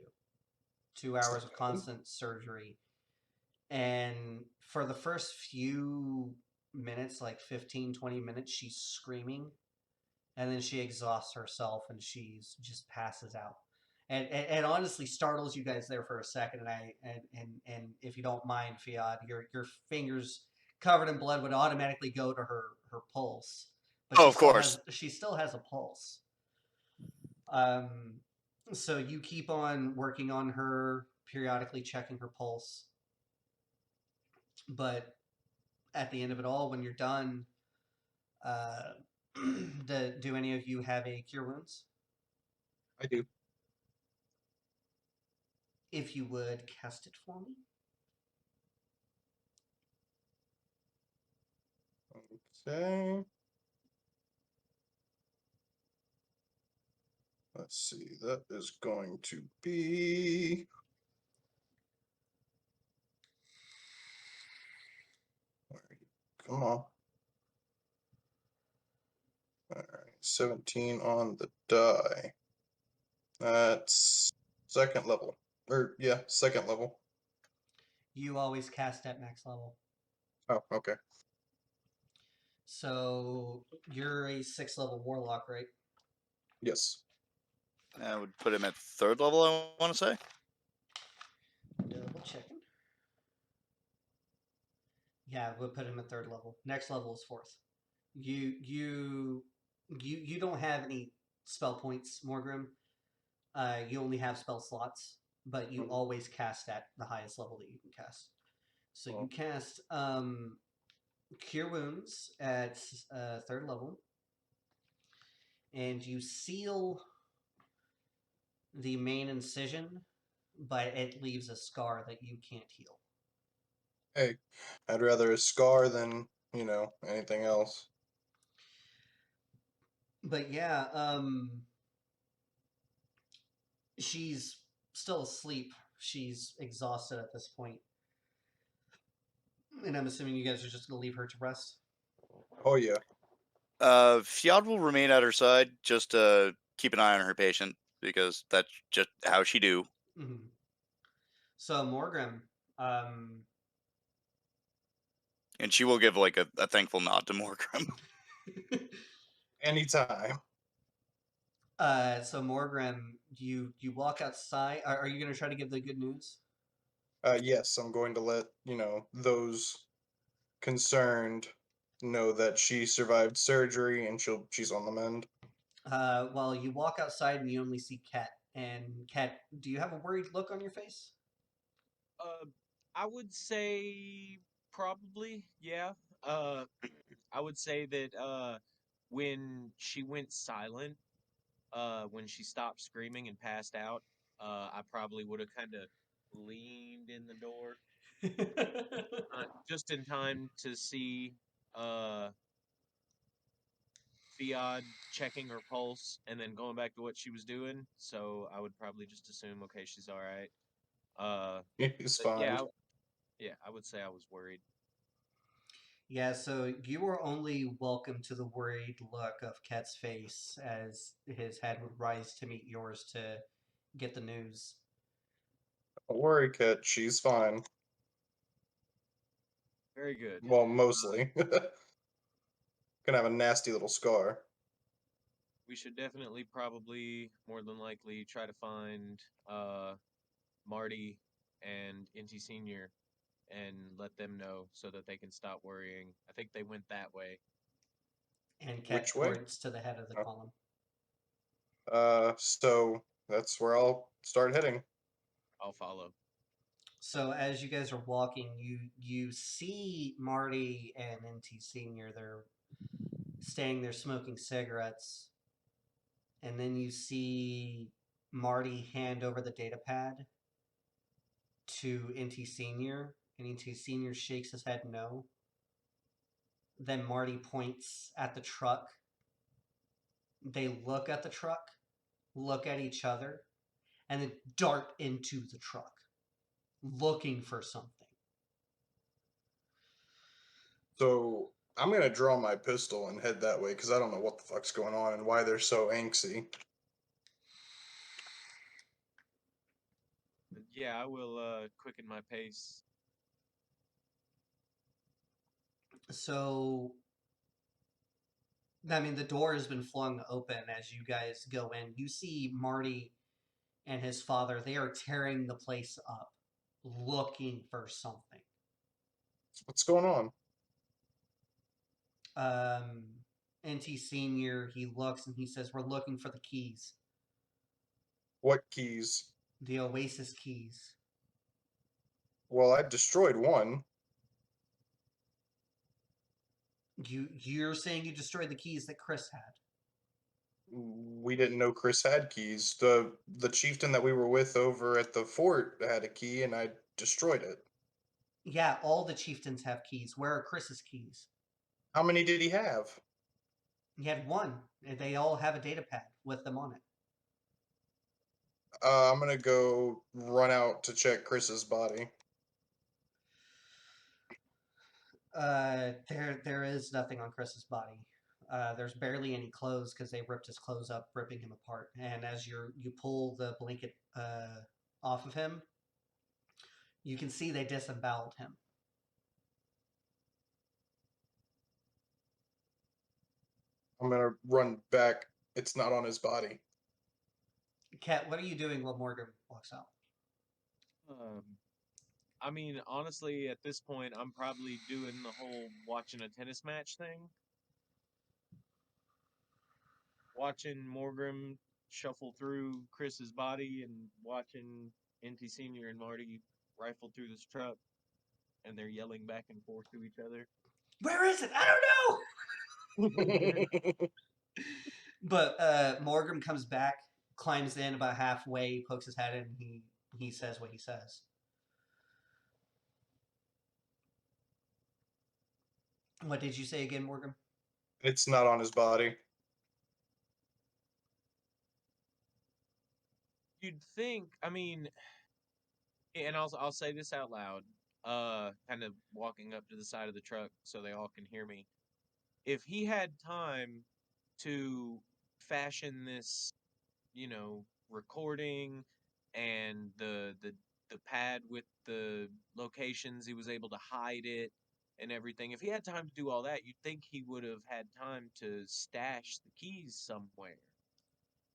2 hours of constant surgery. And for the first few minutes, like 15, 20 minutes, she's screaming. And then she exhausts herself and she's just passes out. And honestly startles you guys there for a second. And if you don't mind, Fiad, your fingers covered in blood would automatically go to her pulse. But Oh, of course. she still has a pulse. So you keep on working on her, periodically checking her pulse. But at the end of it all, when you're done, do any of you have a cure wounds? I do. If you would cast it for me. Okay. Let's see. That is going to be. Where are you? Come on. All right, 17 on the die. That's second level. Yeah, second level. You always cast at max level. Oh, okay. So you're a 6th level warlock, right? Yes. That would put him at 3rd level, I want to say. Double checking. Yeah, we'll put him at 3rd level. Next level is 4th. You don't have any spell points, Morgrim. You only have spell slots, but you always cast at the highest level that you can cast. So you cast Cure Wounds at 3rd level, and you seal the main incision, but it leaves a scar that you can't heal. Hey, I'd rather a scar than, anything else. But yeah, she's still asleep. She's exhausted at this point. And I'm assuming you guys are just going to leave her to rest? Oh, yeah. Fjord will remain at her side just to keep an eye on her patient because that's just how she do. Mm-hmm. So Morgrim, And she will give like a thankful nod to Morgrim. Anytime. So Morgrim, you walk outside. Are you going to try to give the good news? Yes, I'm going to let, those concerned know that she survived surgery and she's on the mend. Well, you walk outside and you only see Ket. And Ket, do you have a worried look on your face? I would say probably, yeah. I would say that when she went silent, when she stopped screaming and passed out, I probably would have kind of leaned in the door just in time to see uh Fiod checking her pulse and then going back to what she was doing. So I would probably just assume, okay, she's all right. He's But fine. yeah, I would say I was worried. Yeah, so you were only welcome to the worried look of Ket's face as his head would rise to meet yours to get the news. Don't worry, Kit. She's fine. Very good. Well, mostly. Gonna have a nasty little scar. We should definitely probably more than likely try to find Marty and Inti Senior and let them know so that they can stop worrying. I think they went that way. And Ket Which way? points to the head of the Oh. column. So that's where I'll start heading. I'll follow. So as you guys are walking, you see Marty and NT Senior. They're staying there smoking cigarettes, and then you see Marty hand over the data pad to NT Senior, and NT Senior shakes his head no. Then Marty points at the truck. They look at the truck, look at each other, and then dart into the truck, looking for something. So I'm gonna draw my pistol and head that way because I don't know what the fuck's going on and why they're so angsty. But yeah, I will quicken my pace. So, I mean, the door has been flung open as you guys go in. You see Marty and his father. They are tearing the place up, looking for something. What's going on? NT Senior, he looks and he says, "We're looking for the keys, What keys? the Oasis keys." Well, I destroyed one. You're saying you destroyed the keys that Chris had? We didn't know Chris had keys. The chieftain that we were with over at the fort had a key, and I destroyed it. Yeah, all the chieftains have keys. Where are Chris's keys? How many did he have? He had one, and they all have a data pad with them on it. I'm gonna go run out to check Chris's body. There is nothing on Chris's body. There's barely any clothes because they ripped his clothes up, ripping him apart. And as you pull the blanket off of him, you can see they disemboweled him. I'm gonna run back. It's not on his body. Kat, what are you doing while Morgan walks out? I mean, honestly, at this point, I'm probably doing the whole watching a tennis match thing. Watching Morgan shuffle through Chris's body and watching NT Senior and Marty rifle through this truck, and they're yelling back and forth to each other. Where is it? I don't know. But Morgan comes back, climbs in about halfway, pokes his head in, he says what he says. What did you say again, Morgan? It's not on his body. You'd think, I mean, and I'll say this out loud, kind of walking up to the side of the truck so they all can hear me. If he had time to fashion this, recording and the pad with the locations, he was able to hide it and everything. If he had time to do all that, you'd think he would have had time to stash the keys somewhere.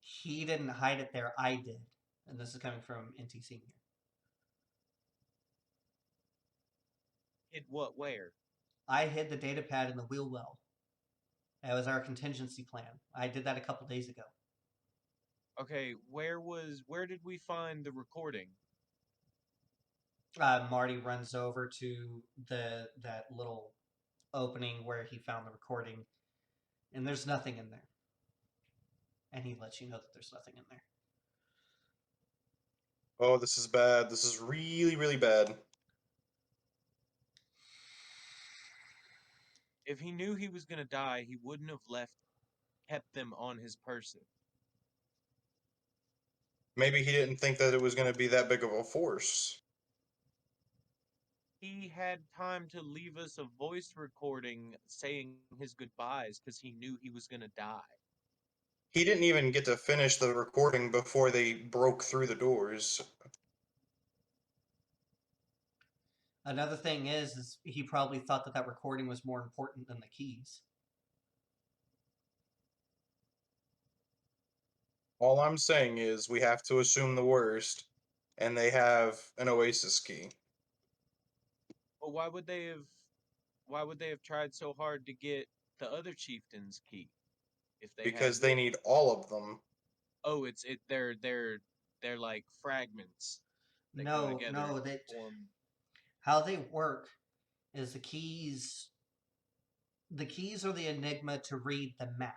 He didn't hide it there, I did. And this is coming from NT Senior. It what? Where? I hid the data pad in the wheel well. That was our contingency plan. I did that a couple days ago. Okay, where did we find the recording? Marty runs over to that little opening where he found the recording, and there's nothing in there. And he lets you know that there's nothing in there. Oh, this is bad. This is really, really bad. If he knew he was gonna die, he wouldn't have kept them on his person. Maybe he didn't think that it was going to be that big of a force. He had time to leave us a voice recording saying his goodbyes because he knew he was gonna die. He didn't even get to finish the recording before they broke through the doors. Another thing is he probably thought that recording was more important than the keys. All I'm saying is we have to assume the worst, and they have an Oasis key. But why would they have tried so hard to get the other chieftain's key if they Because had they need all of them. Oh, they're like fragments that go No, together no, to form. how they work is the keys are the enigma to read the map.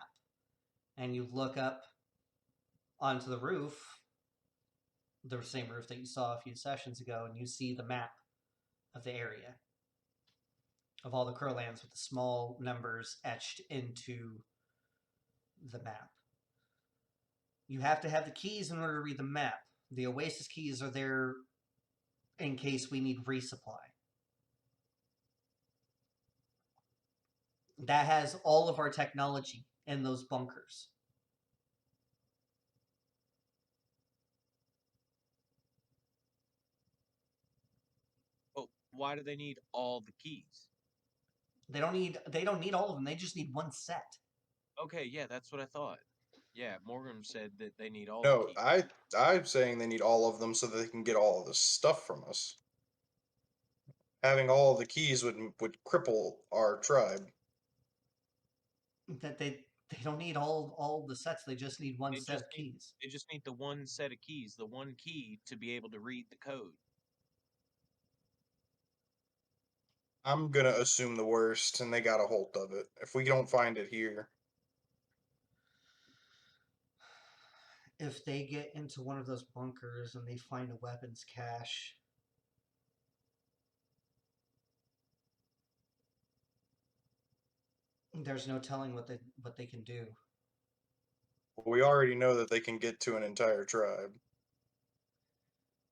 And you look up onto the roof, the same roof that you saw a few sessions ago, and you see the map of the area of all the Crowlands with the small numbers etched into the map. You have to have the keys in order to read the map. The Oasis keys are there in case we need resupply. That has all of our technology in those bunkers. But why do they need all the keys? They don't need all of them. They just need one set. Okay, yeah, that's what I thought. Yeah, Morgan said that they need all No, the keys. I'm saying they need all of them so that they can get all of the stuff from us. Having all of the keys would cripple our tribe. That they don't need all the sets. They just need one set of keys. They just need the one set of keys, the one key to be able to read the code. I'm gonna assume the worst, and they got a hold of it. If we don't find it here, If they get into one of those bunkers and they find a weapons cache, there's no telling what they can do. we already know that they can get to an entire tribe.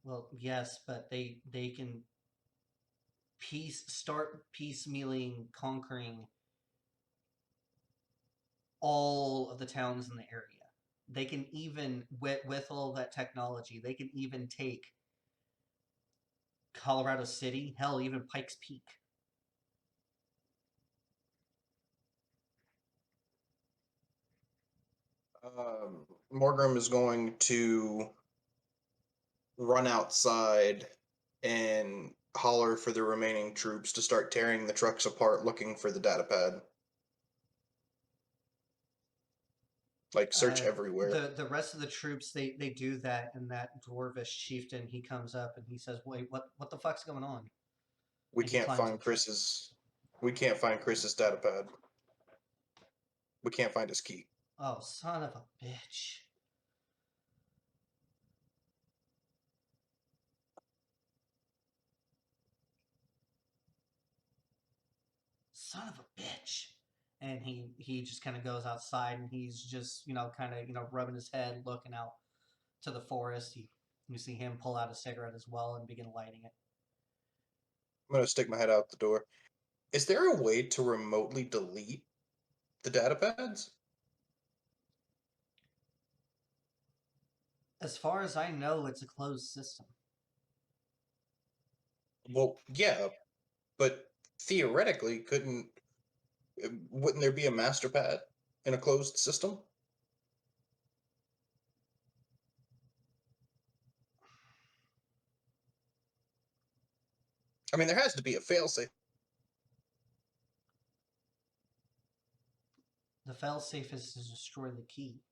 Well, yes, but they can start piecemealing conquering all of the towns in the area. They can even with all that technology, they can even take Colorado City, hell, even Pikes Peak. Morgrim is going to run outside and holler for the remaining troops to start tearing the trucks apart looking for the data pad. Like, search everywhere. The rest of the troops they do that, and that dwarvish chieftain he comes up and he says, "Wait, what the fuck's going on?" We And he can't climbs find the truck. Chris's data pad. We can't find his key. Oh, son of a bitch! Son of a bitch! And he just kind of goes outside and he's just kind of rubbing his head, looking out to the forest. You see him pull out a cigarette as well and begin lighting it. I'm gonna stick my head out the door. Is there a way to remotely delete the data pads? As far as I know, it's a closed system. Well, yeah, but theoretically, wouldn't there be a master pad in a closed system? I mean, there has to be a failsafe. The failsafe is to destroy the key.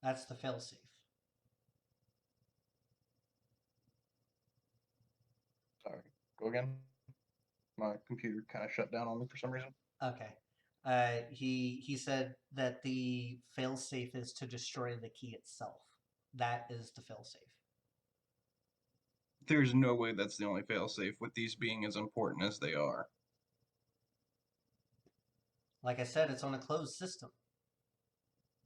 That's the failsafe. Sorry, go again. My computer kind of shut down on me for some reason. Okay. He said that the failsafe is to destroy the key itself. That is the failsafe. There's no way that's the only failsafe with these being as important as they are. Like I said, it's on a closed system.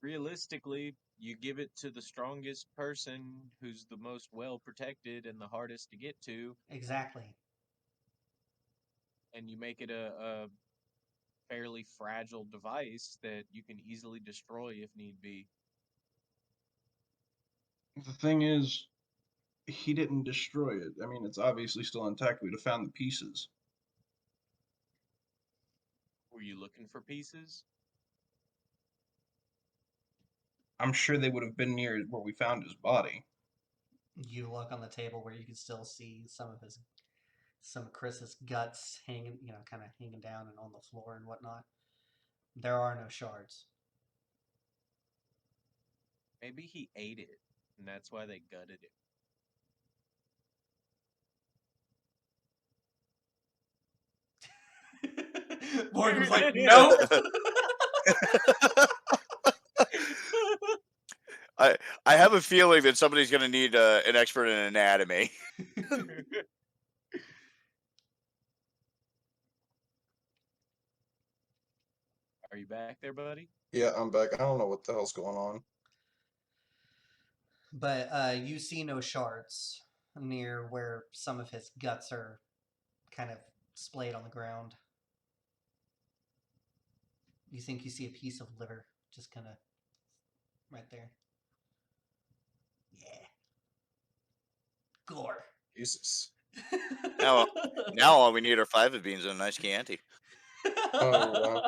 Realistically, you give it to the strongest person who's the most well protected and the hardest to get to, Exactly. and you make it a fairly fragile device that you can easily destroy if need be. The thing is, he didn't destroy it. I mean, it's obviously still intact. We'd have found the pieces. Were you looking for pieces? I'm sure they would have been near where we found his body. You look on the table where you can still see some of Chris's guts hanging, kind of hanging down and on the floor and whatnot. There are no shards. Maybe he ate it, and that's why they gutted it. Morgan's like, nope. I have a feeling that somebody's going to need an expert in anatomy. Are you back there, buddy? Yeah, I'm back. I don't know what the hell's going on. But you see no shards near where some of his guts are kind of splayed on the ground. You think you see a piece of liver just kind of right there. Yeah. Gore. Jesus. Now all we need are 5 beans and a nice Chianti. Oh,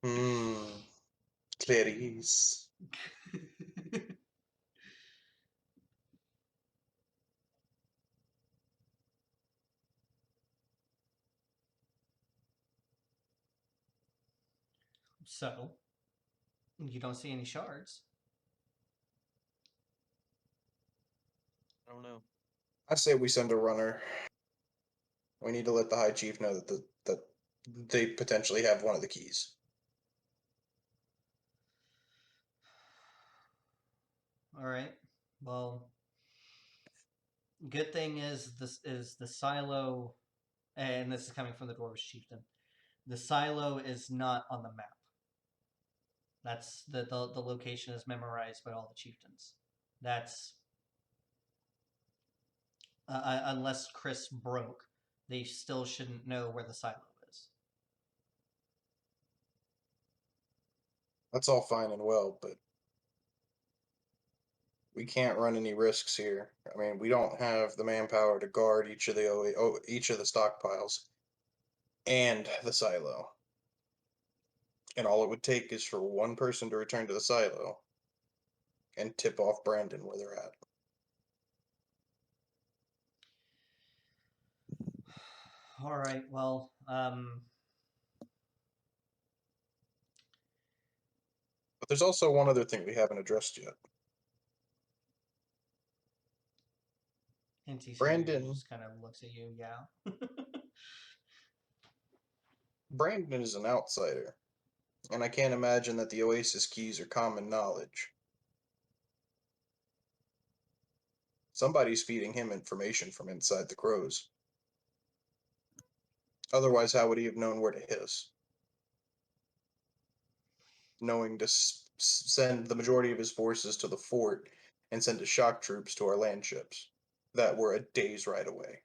wow. Clarice. So, you don't see any shards. I don't know. I say we send a runner. We need to let the High Chief know that they potentially have one of the keys. All right. Well, good thing is this is the silo, and this is coming from the Dwarvish chieftain. The silo is not on the map. That's the location is memorized by all the chieftains. That's unless Chris broke, they still shouldn't know where the silo is. That's all fine and well, but we can't run any risks here. I mean, we don't have the manpower to guard each of the stockpiles and the silo. And all it would take is for one person to return to the silo and tip off Brandon where they're at. All right. Well, But there's also one other thing we haven't addressed yet. NTC Brandon. just kind of looks at you. Yeah. Brandon is an outsider, and I can't imagine that the Oasis keys are common knowledge. Somebody's feeding him information from inside the crows. Otherwise, how would he have known where to hit us? Knowing to send the majority of his forces to the fort and send his shock troops to our land ships that were a day's ride away.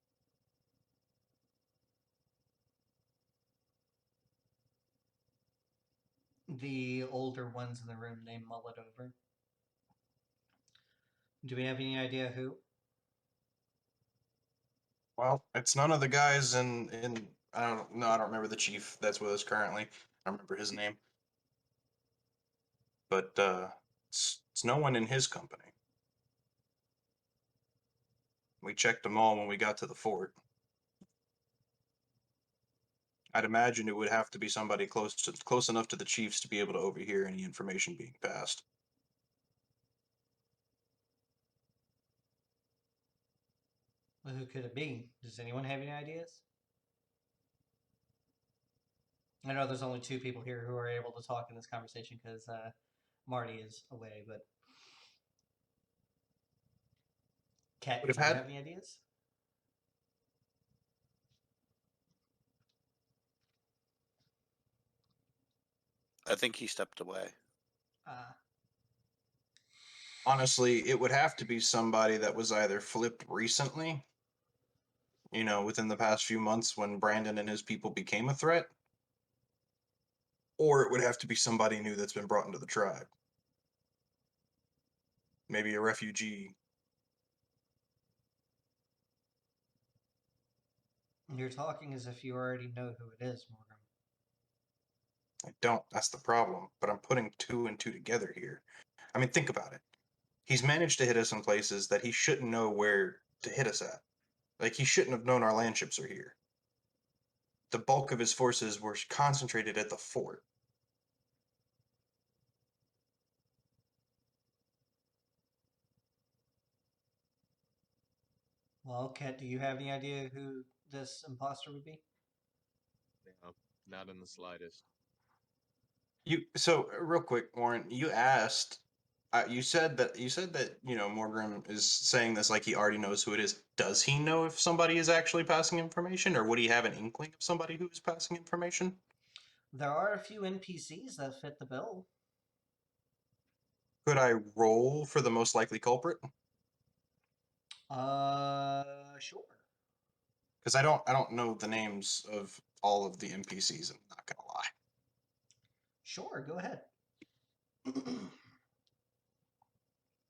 The older ones in the room, they mull it over. Do we have any idea who? Well, it's none of the guys in I don't remember the chief that's with us currently. I don't remember his name. But it's no one in his company. We checked them all when we got to the fort. I'd imagine it would have to be somebody close enough to the chiefs to be able to overhear any information being passed. Well, who could it be? Does anyone have any ideas? I know there's only two people here who are able to talk in this conversation because Marty is away, but Kat, do you have any ideas? I think he stepped away. Honestly, it would have to be somebody that was either flipped recently, within the past few months when Brandon and his people became a threat, or it would have to be somebody new that's been brought into the tribe. Maybe a refugee. You're talking as if you already know who it is, Morgan. I don't. That's the problem. But I'm putting two and two together here. I mean, think about it. He's managed to hit us in places that he shouldn't know where to hit us at. Like, he shouldn't have known our landships are here. The bulk of his forces were concentrated at the fort. Well, Kat, do you have any idea who this imposter would be? No, not in the slightest. So real quick, Warren, you asked, you said that Morgrim is saying this like he already knows who it is. Does he know if somebody is actually passing information, or would he have an inkling of somebody who is passing information? There are a few NPCs that fit the bill. Could I roll for the most likely culprit? Sure. Because I don't know the names of all of the NPCs. I'm not gonna lie. Sure, go ahead.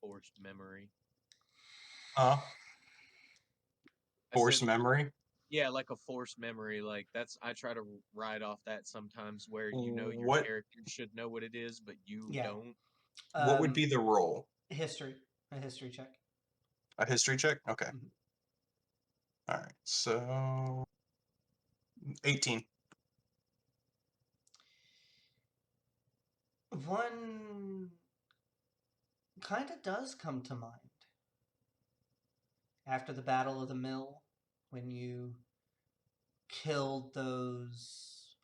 Forced memory. Forced memory? Yeah, like a forced memory. Like I try to write off that sometimes where your What? character should know what it is, but you don't. What would be the roll? History. A history check. A history check? Okay. Mm-hmm. All right. So 18. One kind of does come to mind. After the Battle of the Mill, when you killed those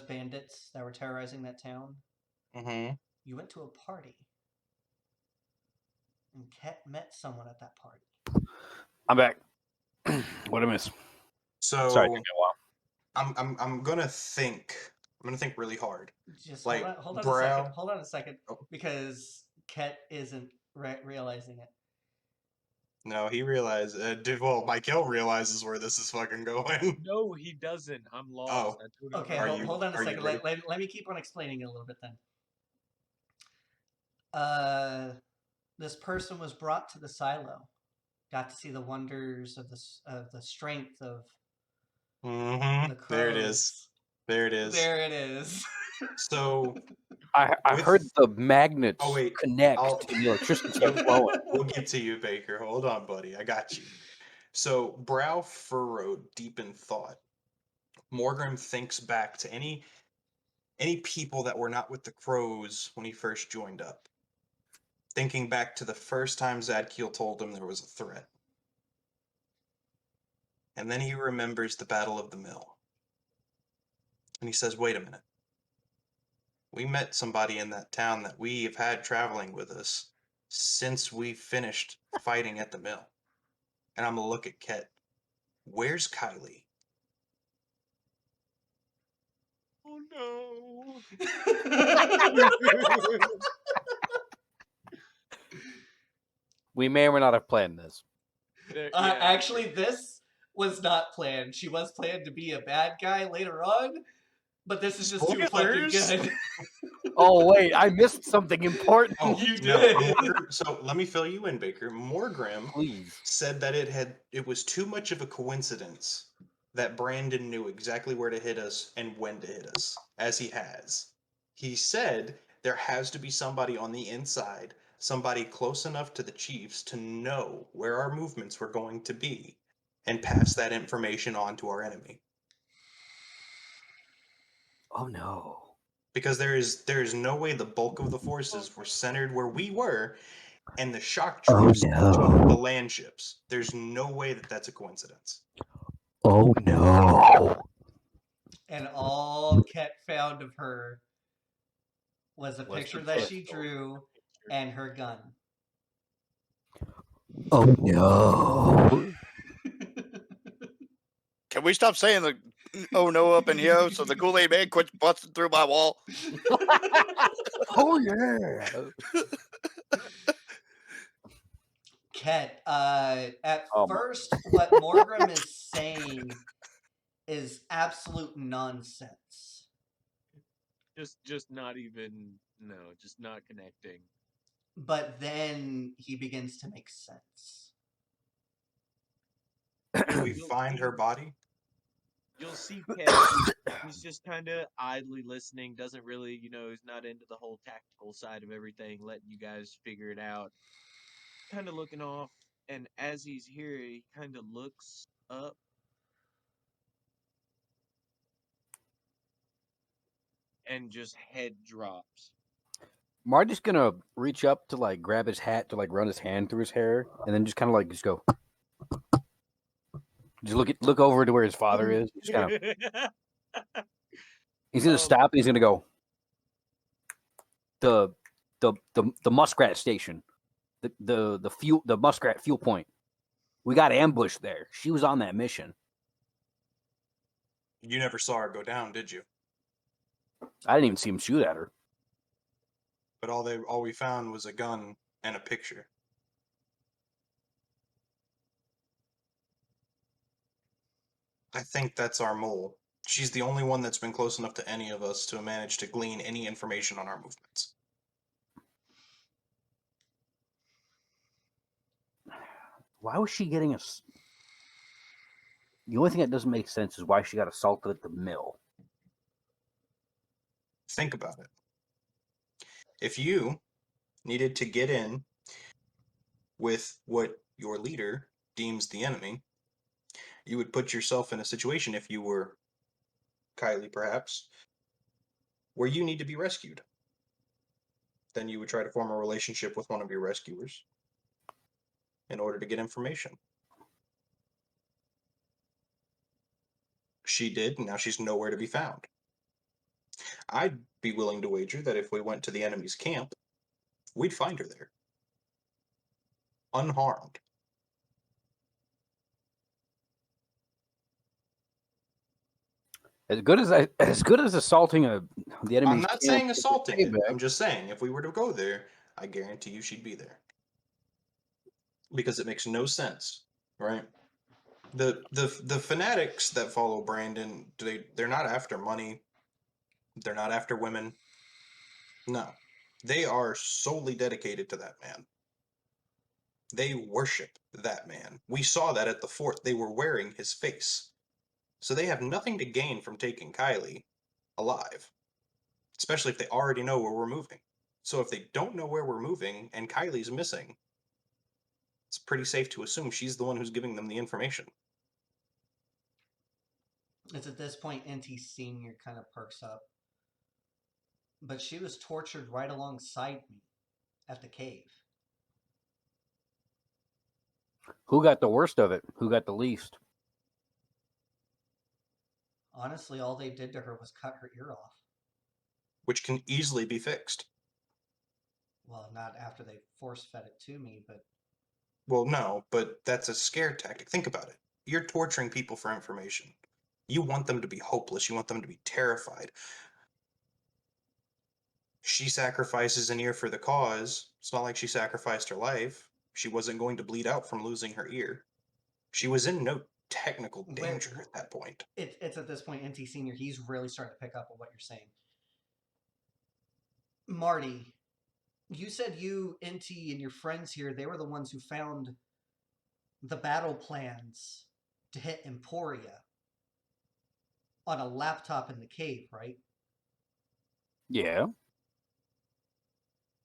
bandits that were terrorizing that town, Mm-hmm. you went to a party, and Ket met someone at that party. I'm back. What did I miss? So Sorry, it took me a while. I'm gonna think. I'm gonna think really hard. Just Like, hold on Brow. a second. Oh. Because Ket isn't realizing it. No, he realized. Well, Mykel realizes where this is fucking going. No, he doesn't. I'm lost. Oh. I don't Okay, Are know. you- hold on a are you second. ready? Let me keep on explaining it a little bit then. This person was brought to the silo, got to see the wonders of the strength of the crows. There it is. There it is. There it is. So I With- heard the magnets Oh, wait. connect I'll- and the electricity start flowing. We'll get to you, Baker. Hold on, buddy. I got you. So, brow furrowed, deep in thought, Morgrim thinks back to any people that were not with the crows when he first joined up. Thinking back to the first time Zadkiel told him there was a threat. And then he remembers the Battle of the Mill. And he says, wait a minute. We met somebody in that town that we have had traveling with us since we finished fighting at the mill. And I'm going to look at Ket. Where's Kylie? Oh no. We may or may not have planned this. Actually, this was not planned. She was planned to be a bad guy later on, but this is just too fucking Spoilers! good. Oh wait, I missed something important. Oh, You no, did. So let me fill you in, Baker. Morgrim Please. said that it was too much of a coincidence that Brandon knew exactly where to hit us and when to hit us, as he has. He said there has to be somebody on the inside, somebody close enough to the chiefs to know where our movements were going to be and pass that information on to our enemy. Oh no. Because there is no way the bulk of the forces were centered where we were, and the shock troops took the land ships. There's no way that that's a coincidence. Oh no. And all Ket found of her was a Was picture the that she pistol. drew and her gun. Oh no. Can we stop saying the oh no up in here so the Kool-Aid man quits busting through my wall? Oh yeah. Ket, at Oh my- first, what Morgrim is saying is absolute nonsense. Just not even just not connecting. But then he begins to make sense. Did we find her body? You'll see Ket, he's just kind of idly listening, doesn't really, he's not into the whole tactical side of everything, letting you guys figure it out. Kind of looking off, and as he's here, he kind of looks up. And just head drops. Marty's gonna reach up to like grab his hat to like run his hand through his hair, and then just kind of like just go. Just look over to where his father is. Just kind of. He's gonna stop. And he's gonna go. The muskrat station, the muskrat fuel point. We got ambushed there. She was on that mission. You never saw her go down, did you? I didn't even see him shoot at her. But all we found was a gun and a picture. I think that's our mole. She's the only one that's been close enough to any of us to manage to glean any information on our movements. Why was she getting us? The only thing that doesn't make sense is why she got assaulted at the mill. Think about it. If you needed to get in with what your leader deems the enemy, you would put yourself in a situation, if you were Kylie perhaps, where you need to be rescued. Then you would try to form a relationship with one of your rescuers in order to get information. She did, and now she's nowhere to be found. I'd be willing to wager that if we went to the enemy's camp, we'd find her there. Unharmed. As good as assaulting the enemy's I'm not camp saying is assaulting it. payback. I'm just saying if we were to go there, I guarantee you she'd be there. Because it makes no sense, right? The fanatics that follow Brandon, they're not after money. They're not after women. No. They are solely dedicated to that man. They worship that man. We saw that at the fort. They were wearing his face. So they have nothing to gain from taking Kylie alive, especially if they already know where we're moving. So if they don't know where we're moving and Kylie's missing, it's pretty safe to assume she's the one who's giving them the information. It's at this point NT Senior kind of perks up. But she was tortured right alongside me at the cave. Who got the worst of it? Who got the least? Honestly, all they did to her was cut her ear off. Which can easily be fixed. Well, not after they force-fed it to me, but... Well, no, but that's a scare tactic. Think about it. You're torturing people for information. You want them to be hopeless. You want them to be terrified. She sacrifices an ear for the cause. It's not like she sacrificed her life. She wasn't going to bleed out from losing her ear. She was in no technical danger at that point. It's at this point, NT Senior, he's really starting to pick up on what you're saying. Marty, you said you, NT, and your friends here, they were the ones who found the battle plans to hit Emporia on a laptop in the cave, right? Yeah.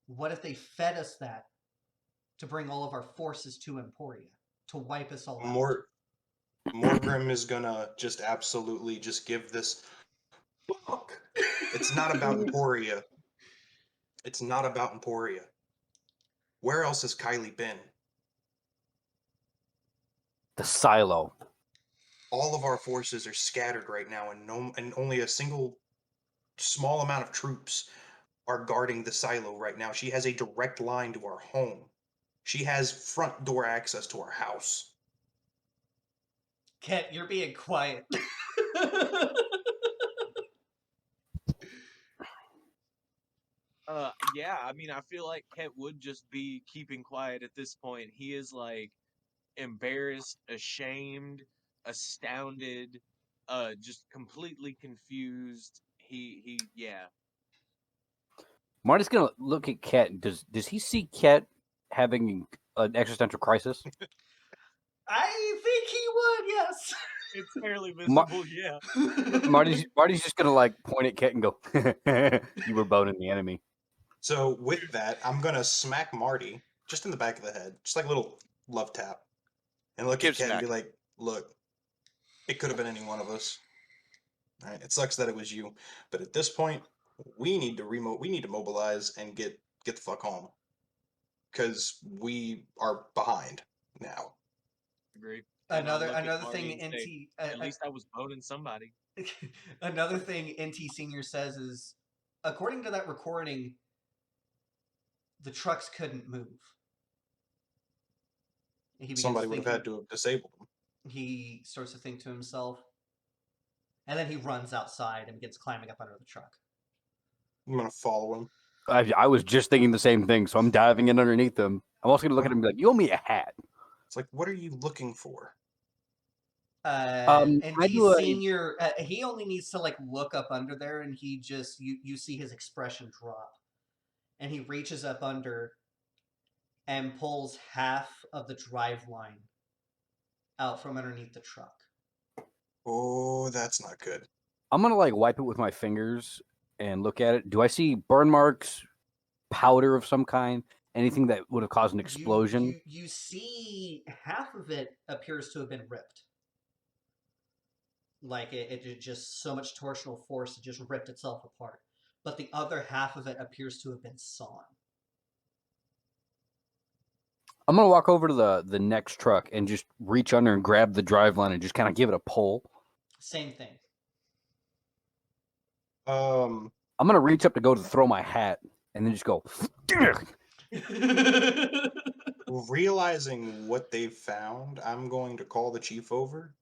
What if they fed us that to bring all of our forces to Emporia, to wipe us all out? Morgrim is gonna just absolutely just give this fuck. It's not about Emporia. It's not about Emporia. Where else has Kylie been? The silo. All of our forces are scattered right now, and only a single small amount of troops are guarding the silo right now. She has a direct line to our home. She has front door access to our house. Ket, you're being quiet. Yeah, I mean, I feel like Ket would just be keeping quiet at this point. He is like embarrassed, ashamed, astounded, just completely confused. Yeah. Marty's gonna look at Ket. Does he see Ket having an existential crisis? I think he would, yes. It's fairly visible, yeah. Marty's just gonna like point at Ket and go, "You were boning the enemy." So with that, I'm gonna smack Marty just in the back of the head, just like a little love tap, and look Give at Ken and smack. be like, "Look, it could have been any one of us. All right, it sucks that it was you, but at this point, we need to We need to mobilize and get the fuck home, because we are behind now." Agree. And I'll Another look at another Marty thing and say, NT at least I was boning somebody. another thing NT Senior says is, according to that recording, the trucks couldn't move. Somebody would have had to have disabled them. He starts to think to himself, and then he runs outside and begins climbing up under the truck. I'm gonna follow him. I was just thinking the same thing, so I'm diving in underneath them. I'm also gonna look at him and be like, "You owe me a hat." It's like, what are you looking for? And I he do a- Senior, he only needs to like look up under there, and he just you see his expression drop, and he reaches up under and pulls half of the drive line out from underneath the truck. Oh, that's not good. I'm gonna like wipe it with my fingers and look at it. Do I see burn marks, powder of some kind, anything that would have caused an explosion? You see half of it appears to have been ripped. Like it just so much torsional force, it just ripped itself apart. But the other half of it appears to have been sawn. I'm gonna walk over to the next truck and just reach under and grab the drive line and just kind of give it a pull. Same thing. Um, I'm gonna reach up to go to throw my hat and then just go. realizing what they've found, I'm going to call the chief over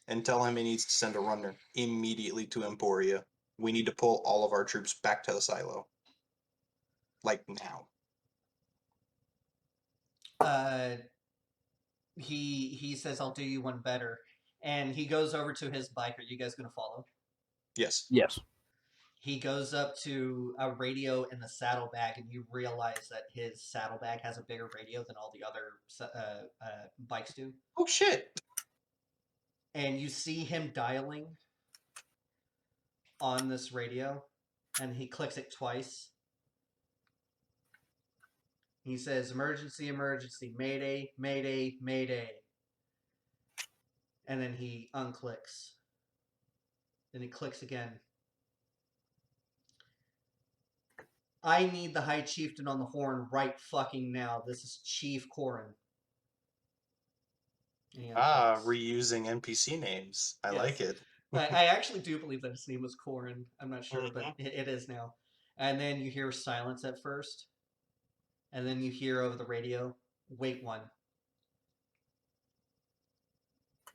and tell him he needs to send a runner immediately to Emporia. We need to pull all of our troops back to the silo. Like now. He says, "I'll do you one better," and he goes over to his bike. Are you guys gonna follow? Yes. Yes. He goes up to a radio in the saddlebag, and you realize that his saddlebag has a bigger radio than all the other bikes do. Oh shit! And you see him dialing on this radio, and he clicks it twice. He says, "Emergency, emergency, mayday, mayday, mayday." And then he unclicks. Then he clicks again. "I need the High Chieftain on the horn right fucking now. This is Chief Corin." Reusing NPC names. I like it. I actually do believe that his name was Corin. I'm not sure, but Mhm. it is now. And then you hear silence at first. And then you hear over the radio, "Wait one."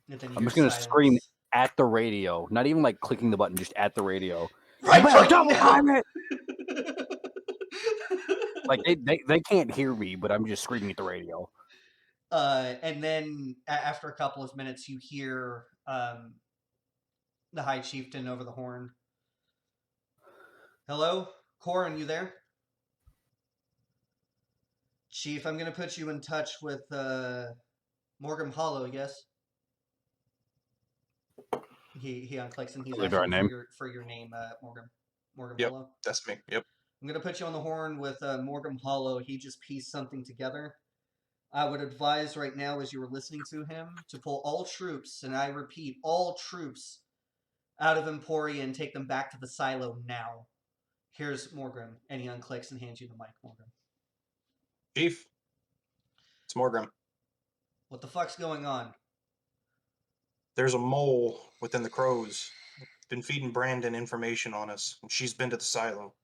And then you I'm hear just gonna silence. scream at the radio, not even like clicking the button, just at the radio. Right You better fucking double now! time it! Like they can't hear me, but I'm just screaming at the radio. And then after a couple of minutes, you hear the High Chieftain over the horn. "Hello? Corin, you there? Chief, I'm going to put you in touch with Morgan Hollow, yes?" He unclicks and he's Really dry asking name. for your name, Morgan Yep. Hollow. That's me. Yep. "I'm going to put you on the horn with Morgan Hollow. He just pieced something together. I would advise right now, as you were listening to him, to pull all troops, and I repeat, all troops, out of Emporia and take them back to the silo now. Here's Morgan." And he unclicks and hands you the mic, Morgan. Chief. It's Morgan. "What the fuck's going on?" There's a mole within the crows. Been feeding Brandon information on us, and she's been to the silo.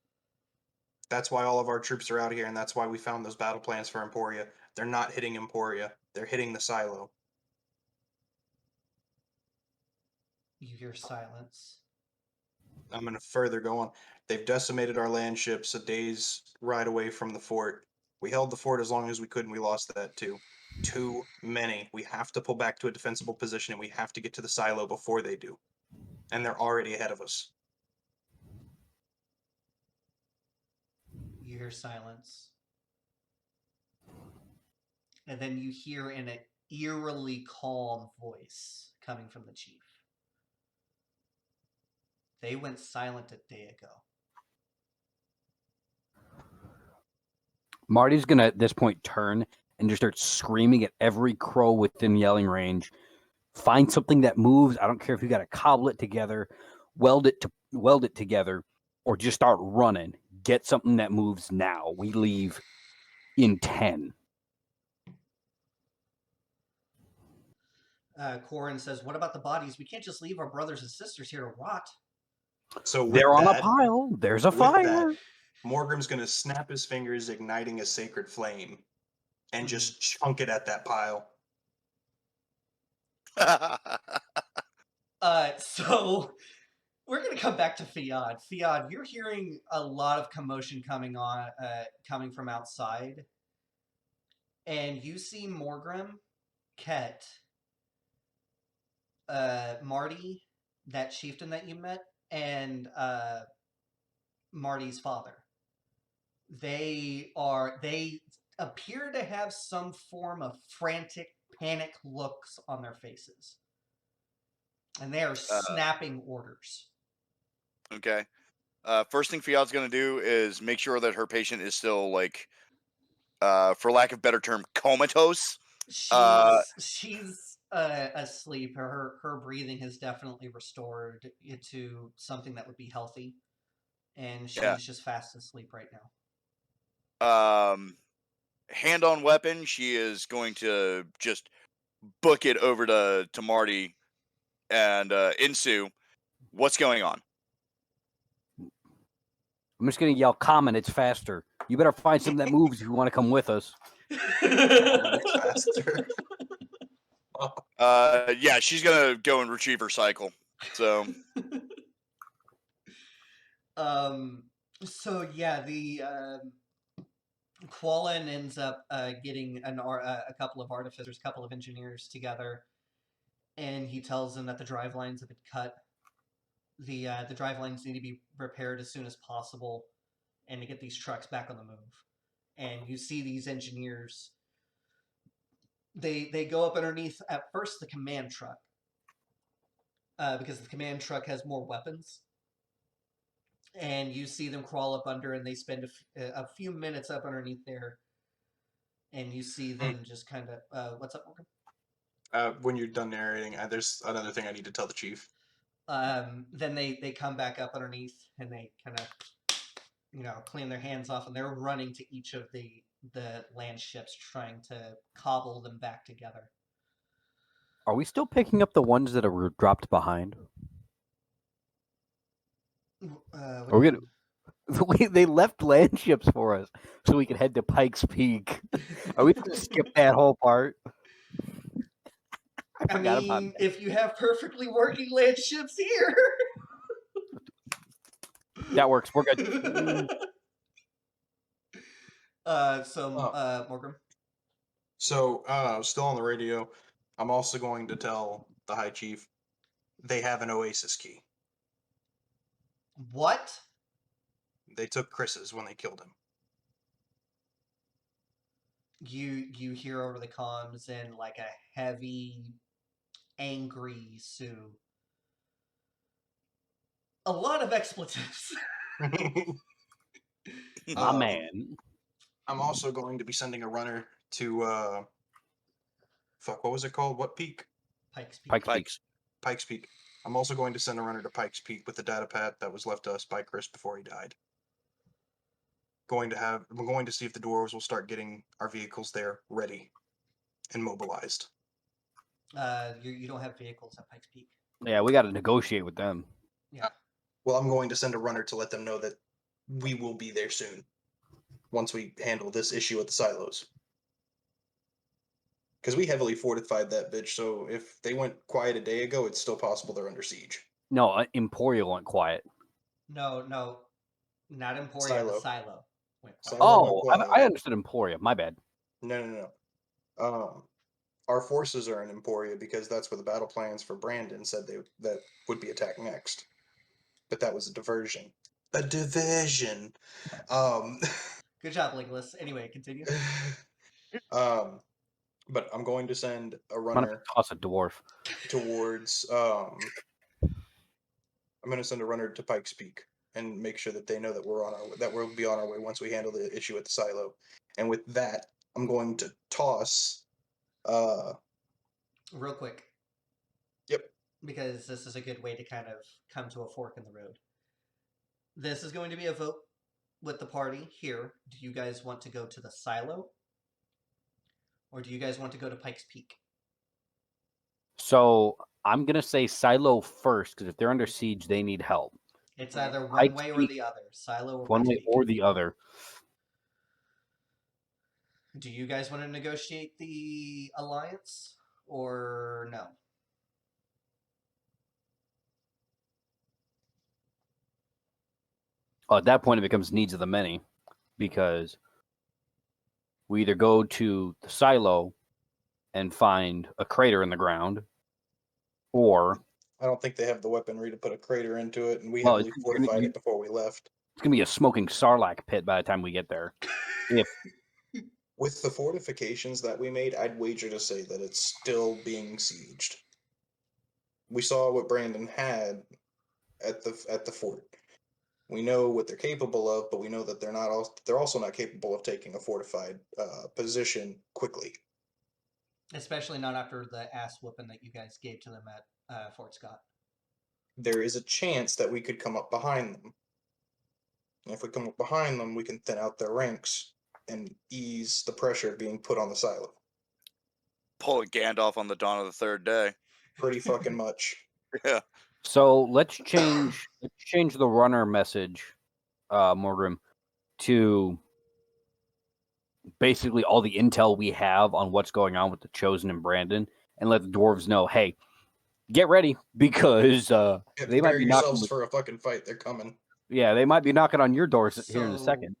That's why all of our troops are out here, and that's why we found those battle plans for Emporia. They're not hitting Emporia. They're hitting the silo. You hear silence. I'm going to further go on. They've decimated our land ships a day's ride away from the fort. We held the fort as long as we could, and we lost that too. Too many. We have to pull back to a defensible position, and we have to get to the silo before they do. And they're already ahead of us. You hear silence. And then you hear in an eerily calm voice coming from the chief. "They went silent a day ago." Marty's gonna at this point turn and just start screaming at every crow within yelling range. Find something that moves. I don't care if you got to cobble it together, weld it together, or just start running. Get something that moves now. We leave in 10. Corin says, "What about the bodies? We can't just leave our brothers and sisters here to rot." So with They're on a that, pile. There's a with fire. that, Morgrim's going to snap his fingers, igniting a sacred flame, and just chunk it at that pile. So we're gonna come back to Fiad. Fiad, you're hearing a lot of commotion coming from outside, and you see Morgrim, Ket, Marty, that chieftain that you met, and Marty's father. They appear to have some form of frantic panic looks on their faces, and they are snapping orders. Okay. First thing Fiat's going to do is make sure that her patient is still, like, for lack of better term, comatose. She's asleep. Her breathing has definitely restored to something that would be healthy, and she's just fast asleep right now. Hand on weapon, she is going to just book it over to Marty and Insu. What's going on? I'm just going to yell, "Common, it's faster. You better find something that moves if you want to come with us." Faster. Yeah, she's gonna go and retrieve her cycle. So, So yeah, Quallen ends up getting a couple of artificers, a couple of engineers together, and he tells them that the drive lines have been cut. The drive lines need to be repaired as soon as possible, and to get these trucks back on the move. And you see these engineers. They go up underneath at first the command truck, because the command truck has more weapons. And you see them crawl up under, and they spend a few minutes up underneath there. And you see them just kind of, what's up, Morgan? When you're done narrating, there's another thing I need to tell the chief. Then they come back up underneath, and they kind of, clean their hands off, and they're running to each of the land ships, trying to cobble them back together. Are we still picking up the ones that are dropped behind? Are we gonna? They left land ships for us so we could head to Pikes Peak. Are we going to skip that whole part? I mean, if you have perfectly working land ships here, that works. We're good. Morgan. So, still on the radio, I'm also going to tell the High Chief they have an Oasis key. What? They took Chris's when they killed him. You hear over the comms in like a heavy, angry Sioux. A lot of expletives. My man. I'm also going to be sending a runner to what was it called? What peak? Pikes Peak. Pikes Peak. I'm also going to send a runner to Pikes Peak with the data pad that was left to us by Chris before he died. We're going to see if the dwarves will start getting our vehicles there ready and mobilized. You don't have vehicles at Pikes Peak. Yeah, we got to negotiate with them. Yeah. Well, I'm going to send a runner to let them know that we will be there soon once we handle this issue at the silos. Because we heavily fortified that bitch, so if they went quiet a day ago, it's still possible they're under siege. No, Emporial went quiet. No, not Emporia. Silo. The Silo went quiet. Silo Oh, I understood Emporia. My bad. No. Our forces are in Emporia because that's where the battle plans for Brandon said that would be attacked next. But that was a diversion. A division. Good job, Legolas. Anyway, continue. But I'm going to send a I'm gonna runner toss a dwarf towards. I'm going to send a runner to Pikes Peak and make sure that they know that we'll be on our way once we handle the issue at the silo. And with that, I'm going to toss. Real quick. Yep. Because this is a good way to kind of come to a fork in the road. This is going to be a vote with the party here. Do you guys want to go to the silo? Or do you guys want to go to Pikes Peak? So I'm going to say Silo first, because if they're under siege, they need help. It's either one Pikes way or Peak. the other. Silo or One Pikes way Peak. or the other. Do you guys want to negotiate the alliance or no? Well, at that point, it becomes needs of the many, because we either go to the silo and find a crater in the ground, or I don't think they have the weaponry to put a crater into it, and we Well, heavily fortified it before we left. it's going to be a smoking sarlacc pit by the time we get there. With the fortifications that we made, I'd wager to say that it's still being sieged. We saw what Brandon had at the fort. We know what they're capable of, but we know that they're also not capable of taking a fortified position quickly. Especially not after the ass whooping that you guys gave to them at Fort Scott. There is a chance that we could come up behind them. And if we come up behind them, we can thin out their ranks and ease the pressure being put on the silo. Pull a Gandalf on the dawn of the third day. Pretty fucking much. Yeah. So let's change the runner message, Morgrim, to basically all the intel we have on what's going on with the Chosen and Brandon, and let the dwarves know, hey, get ready, because they might be knocking for a fucking fight. They're coming. Yeah, they might be knocking on your doors here in a second.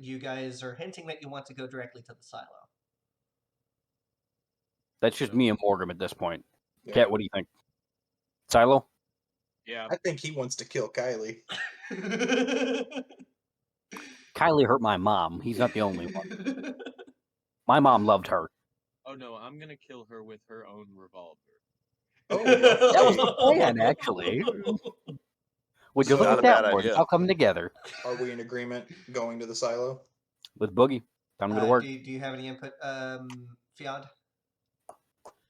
you guys are hinting that you want to go directly to the silo. That's just me and Morgan at this point. Yeah. Kat, what do you think? Silo? Yeah. I think he wants to kill Kylie. Kylie hurt my mom. He's not the only one. My mom loved her. Oh no, I'm gonna kill her with her own revolver. Oh, That was okay. the plan, actually. Would you So- look Not at a that? bad Boys? idea. All come together Are we in agreement going to the silo? with Boogie. Time to go to work. Do you have any input, Fiad?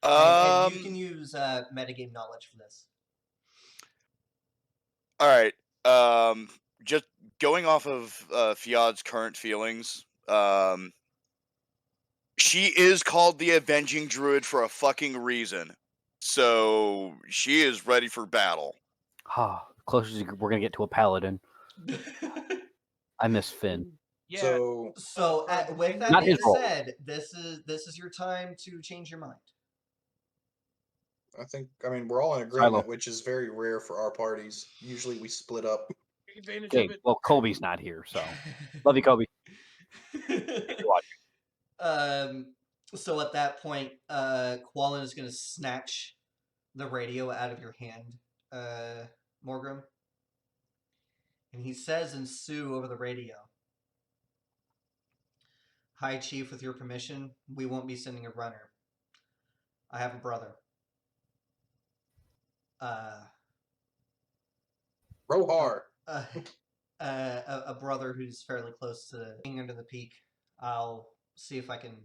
And you can Um. use metagame knowledge for this. All right. Just going off of Fiad's current feelings. She is called the Avenging Druid for a fucking reason. So she is ready for battle. Closest we're gonna get to a paladin. I miss Finn. Yeah. So So, with that Not being his role. said, this is your time to change your mind. I mean, we're all in agreement, which is very rare for our parties. Usually we split up. Take advantage Okay, of it. well, Kobe's not here, so love you, Kobe. So at that point, Quallen is going to snatch the radio out of your hand, Morgrim. And he says in Sioux over the radio, "Hi, Chief, with your permission, we won't be sending a runner. I have a brother. Rohar. A brother who's fairly close to being under the peak. I'll see if I can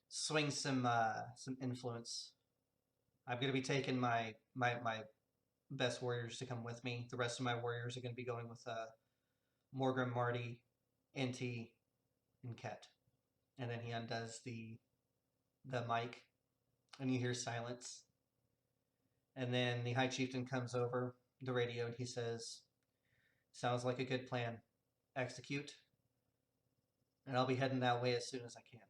swing some influence. I'm going to be taking my best warriors to come with me. The rest of my warriors are going to be going with Morgan, Marty, Inti, and Ket." And then he undoes the mic, and you hear silence. And then the High Chieftain comes over the radio, and he says, "Sounds like a good plan. Execute. And I'll be heading that way as soon as I can."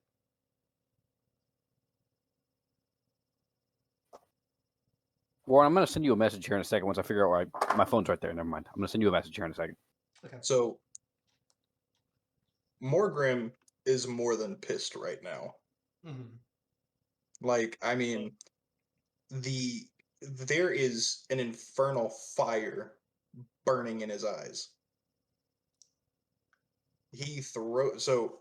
Warren, I'm gonna send you a message here in a second once I figure out where my phone's right there. Never mind. I'm gonna send you a message here in a second. Okay. So Morgrim is more than pissed right now. Mm-hmm. Like, I mean, there is an infernal fire burning in his eyes. So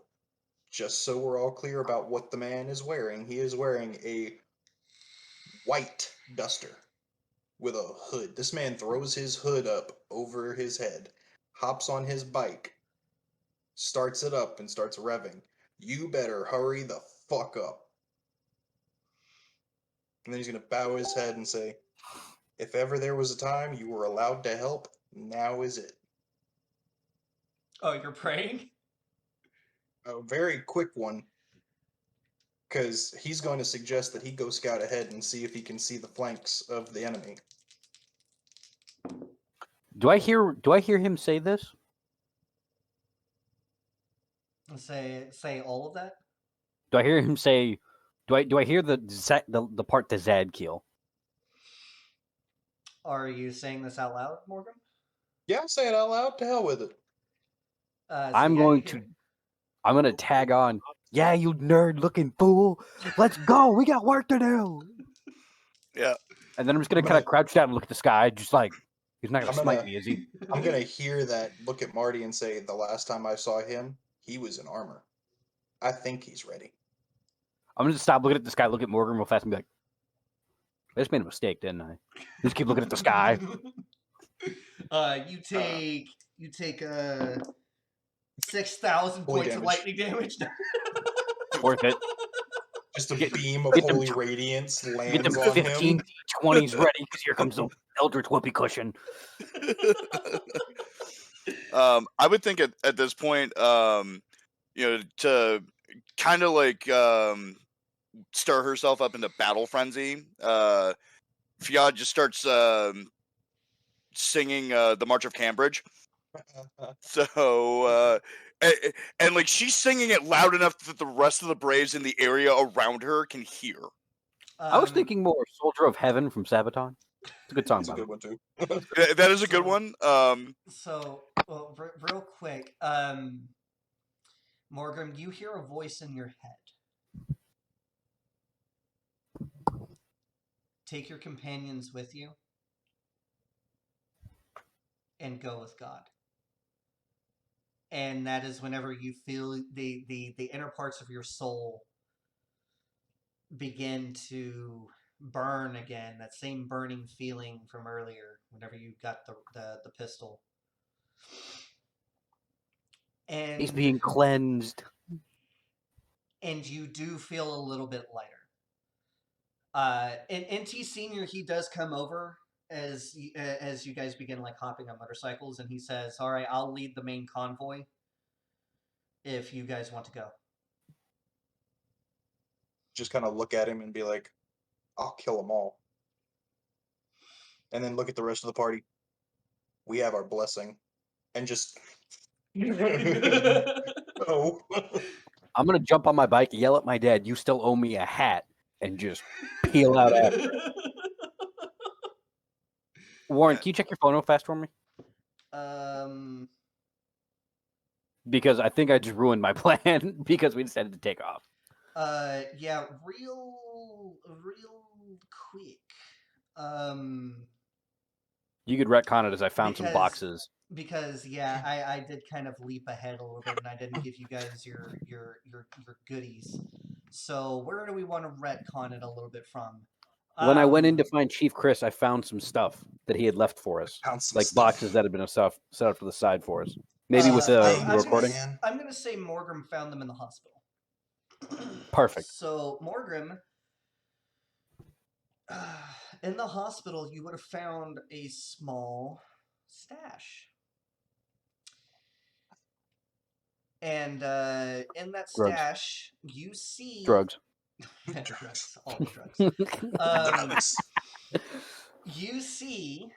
just so we're all clear about what the man is wearing, he is wearing a white duster with a hood. This man throws his hood up over his head, hops on his bike, starts it up, and starts revving. "You better hurry the fuck up." And then he's going to bow his head and say, "If ever there was a time you were allowed to help, now is it." Oh, you're praying? A very quick one, because he's going to suggest that he go scout ahead and see if he can see the flanks of the enemy. Do I hear him say this? Say all of that? Do I hear him say? Do I hear the part to Zadkiel? Are you saying this out loud, Morgan? Yeah, say it out loud. To hell with it. I'm going to tag on. Yeah, you nerd-looking fool. Let's go. We got work to do. Yeah. And then I'm just gonna kind of crouch down and look at the sky, just like he's not gonna smite me, is he? I'm going to hear that, look at Marty and say, "The last time I saw him, he was in armor. I think he's ready." I'm gonna just stop looking at the sky, look at Morgan real fast, and be like, "I just made a mistake, didn't I?" Just keep looking at the sky. You take 6,000 Holy points of damage. lightning damage. Worth it. Just a Get- beam of get them holy tw- radiance Get lands them on 15 him. D20s ready, because here comes the Eldritch Whoopee cushion. I would think at this point, to kind of like stir herself up into battle frenzy, Fiad just starts singing the March of Cambridge. So, and like she's singing it loud enough that the rest of the Braves in the area around her can hear. I was thinking more Soldier of Heaven from Sabaton. It's a good song, It's a by the good way. one too. That is a good So- one. So, well, real quick, Morgan, you hear a voice in your head. Take your companions with you and go with God. And that is whenever you feel the inner parts of your soul begin to burn again, that same burning feeling from earlier whenever you got the pistol. And He's being cleansed. and you do feel a little bit lighter. And NT Senior, he does come over as you guys begin like hopping on motorcycles, and he says, "All right, I'll lead the main convoy if you guys want to go." Just kind of look at him and be like, "I'll kill them all," and then look at the rest of the party. We have our blessing, and just oh, I'm gonna jump on my bike, yell at my dad, "You still owe me a hat," and just peel out after him. Warren, can you check your phone real fast for me? Um. Because I think I just ruined my plan because we decided to take off. Yeah. Real quick. You could retcon it as I found some Because- boxes. Because yeah, I did kind of leap ahead a little bit, and I didn't give you guys your goodies. So where do we want to retcon it a little bit from? When I went in to find Chief Chris, I found some stuff that he had left for us, found some like stuff. boxes that had been set up to the side for us. Maybe with the Thanks, recording. man. I'm gonna say Morgrim found them in the hospital. Perfect. So Morgrim, in the hospital, you would have found a small stash. And in that Drugs. stash, you see Drugs. drugs, all the drugs. Drugs. You see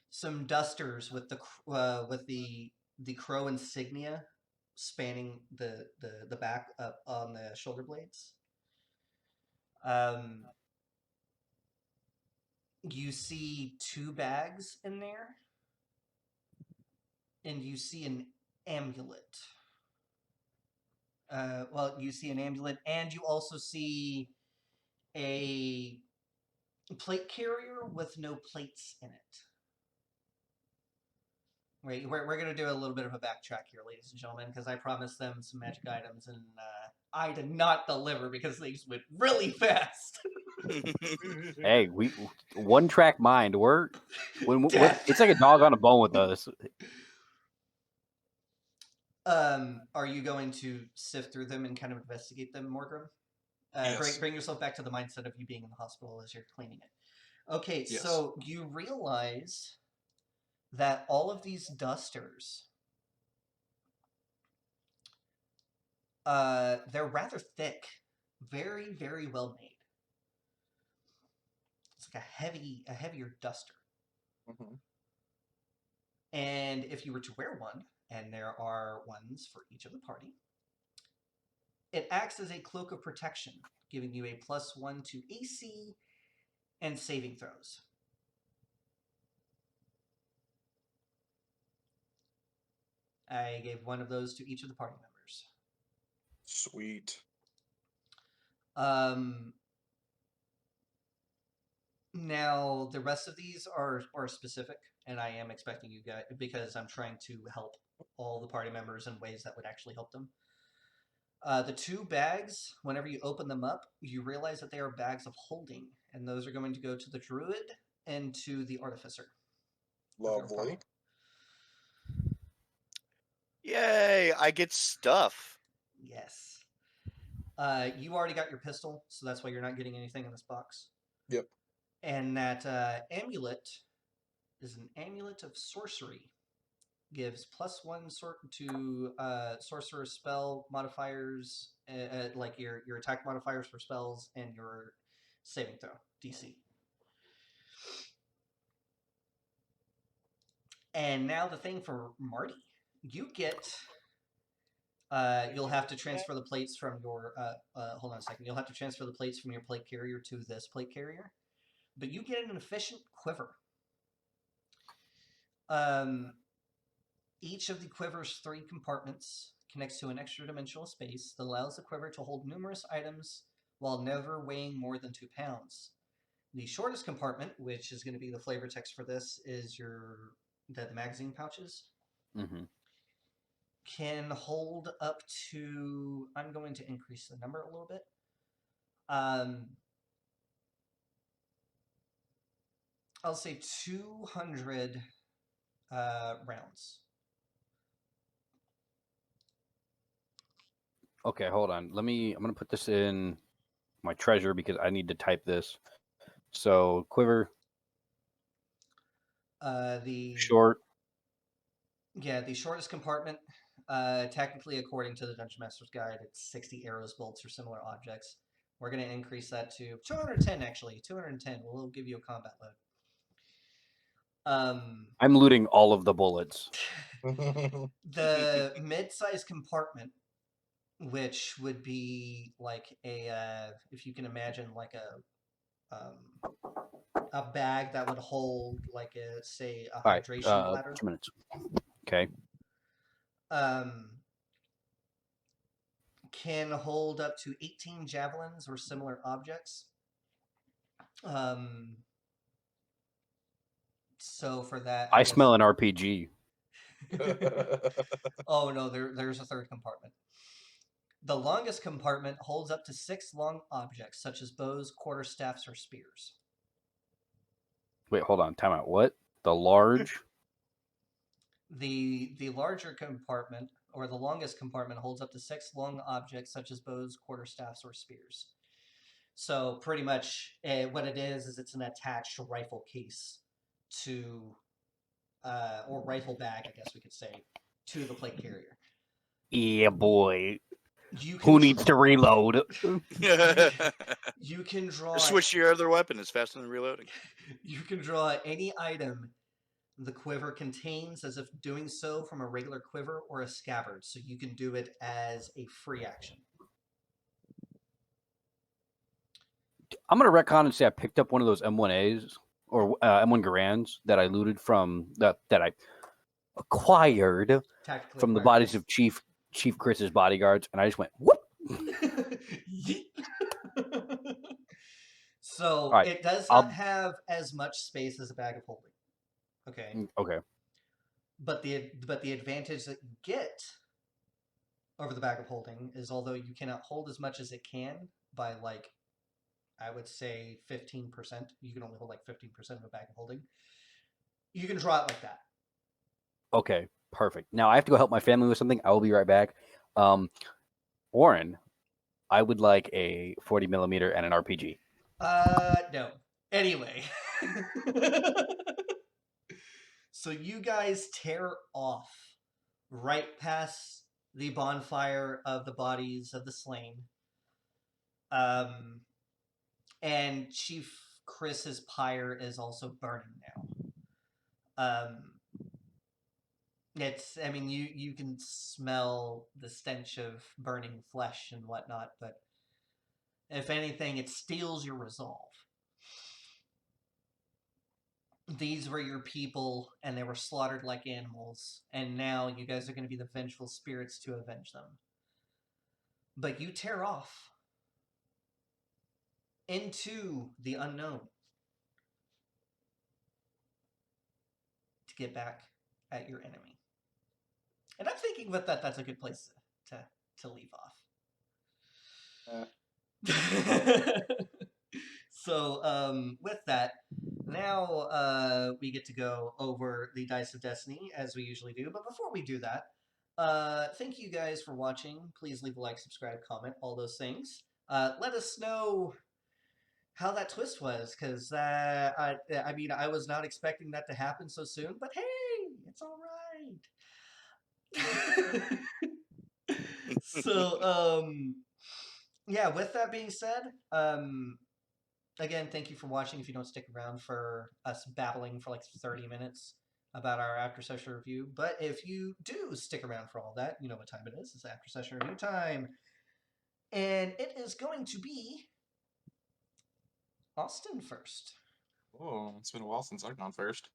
some dusters with the crow insignia spanning the back up on the shoulder blades. You see 2 bags in there, and you see an amulet. Well, you see an amulet, and you also see a plate carrier with no plates in it. Wait, we're going to do a little bit of a backtrack here, ladies and gentlemen, because I promised them some magic items, and I did not deliver because things went really fast. Hey, we one track mind. Death. It's like a dog on a bone with us. Are you going to sift through them and kind of investigate them, Morgrim? Yes. Bring yourself back to the mindset of you being in the hospital as you're cleaning it. Okay, Yes. so you realize that all of these dusters, they're rather thick, very, very well made. It's like a heavier duster. Mhm. And if you were to wear one, and there are ones for each of the party, it acts as a cloak of protection, giving you a +1 to AC and saving throws. I gave one of those to each of the party members. Sweet. Now the rest of these are specific, and I am expecting you guys, because I'm trying to help all the party members in ways that would actually help them. The 2 bags, whenever you open them up, you realize that they are bags of holding, and those are going to go to the druid and to the artificer. Lovely. Yay! I get stuff. Yes. You already got your pistol, so that's why you're not getting anything in this box. Yep. And that amulet is an amulet of sorcery. Gives +1 to sorcerer spell modifiers, like your attack modifiers for spells and your saving throw DC. And now the thing for Marty, you get You'll have to transfer the plates from your. Hold on a second. You'll have to transfer the plates from your plate carrier to this plate carrier, but you get an efficient quiver. Each of the quiver's 3 compartments connects to an extra dimensional space that allows the quiver to hold numerous items while never weighing more than 2 pounds. The shortest compartment, which is going to be the flavor text for this, is the magazine pouches. Mm-hmm. Can hold up to. I'm going to increase the number a little bit. I'll say 200 rounds. Okay, hold on. I'm gonna put this in my treasure because I need to type this. So quiver The short. the shortest compartment, technically according to the Dungeon Master's Guide, it's 60 arrows, bolts, or similar objects. We're going to increase that to 210, actually. 210. We'll give you a combat load. I'm looting all of the bullets. The mid-sized compartment, which would be like if you can imagine like a bag that would hold like a All right, hydration bladder. 2 minutes. Okay. Can hold up to 18 javelins or similar objects. So for that, I smell an RPG. Oh no, there's a third compartment. The longest compartment holds up to 6 long objects, such as bows, quarterstaffs, or spears. Wait, hold on. Time out. What? The large? The larger compartment, or the longest compartment, holds up to 6 long objects, such as bows, quarterstaffs, or spears. So pretty much what it is it's an attached rifle case to, or rifle bag, I guess we could say, to the plate carrier. Yeah, boy. You Who needs to reload? You can draw. Switch to your other weapon. It's faster than reloading. You can draw any item the quiver contains as if doing so from a regular quiver or a scabbard. So you can do it as a free action. I'm going to retcon and say I picked up one of those M1As or M1 Garands that I looted from, that I acquired Tactically from the acquired, bodies of Chief Chris's bodyguards, and I just went, whoop! So right, it does not have as much space as a bag of holding. Okay. Okay. But the advantage that you get over the bag of holding is, although you cannot hold as much as it can by, like, I would say 15%. You can only hold like 15% of a bag of holding. You can draw it like that. Okay, perfect. Now I have to go help my family with something. I will be right back. Warren, I would like a 40 millimeter and an RPG. No. Anyway. So you guys tear off right past the bonfire of the bodies of the slain. And Chief Chris's pyre is also burning now. You can smell the stench of burning flesh and whatnot, but if anything, it steals your resolve. These were your people, and they were slaughtered like animals, and now you guys are going to be the vengeful spirits to avenge them. But you tear off into the unknown to get back at your enemy. And I'm thinking with that's a good place to leave off. So, with that, now we get to go over the Dice of Destiny, as we usually do. But before we do that, thank you guys for watching. Please leave a like, subscribe, comment, all those things. Let us know how that twist was, because I was not expecting that to happen so soon, but hey, it's all right. So, yeah, with that being said, again, thank you for watching. If you don't stick around for us babbling for like 30 minutes, about our after session review. But if you do stick around for all that, you know what time it is. It's after session review time. And it is going to be Austin first. Oh, it's been a while since I've gone first.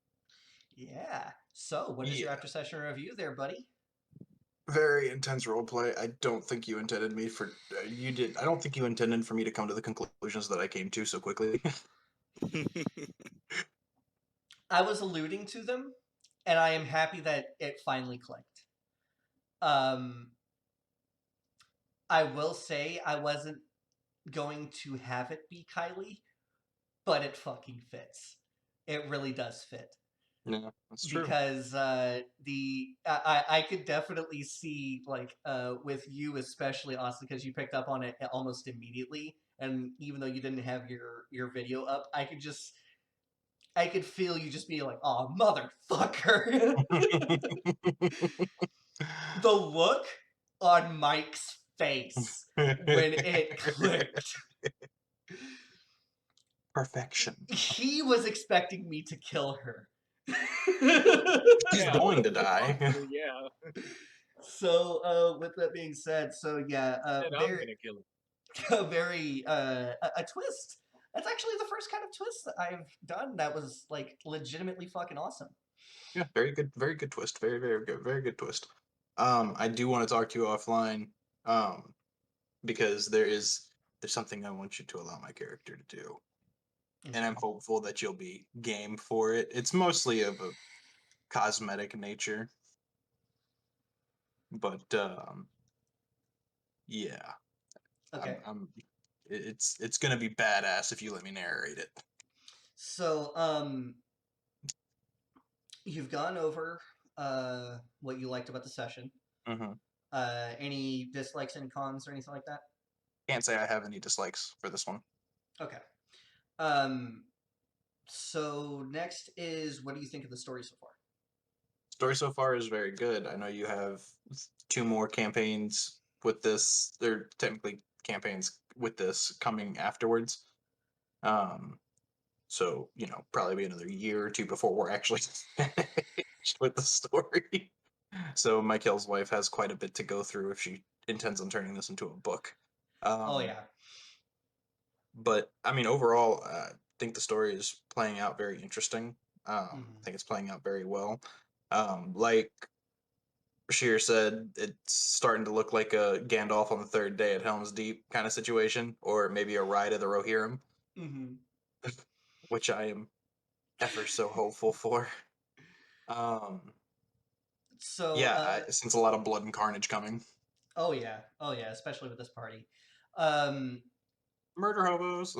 Yeah. So, what is your Yeah. after session review there, buddy? Very intense roleplay. I don't think you intended me for you did. I don't think you intended for me to come to the conclusions that I came to so quickly. I was alluding to them, and I am happy that it finally clicked. Um, I will say I wasn't going to have it be Kylie, but it fucking fits. It really does fit. Yeah, that's true. Because I could definitely see like with you especially, Austin, because you picked up on it almost immediately, and even though you didn't have your video up, I could feel you just being like, "Oh, motherfucker!" The look on Mike's face when it clicked. Perfection. He was expecting me to kill her. She's Yeah, going to die. honestly, yeah. So, with that being said, so yeah, Said I'm gonna kill him. very a twist. That's actually the first kind of twist that I've done that was like legitimately fucking awesome. Yeah, very good twist. Very good twist. I do want to talk to you offline, because there's something I want you to allow my character to do, and I'm hopeful that you'll be game for it. It's mostly of a cosmetic nature, but yeah, Okay. it's gonna be badass if you let me narrate it. So, you've gone over what you liked about the session. Mm-hmm. Any dislikes and cons or anything like that? Can't say I have any dislikes for this one. Okay. Um, so next is what do you think of the story so far? Story so far is very good. I know you have 2 more campaigns with this. They're technically campaigns with this coming afterwards. So probably be another year or 2 before we're actually finished with the story. So Mykel's wife has quite a bit to go through if she intends on turning this into a book. Oh yeah. But I mean, overall, I think the story is playing out very interesting. I think it's playing out very well. Like Sheer said, it's starting to look like a Gandalf on the third day at Helm's Deep kind of situation, or maybe a Ride of the Rohirrim, Mm-hmm. which I am ever so hopeful for. So, Yeah, I sense a lot of blood and carnage coming. oh yeah, especially with this party. Um, Murder hobos.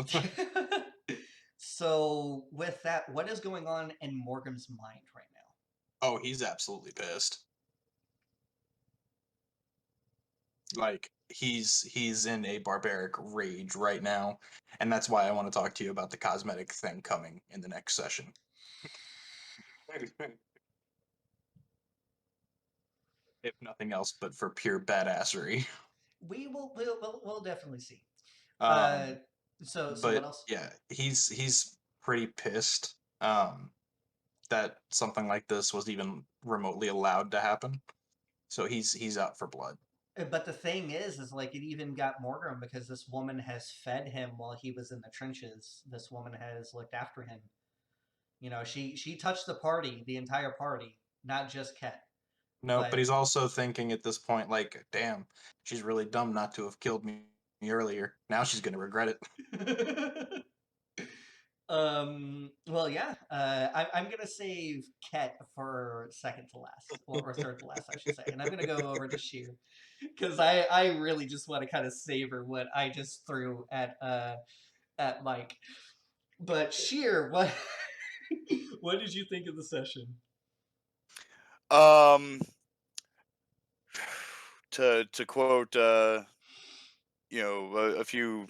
so with that, what is going on in Morgan's mind right now? Oh, he's absolutely pissed. Like he's in a barbaric rage right now, and that's why I want to talk to you about the cosmetic thing coming in the next session. If nothing else, but for pure badassery. We'll definitely see. Um, So what but else? yeah, he's pretty pissed that something like this was even remotely allowed to happen. So he's out for blood. But the thing is like it even got Morgan because this woman has fed him while he was in the trenches. This woman has looked after him. You know, she touched the entire party, not just Ket. No, But but he's also thinking at this point, like, damn, she's really dumb not to have killed me earlier. Now she's gonna regret it. well, yeah. I'm gonna save Ket for second to last, or third to last, I should say, and I'm gonna go over to Sheer because I really just want to kind of savor what I just threw at Mike. But Sheer, what what did you think of the session? To quote a few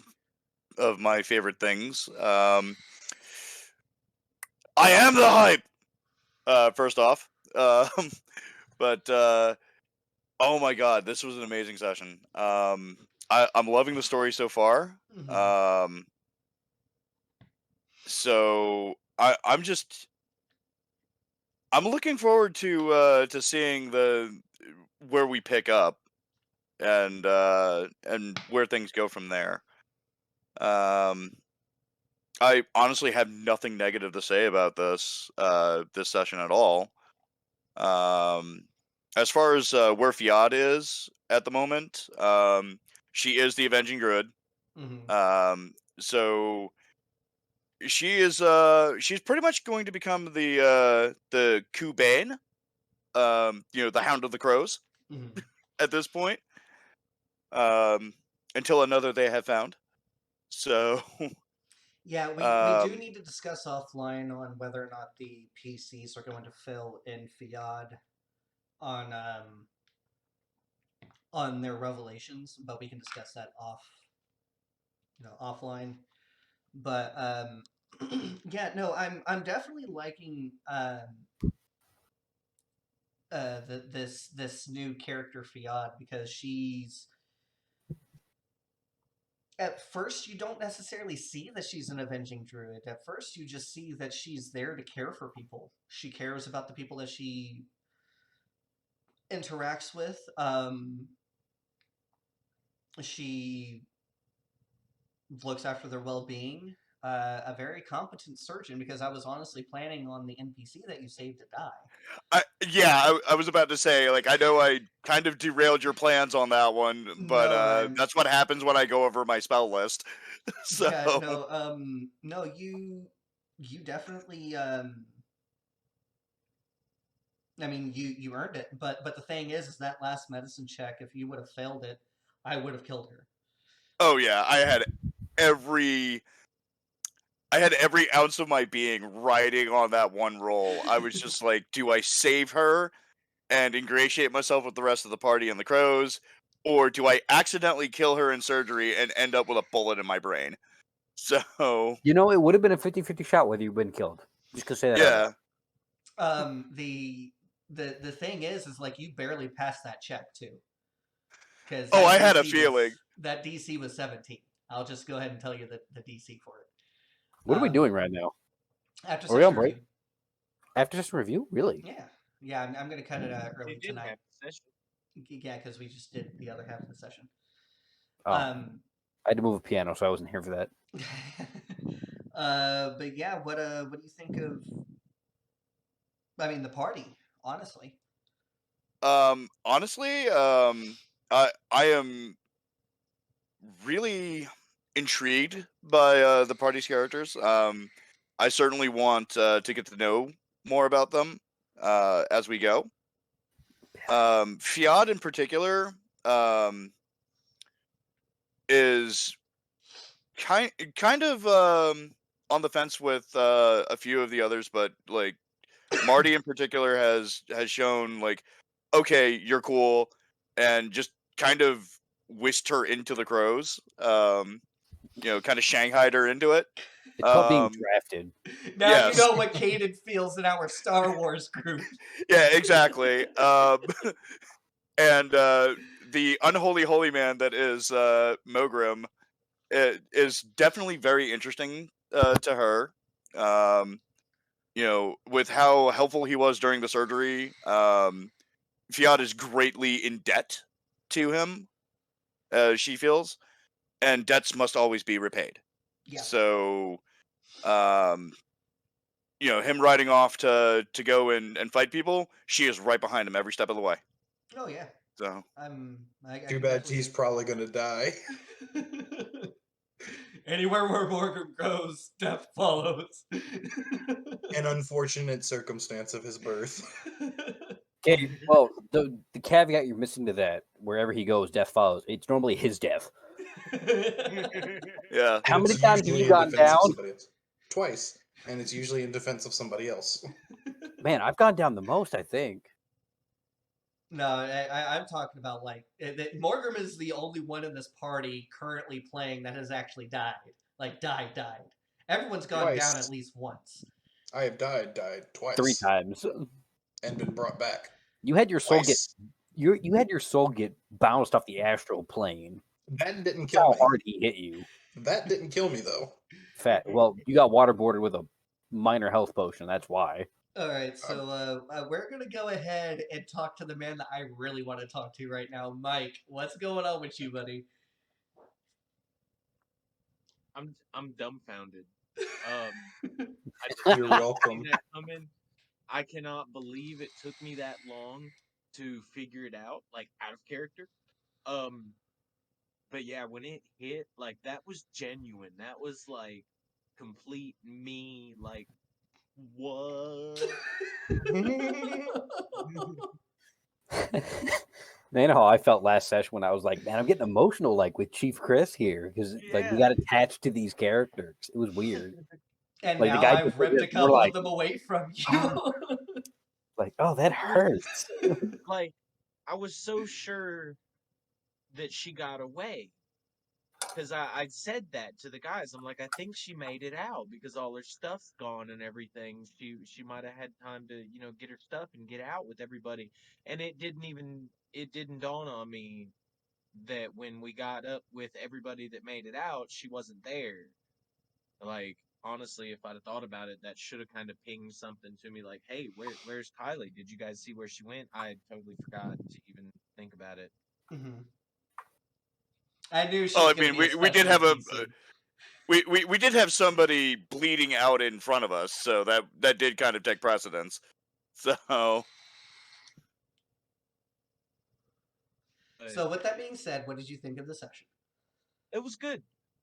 of my favorite things. I am the hype. First off, but oh my god, this was an amazing session. I'm loving the story so far. Mm-hmm. So I'm just I'm looking forward to seeing where we pick up and where things go from there. I honestly have nothing negative to say about this session at all. As far as where Fiat is at the moment, she is the Avenging Druid. So she's pretty much going to become the Kubain, the Hound of the Crows at this point. Until another they have found. So Yeah, we do need to discuss offline on whether or not the PCs are going to fill in Fiad on their revelations, but we can discuss that offline. But yeah, no, I'm definitely liking this new character Fiad, because she's, at first you don't necessarily see that she's an avenging druid. At first you just see that she's there to care for people. She cares about the people that she interacts with. She looks after their well-being. A very competent surgeon, because I was honestly planning on the NPC that you saved to die. I was about to say, like, I know I kind of derailed your plans on that one, but that's what happens when I go over my spell list. So yeah, no, you definitely, I mean, you earned it, but the thing is that last medicine check, if you would have failed it, I would have killed her. Oh yeah, I had every ounce of my being riding on that one roll. I was just like, do I save her and ingratiate myself with the rest of the party and the crows, or do I accidentally kill her in surgery and end up with a bullet in my brain? So it would have been a 50-50 shot whether you've been killed. Just to say that. Yeah. The thing is like, you barely passed that check too. Because I had a feeling that DC was 17. I'll just go ahead and tell you the DC for it. What are we doing right now? After Are we on session break? review. After session review? Really? Yeah. I'm going to cut it early They did tonight. have the session. Yeah, because we just did the other half of the session. Oh. I had to move a piano, so I wasn't here for that. But yeah, what do you think of, I mean, the party, honestly? Honestly, I am really intrigued by the party's characters. I certainly want to get to know more about them as we go. Fiat in particular is kind of on the fence with a few of the others, but like Marty in particular has shown like, okay, you're cool, and just kind of whisked her into the crows. Kind of shanghaied her into it. It's called being drafted. Now yes. you know what Caden feels in our Star Wars group. Yeah, exactly. And the unholy holy man that is Mogrim is definitely very interesting to her. With how helpful he was during the surgery, Fiat is greatly in debt to him, she feels, and debts must always be repaid. Yeah. So, him riding off to go and fight people, she is right behind him every step of the way. Oh yeah. So too bad he's probably gonna die. Anywhere where Morgan goes, death follows. An unfortunate circumstance of his birth. Okay, well, the caveat you're missing to that, wherever he goes, death follows. It's normally his death. Yeah. How many times have you gone down? Twice, and it's usually in defense of somebody else. Man, I've gone down the most, I think. No, I'm talking about like Morgan is the only one in this party currently playing that has actually died. Like died. Everyone's gone down at least once. I have died twice. 3 times. And been brought back. You had your soul twice. you had your soul get bounced off the astral plane. That didn't That's kill how me. hard he hit you. That didn't kill me though. Well, you got waterboarded with a minor health potion. That's why. All right, so we're gonna go ahead and talk to the man that I really want to talk to right now, Mike. What's going on with you, buddy? I'm dumbfounded. I did You're not welcome. see that coming. I cannot believe it took me that long to figure it out, like out of character. Um, but yeah, when it hit, like that was genuine. That was like complete me. Like what? You know how I felt last session when I was like, man, I'm getting emotional, like with Chief Chris here, because like we Yeah. got attached to these characters. It was weird. And Like the now guy I've just like ripped this, a and we're couple of like, them away from oh, you. like, oh, that It was just hurts. like I was so sure that she got away. Because I said that to the guys. I'm like, I think she made it out because all her stuff's gone and everything. She might have had time to, get her stuff and get out with everybody. And it didn't dawn on me that when we got up with everybody that made it out, she wasn't there. Like, honestly, if I'd have thought about it, that should have kind of pinged something to me like, hey, where's Kylie? Did you guys see where she went? I totally forgot to even think about it. Mhm. I knew she Well, was I gonna mean, be a we did special have a NPC. we did have somebody bleeding out in front of us, so that did kind of take precedence. So But So with that being said, what did you think of the session? it was good.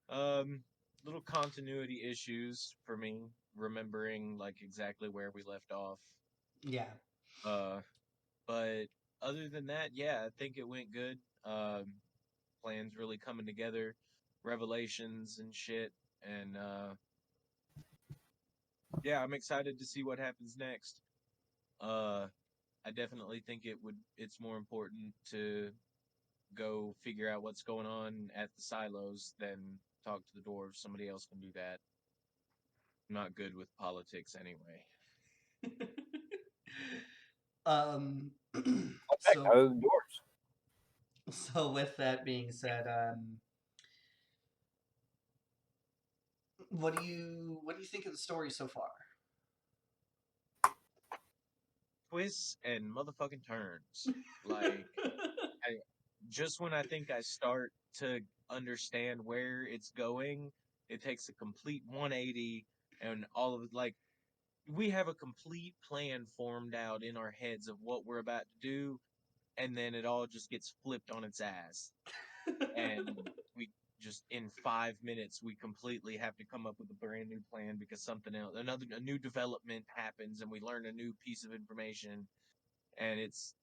Um, Little continuity issues for me, remembering like exactly where we left off. Yeah. Uh, but other than that, yeah, I think it went good. Plans really coming together, revelations and shit, and yeah, I'm excited to see what happens next. Uh, I definitely think it's more important to go figure out what's going on at the silos than talk to the dwarves. Somebody else can do that. I'm not good with politics anyway. um. Heck, so yours. so with that being said, what do you think of the story so far? Twists and motherfucking turns. Like I just when I think I start to understand where it's going, it takes a complete 180 and all of it like we have a complete plan formed out in our heads of what we're about to do, and then it all just gets flipped on its ass. And we just in 5 minutes we completely have to come up with a brand new plan because something else a new development happens and we learn a new piece of information and it's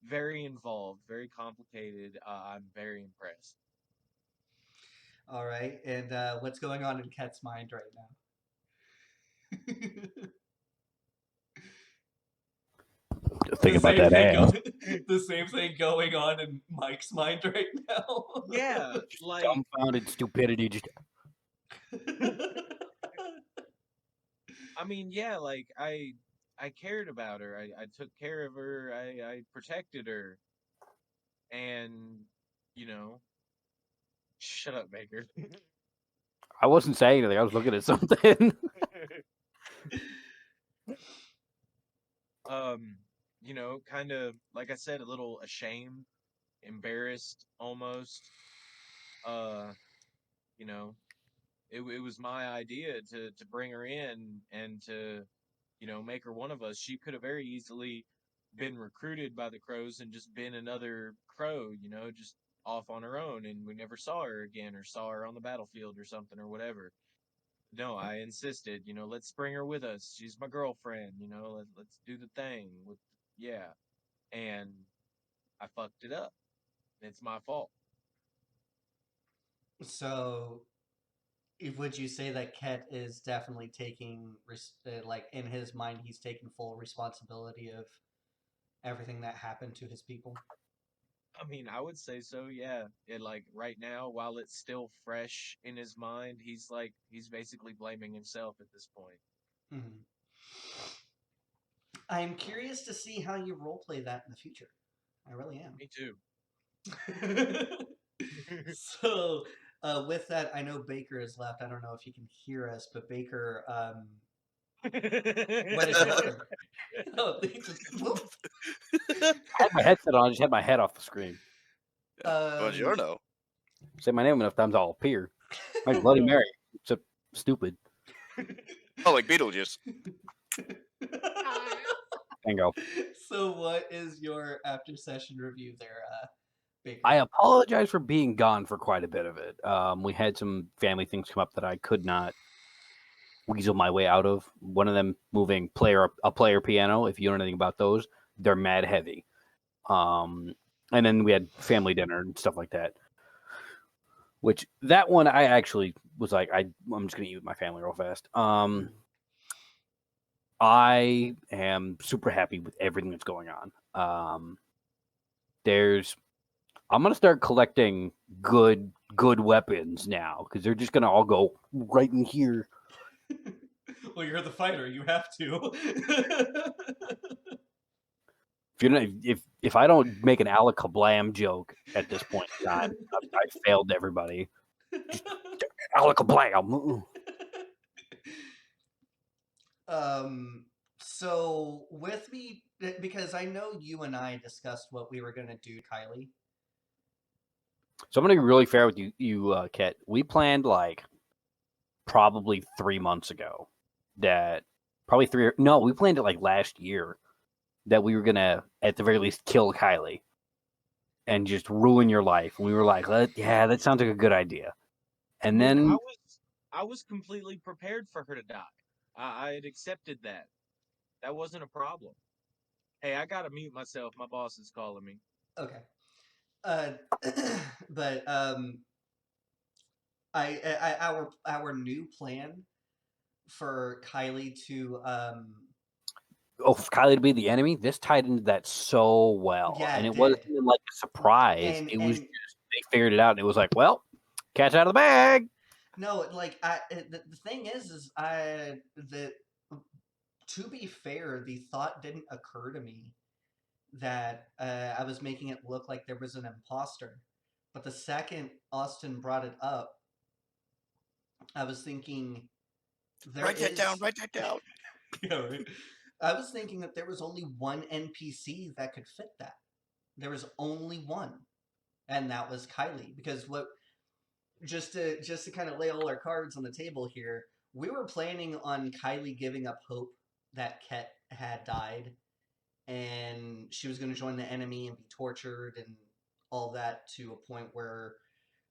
very involved, very complicated. I'm very impressed. All right, and what's going on in Ket's mind right now? Think the about same that thing ass. the same thing going on in Mike's mind right now. Yeah, like Dumbfounded stupidity. Just I mean, yeah, like I cared about her. I took care of her. I protected her, and you know, shut up, Baker. I wasn't saying anything. I was looking at something. um, kind of like I said, a little ashamed, embarrassed, almost. Uh, you know, it was my idea to bring her in and to make her one of us. She could have very easily been recruited by the crows and just been another crow, just off on her own, and we never saw her again or saw her on the battlefield or something or whatever. No, I insisted, let's bring her with us. She's my girlfriend, let's do the thing with, yeah. And I fucked it up. It's my fault. So, would you say that Ket is definitely taking, like, in his mind, he's taking full responsibility of everything that happened to his people? I mean, I would say so, yeah. It like right now, while it's still fresh in his mind, he's basically blaming himself at this point. Mhm. I'm curious to see how you roleplay that in the future. I really am. Me too. So, with that, I know Baker is left. I don't know if he can hear us, but Baker, What is your? Oh, they just. Whoop. I had my headset on. I just had my head off the screen. Buongiorno. Say my name enough times, I'll appear. Like Bloody Mary, except stupid. Oh, like Beetlejuice. Bingo. So, what is your after session review there, Baker? I apologize for being gone for quite a bit of it. We had some family things come up that I could not weasel my way out of. One of them moving a player piano. If you know anything about those, they're mad heavy. And then we had family dinner and stuff like that. Which that one I actually was like, I'm just gonna eat with my family real fast. I am super happy with everything that's going on. I'm gonna start collecting good weapons now because they're just gonna all go right in here. Well, you're the fighter. You have to. If I don't make an Alakablam joke at this point in time, I failed everybody. Just Alakablam. So with me, because I know you and I discussed what we were gonna do, Kylie. So I'm gonna be really fair with you, Ket. We planned like probably 3 months ago that we planned it like last year that we were gonna at the very least kill Kylie and just ruin your life. And we were like, yeah, that sounds like a good idea. And then I was completely prepared for her to die. I had accepted that. That wasn't a problem. Hey, I gotta mute myself. My boss is calling me. Okay. But our new plan for Kylie to for Kylie to be the enemy, this tied into that so well. Yeah, And it it wasn't did. even like a surprise. And- It was and- just they figured it out and it was like, well, cat's out of the bag. No, like the thing is that to be fair, the thought didn't occur to me that I was making it look like there was an imposter. But the second Austin brought it up, I was thinking Write that down. Write that down. Yeah, right. I was thinking that there was only one NPC that could fit that. There was only one, and that was Kylie. Because just to kind of lay all our cards on the table here, we were planning on Kylie giving up hope that Ket had died, and she was going to join the enemy and be tortured and all that to a point where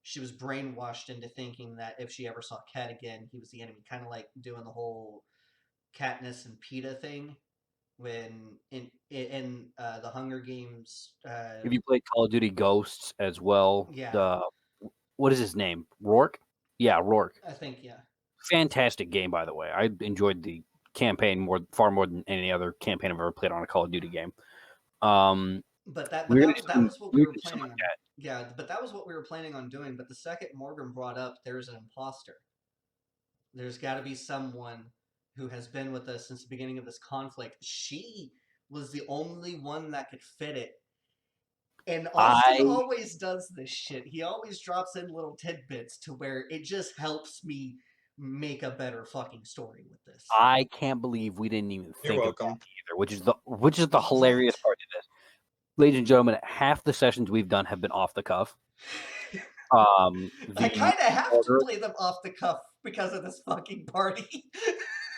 she was brainwashed into thinking that if she ever saw Ket again, he was the enemy. Kind of like doing the whole Katniss and Peeta thing when in the Hunger Games. If you played Call of Duty Ghosts as well, Yeah. What is his name? Rourke? Yeah, Rourke. I think, yeah. Fantastic game, by the way. I enjoyed the campaign far more than any other campaign I've ever played on a Call of Duty game. But that was what we were planning on. Yeah, but that was what we were planning on doing. But the second Morgan brought up there's an imposter, there's got to be someone who has been with us since the beginning of this conflict. She was the only one that could fit it. And Austin always does this shit. He always drops in little tidbits to where it just helps me make a better fucking story with this. I can't believe we didn't even think of that either, which is the hilarious part of this. Ladies and gentlemen, half the sessions we've done have been off the cuff. I kind of have to play them off the cuff because of this fucking party.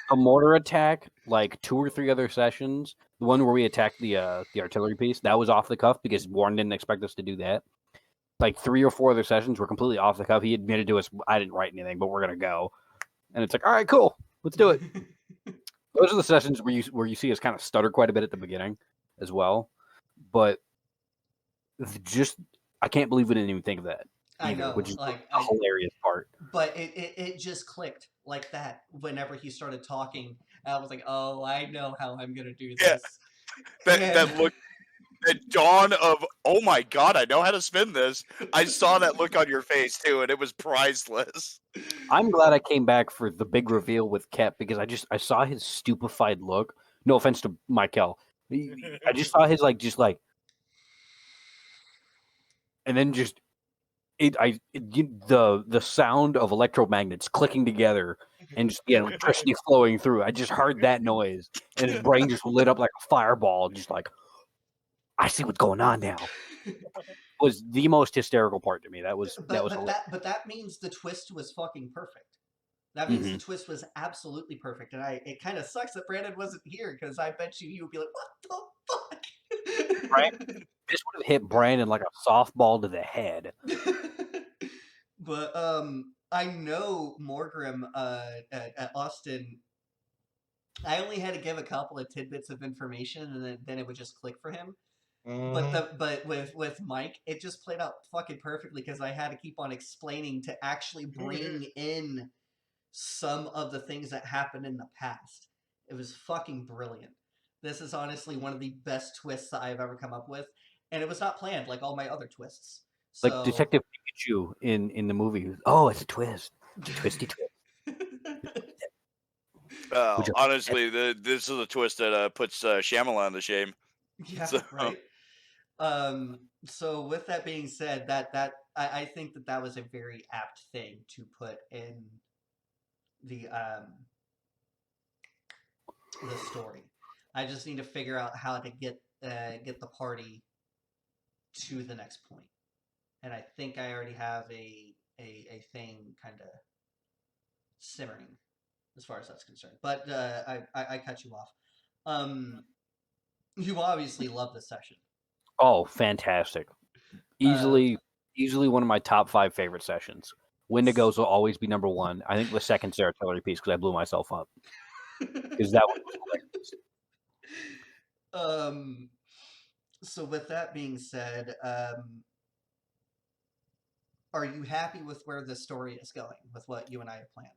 A mortar attack, like 2 or 3 other sessions. The one where we attacked the artillery piece, that was off the cuff because Warren didn't expect us to do that. Like 3 or 4 other sessions were completely off the cuff. He admitted to us, I didn't write anything, but we're gonna go. And it's like, all right, cool, let's do it. Those are the sessions where you see us kind of stutter quite a bit at the beginning as well. But just, I can't believe we didn't even think of that either, I know, which is like, the hilarious part. But it just clicked like that whenever he started talking. I was like, oh, I know how I'm going to do this. Yeah. That look, that dawn of, oh my god, I know how to spin this. I saw that look on your face too, and it was priceless. I'm glad I came back for the big reveal with Ket because I saw his stupefied look. No offense to Mykel. I just saw his and then just the sound of electromagnets clicking together and just electricity flowing through. I just heard that noise, and his brain just lit up like a fireball. Just like, I see what's going on now. Was the most hysterical part to me. That was hilarious. But that means the twist was fucking perfect. That means the twist was absolutely perfect, and it kind of sucks that Brandon wasn't here because I bet you he would be like, "What the fuck?" Right? This would have hit Brandon like a softball to the head. But I know Morgrim at Austin. I only had to give a couple of tidbits of information, and then it would just click for him. But with Mike, it just played out fucking perfectly because I had to keep on explaining to actually bring in some of the things that happened in the past. It was fucking brilliant. This is honestly one of the best twists that I've ever come up with, and it was not planned like all my other twists. So, like Detective Pikachu in the movie. Oh, it's a twist. It's a twisty twist. Honestly, this is a twist that puts Shyamalan to shame. Yeah, So- right. So with that being said, I think that was a very apt thing to put in the story. I just need to figure out how to get the party to the next point, and I think I already have a thing kind of simmering as far as that's concerned. But I cut you off. You obviously love this session. Oh, fantastic! Easily one of my top 5 favorite sessions. Wendigos will always be number 1. I think the second's the artillery piece because I blew myself up. Because that one was hilarious. So with that being said, are you happy with where the story is going with what you and I have planned?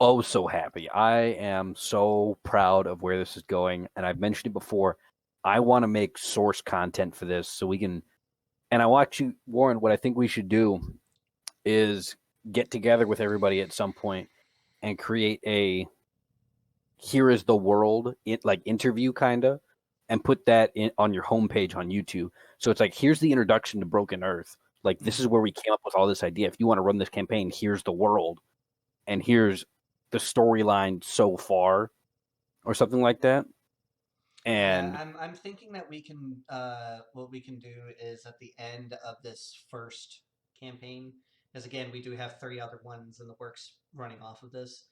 Oh, so happy. I am so proud of where this is going. And I've mentioned it before. I want to make source content for this so we can. And I want you, Warren, what I think we should do is get together with everybody at some point and create a here is the world interview kind of, and put that on your homepage on YouTube. So it's like, here's the introduction to Broken Earth. Like, this is where we came up with all this idea. If you want to run this campaign, here's the world, and here's the storyline so far, or something like that. And yeah, I'm thinking that we can what we can do is at the end of this first campaign, because again we do have 3 other ones in the works running off of this.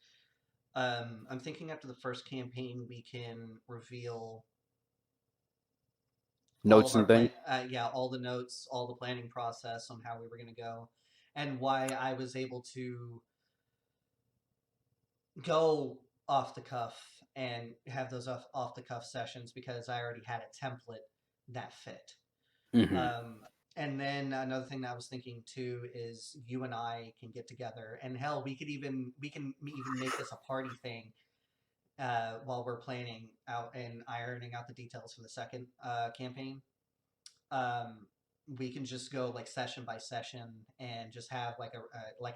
I'm thinking after the first campaign we can reveal notes and things. all the notes, all the planning process on how we were going to go, and why I was able to go off the cuff and have those off the cuff sessions because I already had a template that fit. Mm-hmm. And then another thing that I was thinking too is you and I can get together, and hell, we can even make this a party thing while we're planning out and ironing out the details for the second campaign. We can just go like session by session and just have like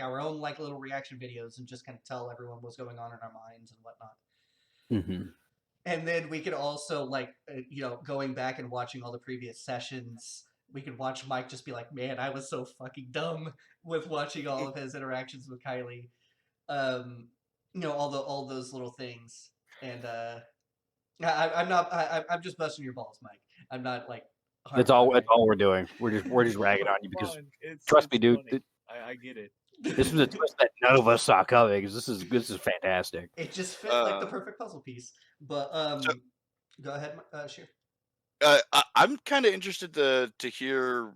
our own like little reaction videos and just kind of tell everyone what's going on in our minds and whatnot. Mm-hmm. And then we could also going back and watching all the previous sessions, we could watch Mike just be like, man, I was so fucking dumb with watching all of his interactions with Kylie. All those little things. And I'm just busting your balls, Mike. I'm not like. That's all we're doing. We're just ragging on you because trust me, dude. I get it. This was a twist that none of us saw coming. Because this is fantastic. It just fit like the perfect puzzle piece. But go ahead, Sheer. I'm kind of interested to hear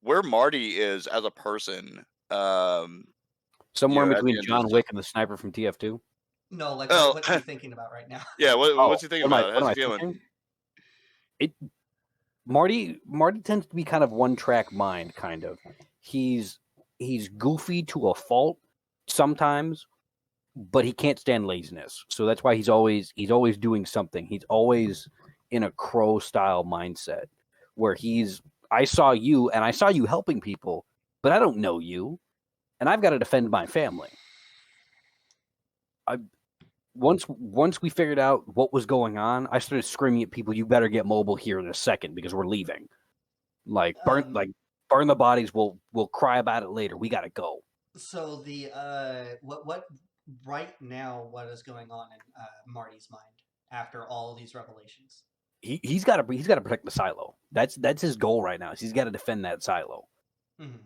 where Marty is as a person. Somewhere at the between end of John this Wick and the sniper from TF2. No, like Oh. what's he thinking about right now? Yeah, what's he thinking about? What How's am he I feeling? thinking? Marty tends to be kind of one track mind, kind of. He's goofy to a fault sometimes, but he can't stand laziness. So that's why he's always doing something. He's always in a crow style mindset where I saw you helping people, but I don't know you, and I've got to defend my family. Once we figured out what was going on, I started screaming at people, "You better get mobile here in a second because we're leaving. Burn the bodies. We'll cry about it later. We gotta go." So the what right now what is going on in Marty's mind after all these revelations. He's got to protect the silo. That's his goal right now. Is he's got to defend that silo. Mm-hmm.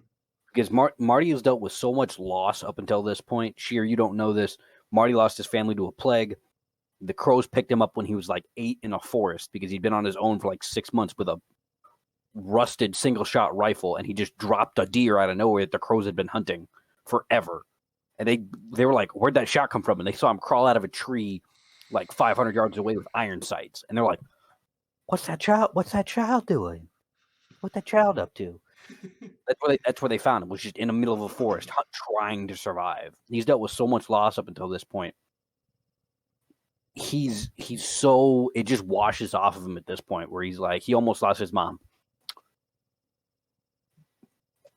Because Marty has dealt with so much loss up until this point. Sheer, you don't know this. Marty lost his family to a plague. The crows picked him up when he was like 8 in a forest because he'd been on his own for like 6 months with a rusted single-shot rifle, and he just dropped a deer out of nowhere that the crows had been hunting forever. And they were like, "Where'd that shot come from?" And they saw him crawl out of a tree like 500 yards away with iron sights. And they're like, What's that child doing? What's that child up to? That's where they found him, was just in the middle of a forest, trying to survive. He's dealt with so much loss up until this point. He's so, it just washes off of him at this point, where he's like, he almost lost his mom.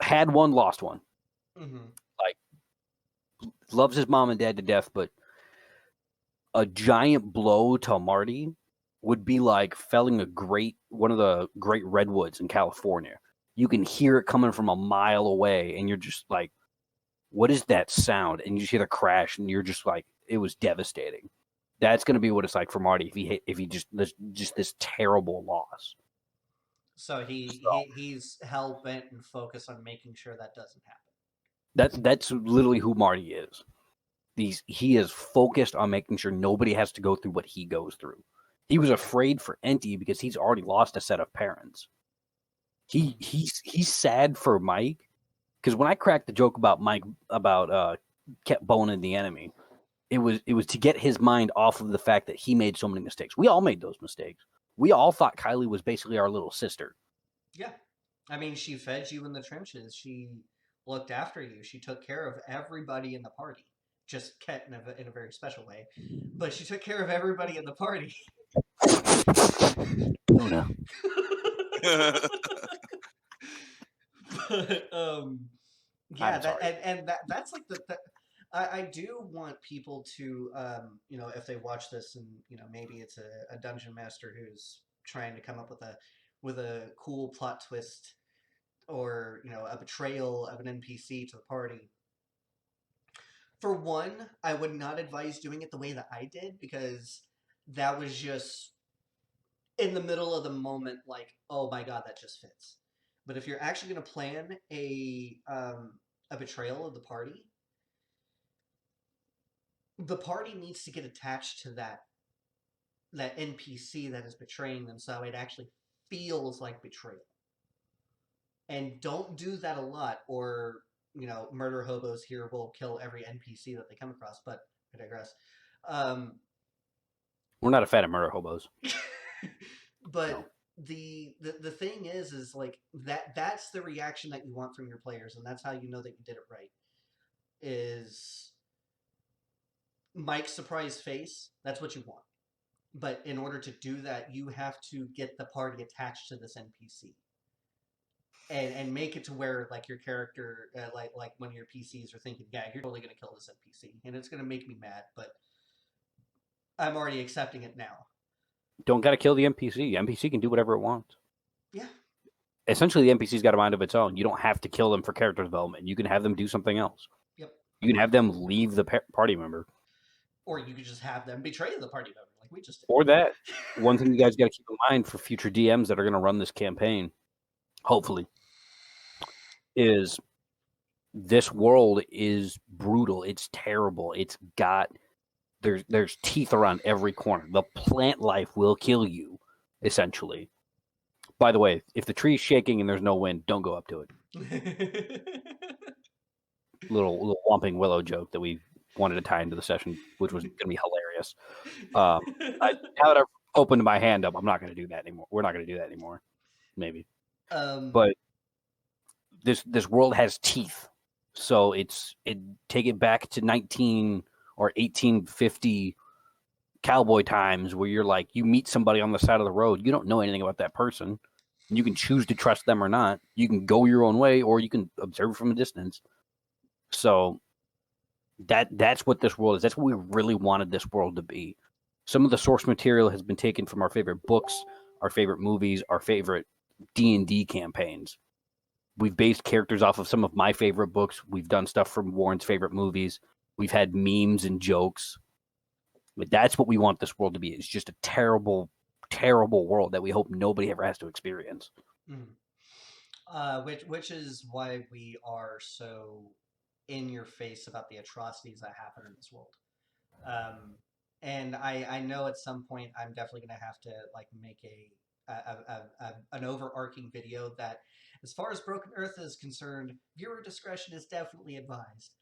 Had one, lost one. Mm-hmm. Like, loves his mom and dad to death, but a giant blow to Marty would be like felling one of the great redwoods in California. You can hear it coming from a mile away, and you're just like, what is that sound? And you just hear the crash, and you're just like, it was devastating. That's going to be what it's like for Marty if he just this terrible loss. So he's hell bent and focused on making sure that doesn't happen. That's literally who Marty is. He is focused on making sure nobody has to go through what he goes through. He was afraid for Enty because he's already lost a set of parents. He's sad for Mike, because when I cracked the joke about Mike kept boning the enemy, it was to get his mind off of the fact that he made so many mistakes. We all made those mistakes. We all thought Kylie was basically our little sister. Yeah, I mean, she fed you in the trenches. She looked after you. She took care of everybody in the party. Just Ket in a very special way, but she took care of everybody in the party. Oh no. But yeah, that's like I do want people to if they watch this, and maybe it's a dungeon master who's trying to come up with a cool plot twist, or a betrayal of an NPC to the party. For one, I would not advise doing it the way that I did, because that was just in the middle of the moment, like, oh my god, that just fits. But if you're actually going to plan a betrayal of the party needs to get attached to that NPC that is betraying them, so it actually feels like betrayal. And don't do that a lot, or murder hobos here will kill every NPC that they come across. But I digress. We're not a fan of murder hobos. But no. The thing is like that's the reaction that you want from your players, and that's how you know that you did it right. Is Mike's surprised face. That's what you want. But in order to do that, you have to get the party attached to this NPC. And make it to where, like, your character, like one of your PCs are thinking, yeah, you're totally going to kill this NPC. And it's going to make me mad, but I'm already accepting it now. Don't got to kill the NPC. NPC can do whatever it wants. Yeah. Essentially, the NPC's got a mind of its own. You don't have to kill them for character development. You can have them do something else. Yep. You can have them leave the party member. Or you could just have them betray the party member, like we just did. Or that. One thing you guys got to keep in mind for future DMs that are going to run this campaign, hopefully, is this world is brutal. It's terrible. It's got there's teeth around every corner. The plant life will kill you, essentially. By the way, if the tree's shaking and there's no wind, don't go up to it. little Whomping Willow joke that we wanted to tie into the session, which was going to be hilarious. Now that I've opened my hand up, I'm not going to do that anymore. We're not going to do that anymore. Maybe. But this world has teeth. So take it back to 19 or 1850 cowboy times, where you're like, you meet somebody on the side of the road, you don't know anything about that person. You can choose to trust them or not. You can go your own way, or you can observe from a distance. So that's what this world is. That's what we really wanted this world to be. Some of the source material has been taken from our favorite books, our favorite movies, our favorite D&D campaigns. We've based characters off of some of my favorite books. We've done stuff from Warren's favorite movies. We've had memes and jokes. But that's what we want this world to be. It's just a terrible, terrible world that we hope nobody ever has to experience. Which is why we are so in your face about the atrocities that happen in this world. And I know at some point I'm definitely going to have to like make an overarching video that, as far as Broken Earth is concerned, viewer discretion is definitely advised,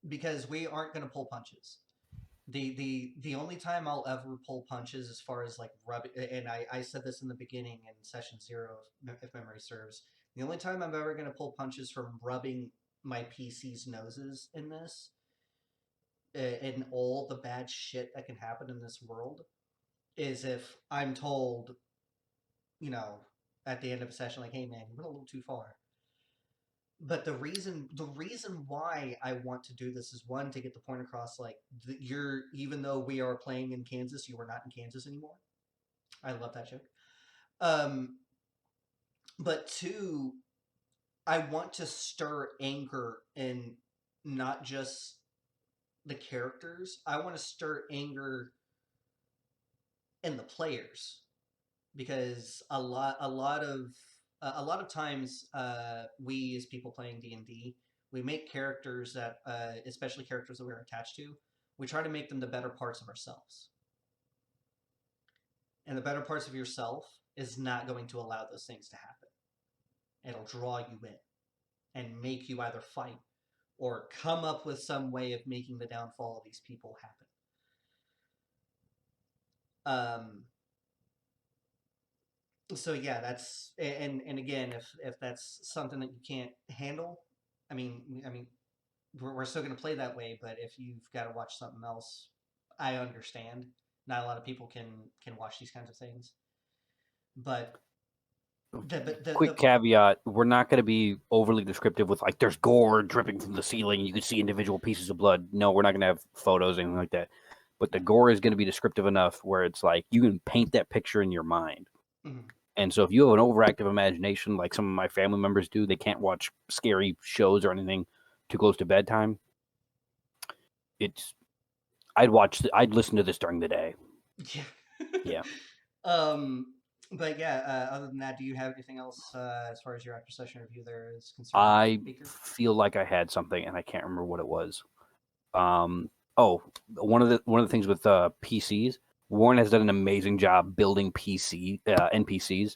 because we aren't going to pull punches. The only time I'll ever pull punches, as far as like rubbing, and I said this in the beginning in session 0, if memory serves, the only time I'm ever going to pull punches from rubbing my PC's noses in this, and all the bad shit that can happen in this world, is if I'm told, at the end of a session, like, hey man, you went a little too far. But the reason why I want to do this is, one, to get the point across, like, even though we are playing in Kansas, you are not in Kansas anymore. I love that joke. But two, I want to stir anger in not just the characters. I want to stir anger in the players, because a lot of times, we as people playing D&D, we make characters that, especially characters that we're attached to, we try to make them the better parts of ourselves. And the better parts of yourself is not going to allow those things to happen. It'll draw you in and make you either fight or come up with some way of making the downfall of these people happen. So yeah, that's, and again, if that's something that you can't handle, I mean, we're still going to play that way. But if you've got to watch something else, I understand. Not a lot of people can watch these kinds of things. But Quick caveat: we're not going to be overly descriptive with like there's gore dripping from the ceiling. You can see individual pieces of blood. No, we're not going to have photos or anything like that. But the gore is going to be descriptive enough where it's like you can paint that picture in your mind. Mhm. And so if you have an overactive imagination, like some of my family members do, they can't watch scary shows or anything too close to bedtime. I'd listen to this during the day. Yeah. Yeah. But yeah, other than that, do you have anything else as far as your after session review there is concerned? I Baker? feel like I had something and I can't remember what it was. One of the things with PCs, Warren has done an amazing job building NPCs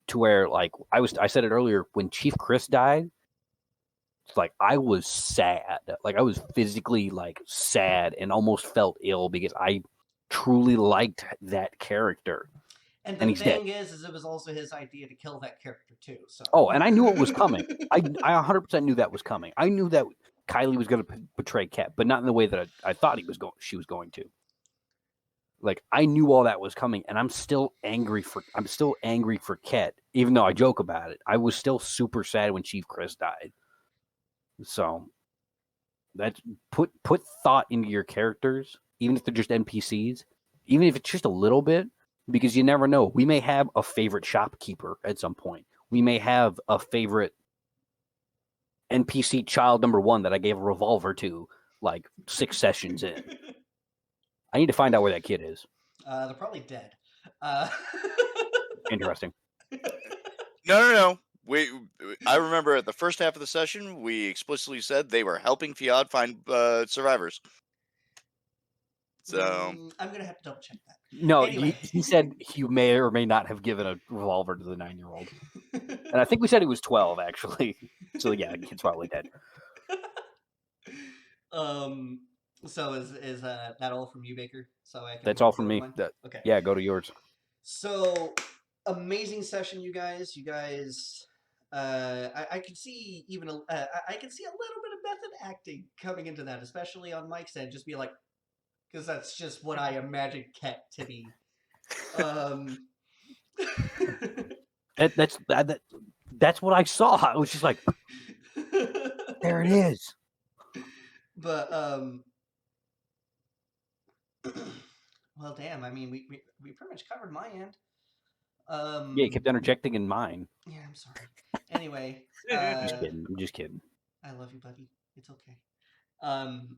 to where, like, I said it earlier, when Chief Chris died, it's like I was sad. Like I was physically like sad and almost felt ill because I truly liked that character. And And the he's dead. thing is it was also his idea to kill that character too. So. Oh, and I knew it was coming. I 100% knew that was coming. I knew that Kylie was going to betray Ket, but not in the way that I thought she was going to. Like I knew all that was coming, and I'm still angry for Ket, even though I joke about it. I was still super sad when Chief Chris died. So that put thought into your characters, even if they're just NPCs, even if it's just a little bit, because you never know. We may have a favorite shopkeeper at some point. We may have a favorite NPC child number 1 that I gave a revolver to like 6 sessions in. I need to find out where that kid is. They're probably dead. Interesting. No. I remember at the first half of the session, we explicitly said they were helping Fiat find survivors. So I'm gonna have to double check that. No, Anyway. he said he may or may not have given a revolver to the 9-year-old. And I think we said he was 12, actually. So yeah, the kid's probably dead. So is that all from you, Baker? So I can. That's all from me. Okay. Yeah, go to yours. So amazing session, you guys. You guys, I could see even I could see a little bit of method acting coming into that, especially on Mike's end. Just be like, because that's just what I imagined Ket to be. That's what I saw. I was just like, there it is. But well, damn. I mean, we pretty much covered my end. Yeah, you kept interjecting in mine. Yeah, I'm sorry. Anyway, I'm just kidding. I love you, buddy. It's okay. Um,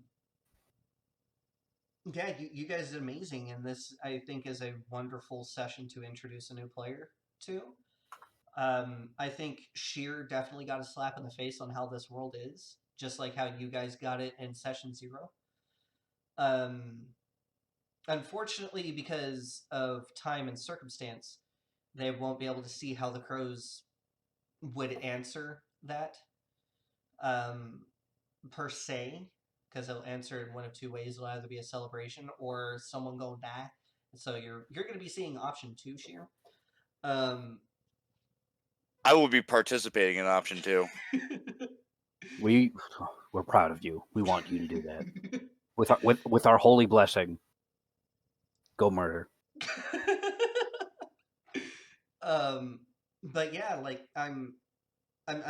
yeah, you guys did amazing, and this I think is a wonderful session to introduce a new player to. I think Sheer definitely got a slap in the face on how this world is, just like how you guys got it in session 0. Unfortunately, because of time and circumstance, they won't be able to see how the crows would answer that per se, because they'll answer in one of two ways. It'll either be a celebration or someone gonna die. So you're going to be seeing option 2, Sheer. I will be participating in option 2. We're proud of you. We want you to do that with our holy blessing. Go murder. But yeah, like I'm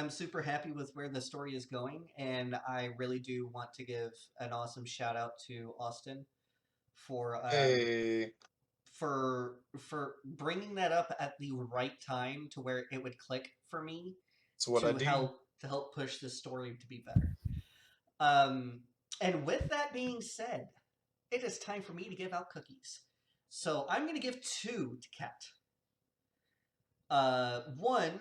super happy with where the story is going, and I really do want to give an awesome shout out to Austin for Hey, for bringing that up at the right time to where it would click for me that's what I to do. help push this story to be better. And with that being said, it is time for me to give out cookies. So I'm going to give 2 to Kat. One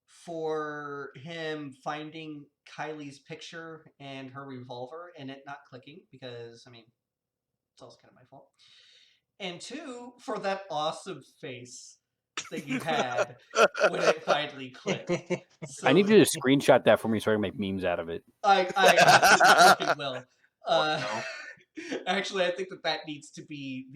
for him finding Kylie's picture and her revolver and it not clicking because, I mean, it's also kind of my fault. And 2 for that awesome face that you had when it finally clicked. So I need you to screenshot that for me so I can make memes out of it. I absolutely fucking will. no. Actually, I think that needs to be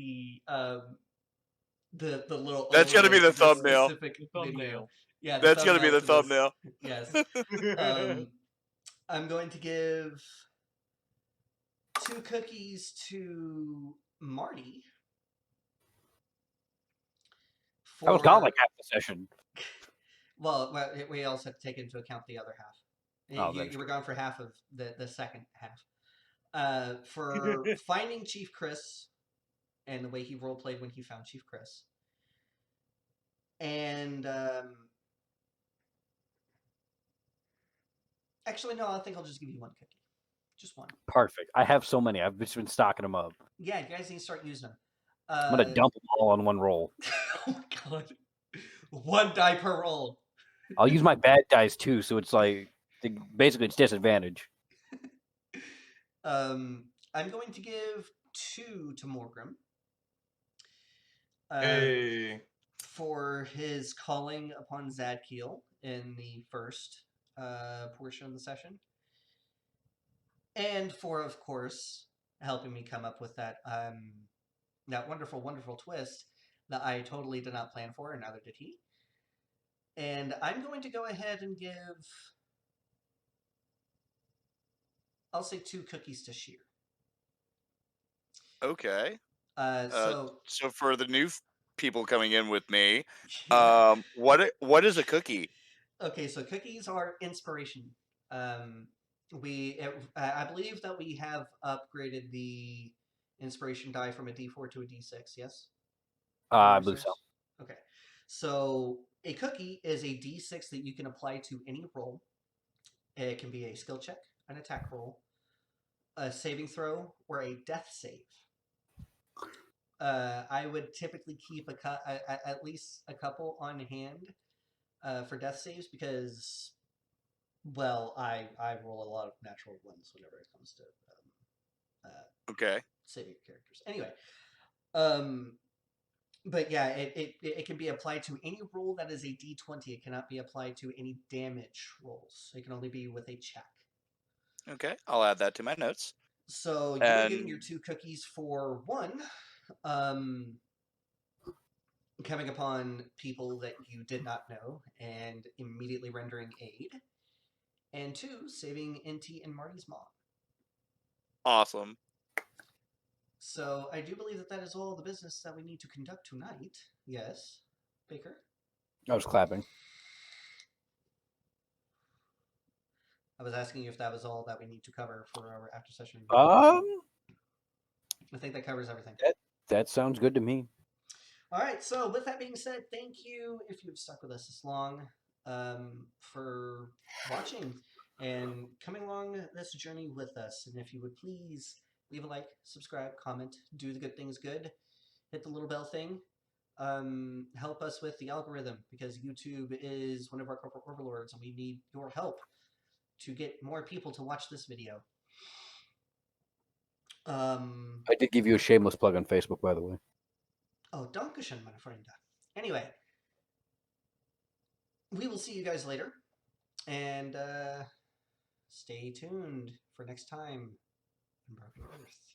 the little. That's gotta be overlay the for this thumbnail. specific The thumbnail. video. Yeah, That's gotta be the for this. thumbnail. Yes. I'm going to give 2 cookies to Marty. That was gone like half the session. Well, we also have to take into account the other half. Oh, You were gone for half of the second half. For finding Chief Chris and the way he roleplayed when he found Chief Chris. And actually, no, I think I'll just give you 1 cookie. Just 1. Perfect. I have so many. I've just been stocking them up. Yeah, you guys need to start using them. I'm gonna dump them all on one roll. Oh my god. 1 die per roll. I'll use my bad dice too, so it's like basically it's disadvantage. I'm going to give 2 to Morgrim. Hey. For his calling upon Zadkiel in the first portion of the session. And for, of course, helping me come up with that that wonderful, wonderful twist that I totally did not plan for, and neither did he. And I'm going to go ahead and give, I'll say 2 cookies to Sheer. Okay. So for the new people coming in with me, yeah. what is a cookie? Okay, so cookies are inspiration. I believe that we have upgraded the inspiration die from a D4 to a D6. Yes. I believe so. Okay, so a cookie is a D6 that you can apply to any roll. It can be a skill check, an attack roll, a saving throw, or a death save. I would typically keep at least a couple on hand for death saves because, well, I roll a lot of natural ones whenever it comes to Okay. saving characters. Anyway, but yeah, it can be applied to any roll that is a D20. It cannot be applied to any damage rolls. It can only be with a check. Okay, I'll add that to my notes. So you are getting your 2 cookies for 1. Coming upon people that you did not know and immediately rendering aid, and 2, saving NT and Marty's mom. Awesome. So I do believe that is all the business that we need to conduct tonight. Yes, Baker? I was clapping. I was asking you if that was all that we need to cover for our after session. I think that covers everything. That sounds good to me. All right, so with that being said, thank you if you've stuck with us this long for watching. and coming along this journey with us. And if you would please leave a like, subscribe, comment, do the good things good, hit the little bell thing. Help us with the algorithm, because YouTube is one of our corporate overlords, and we need your help to get more people to watch this video. I did give you a shameless plug on Facebook, by the way. Oh, Dankeschön, meine Freunde. Anyway, we will see you guys later, and stay tuned for next time on Broken Earth.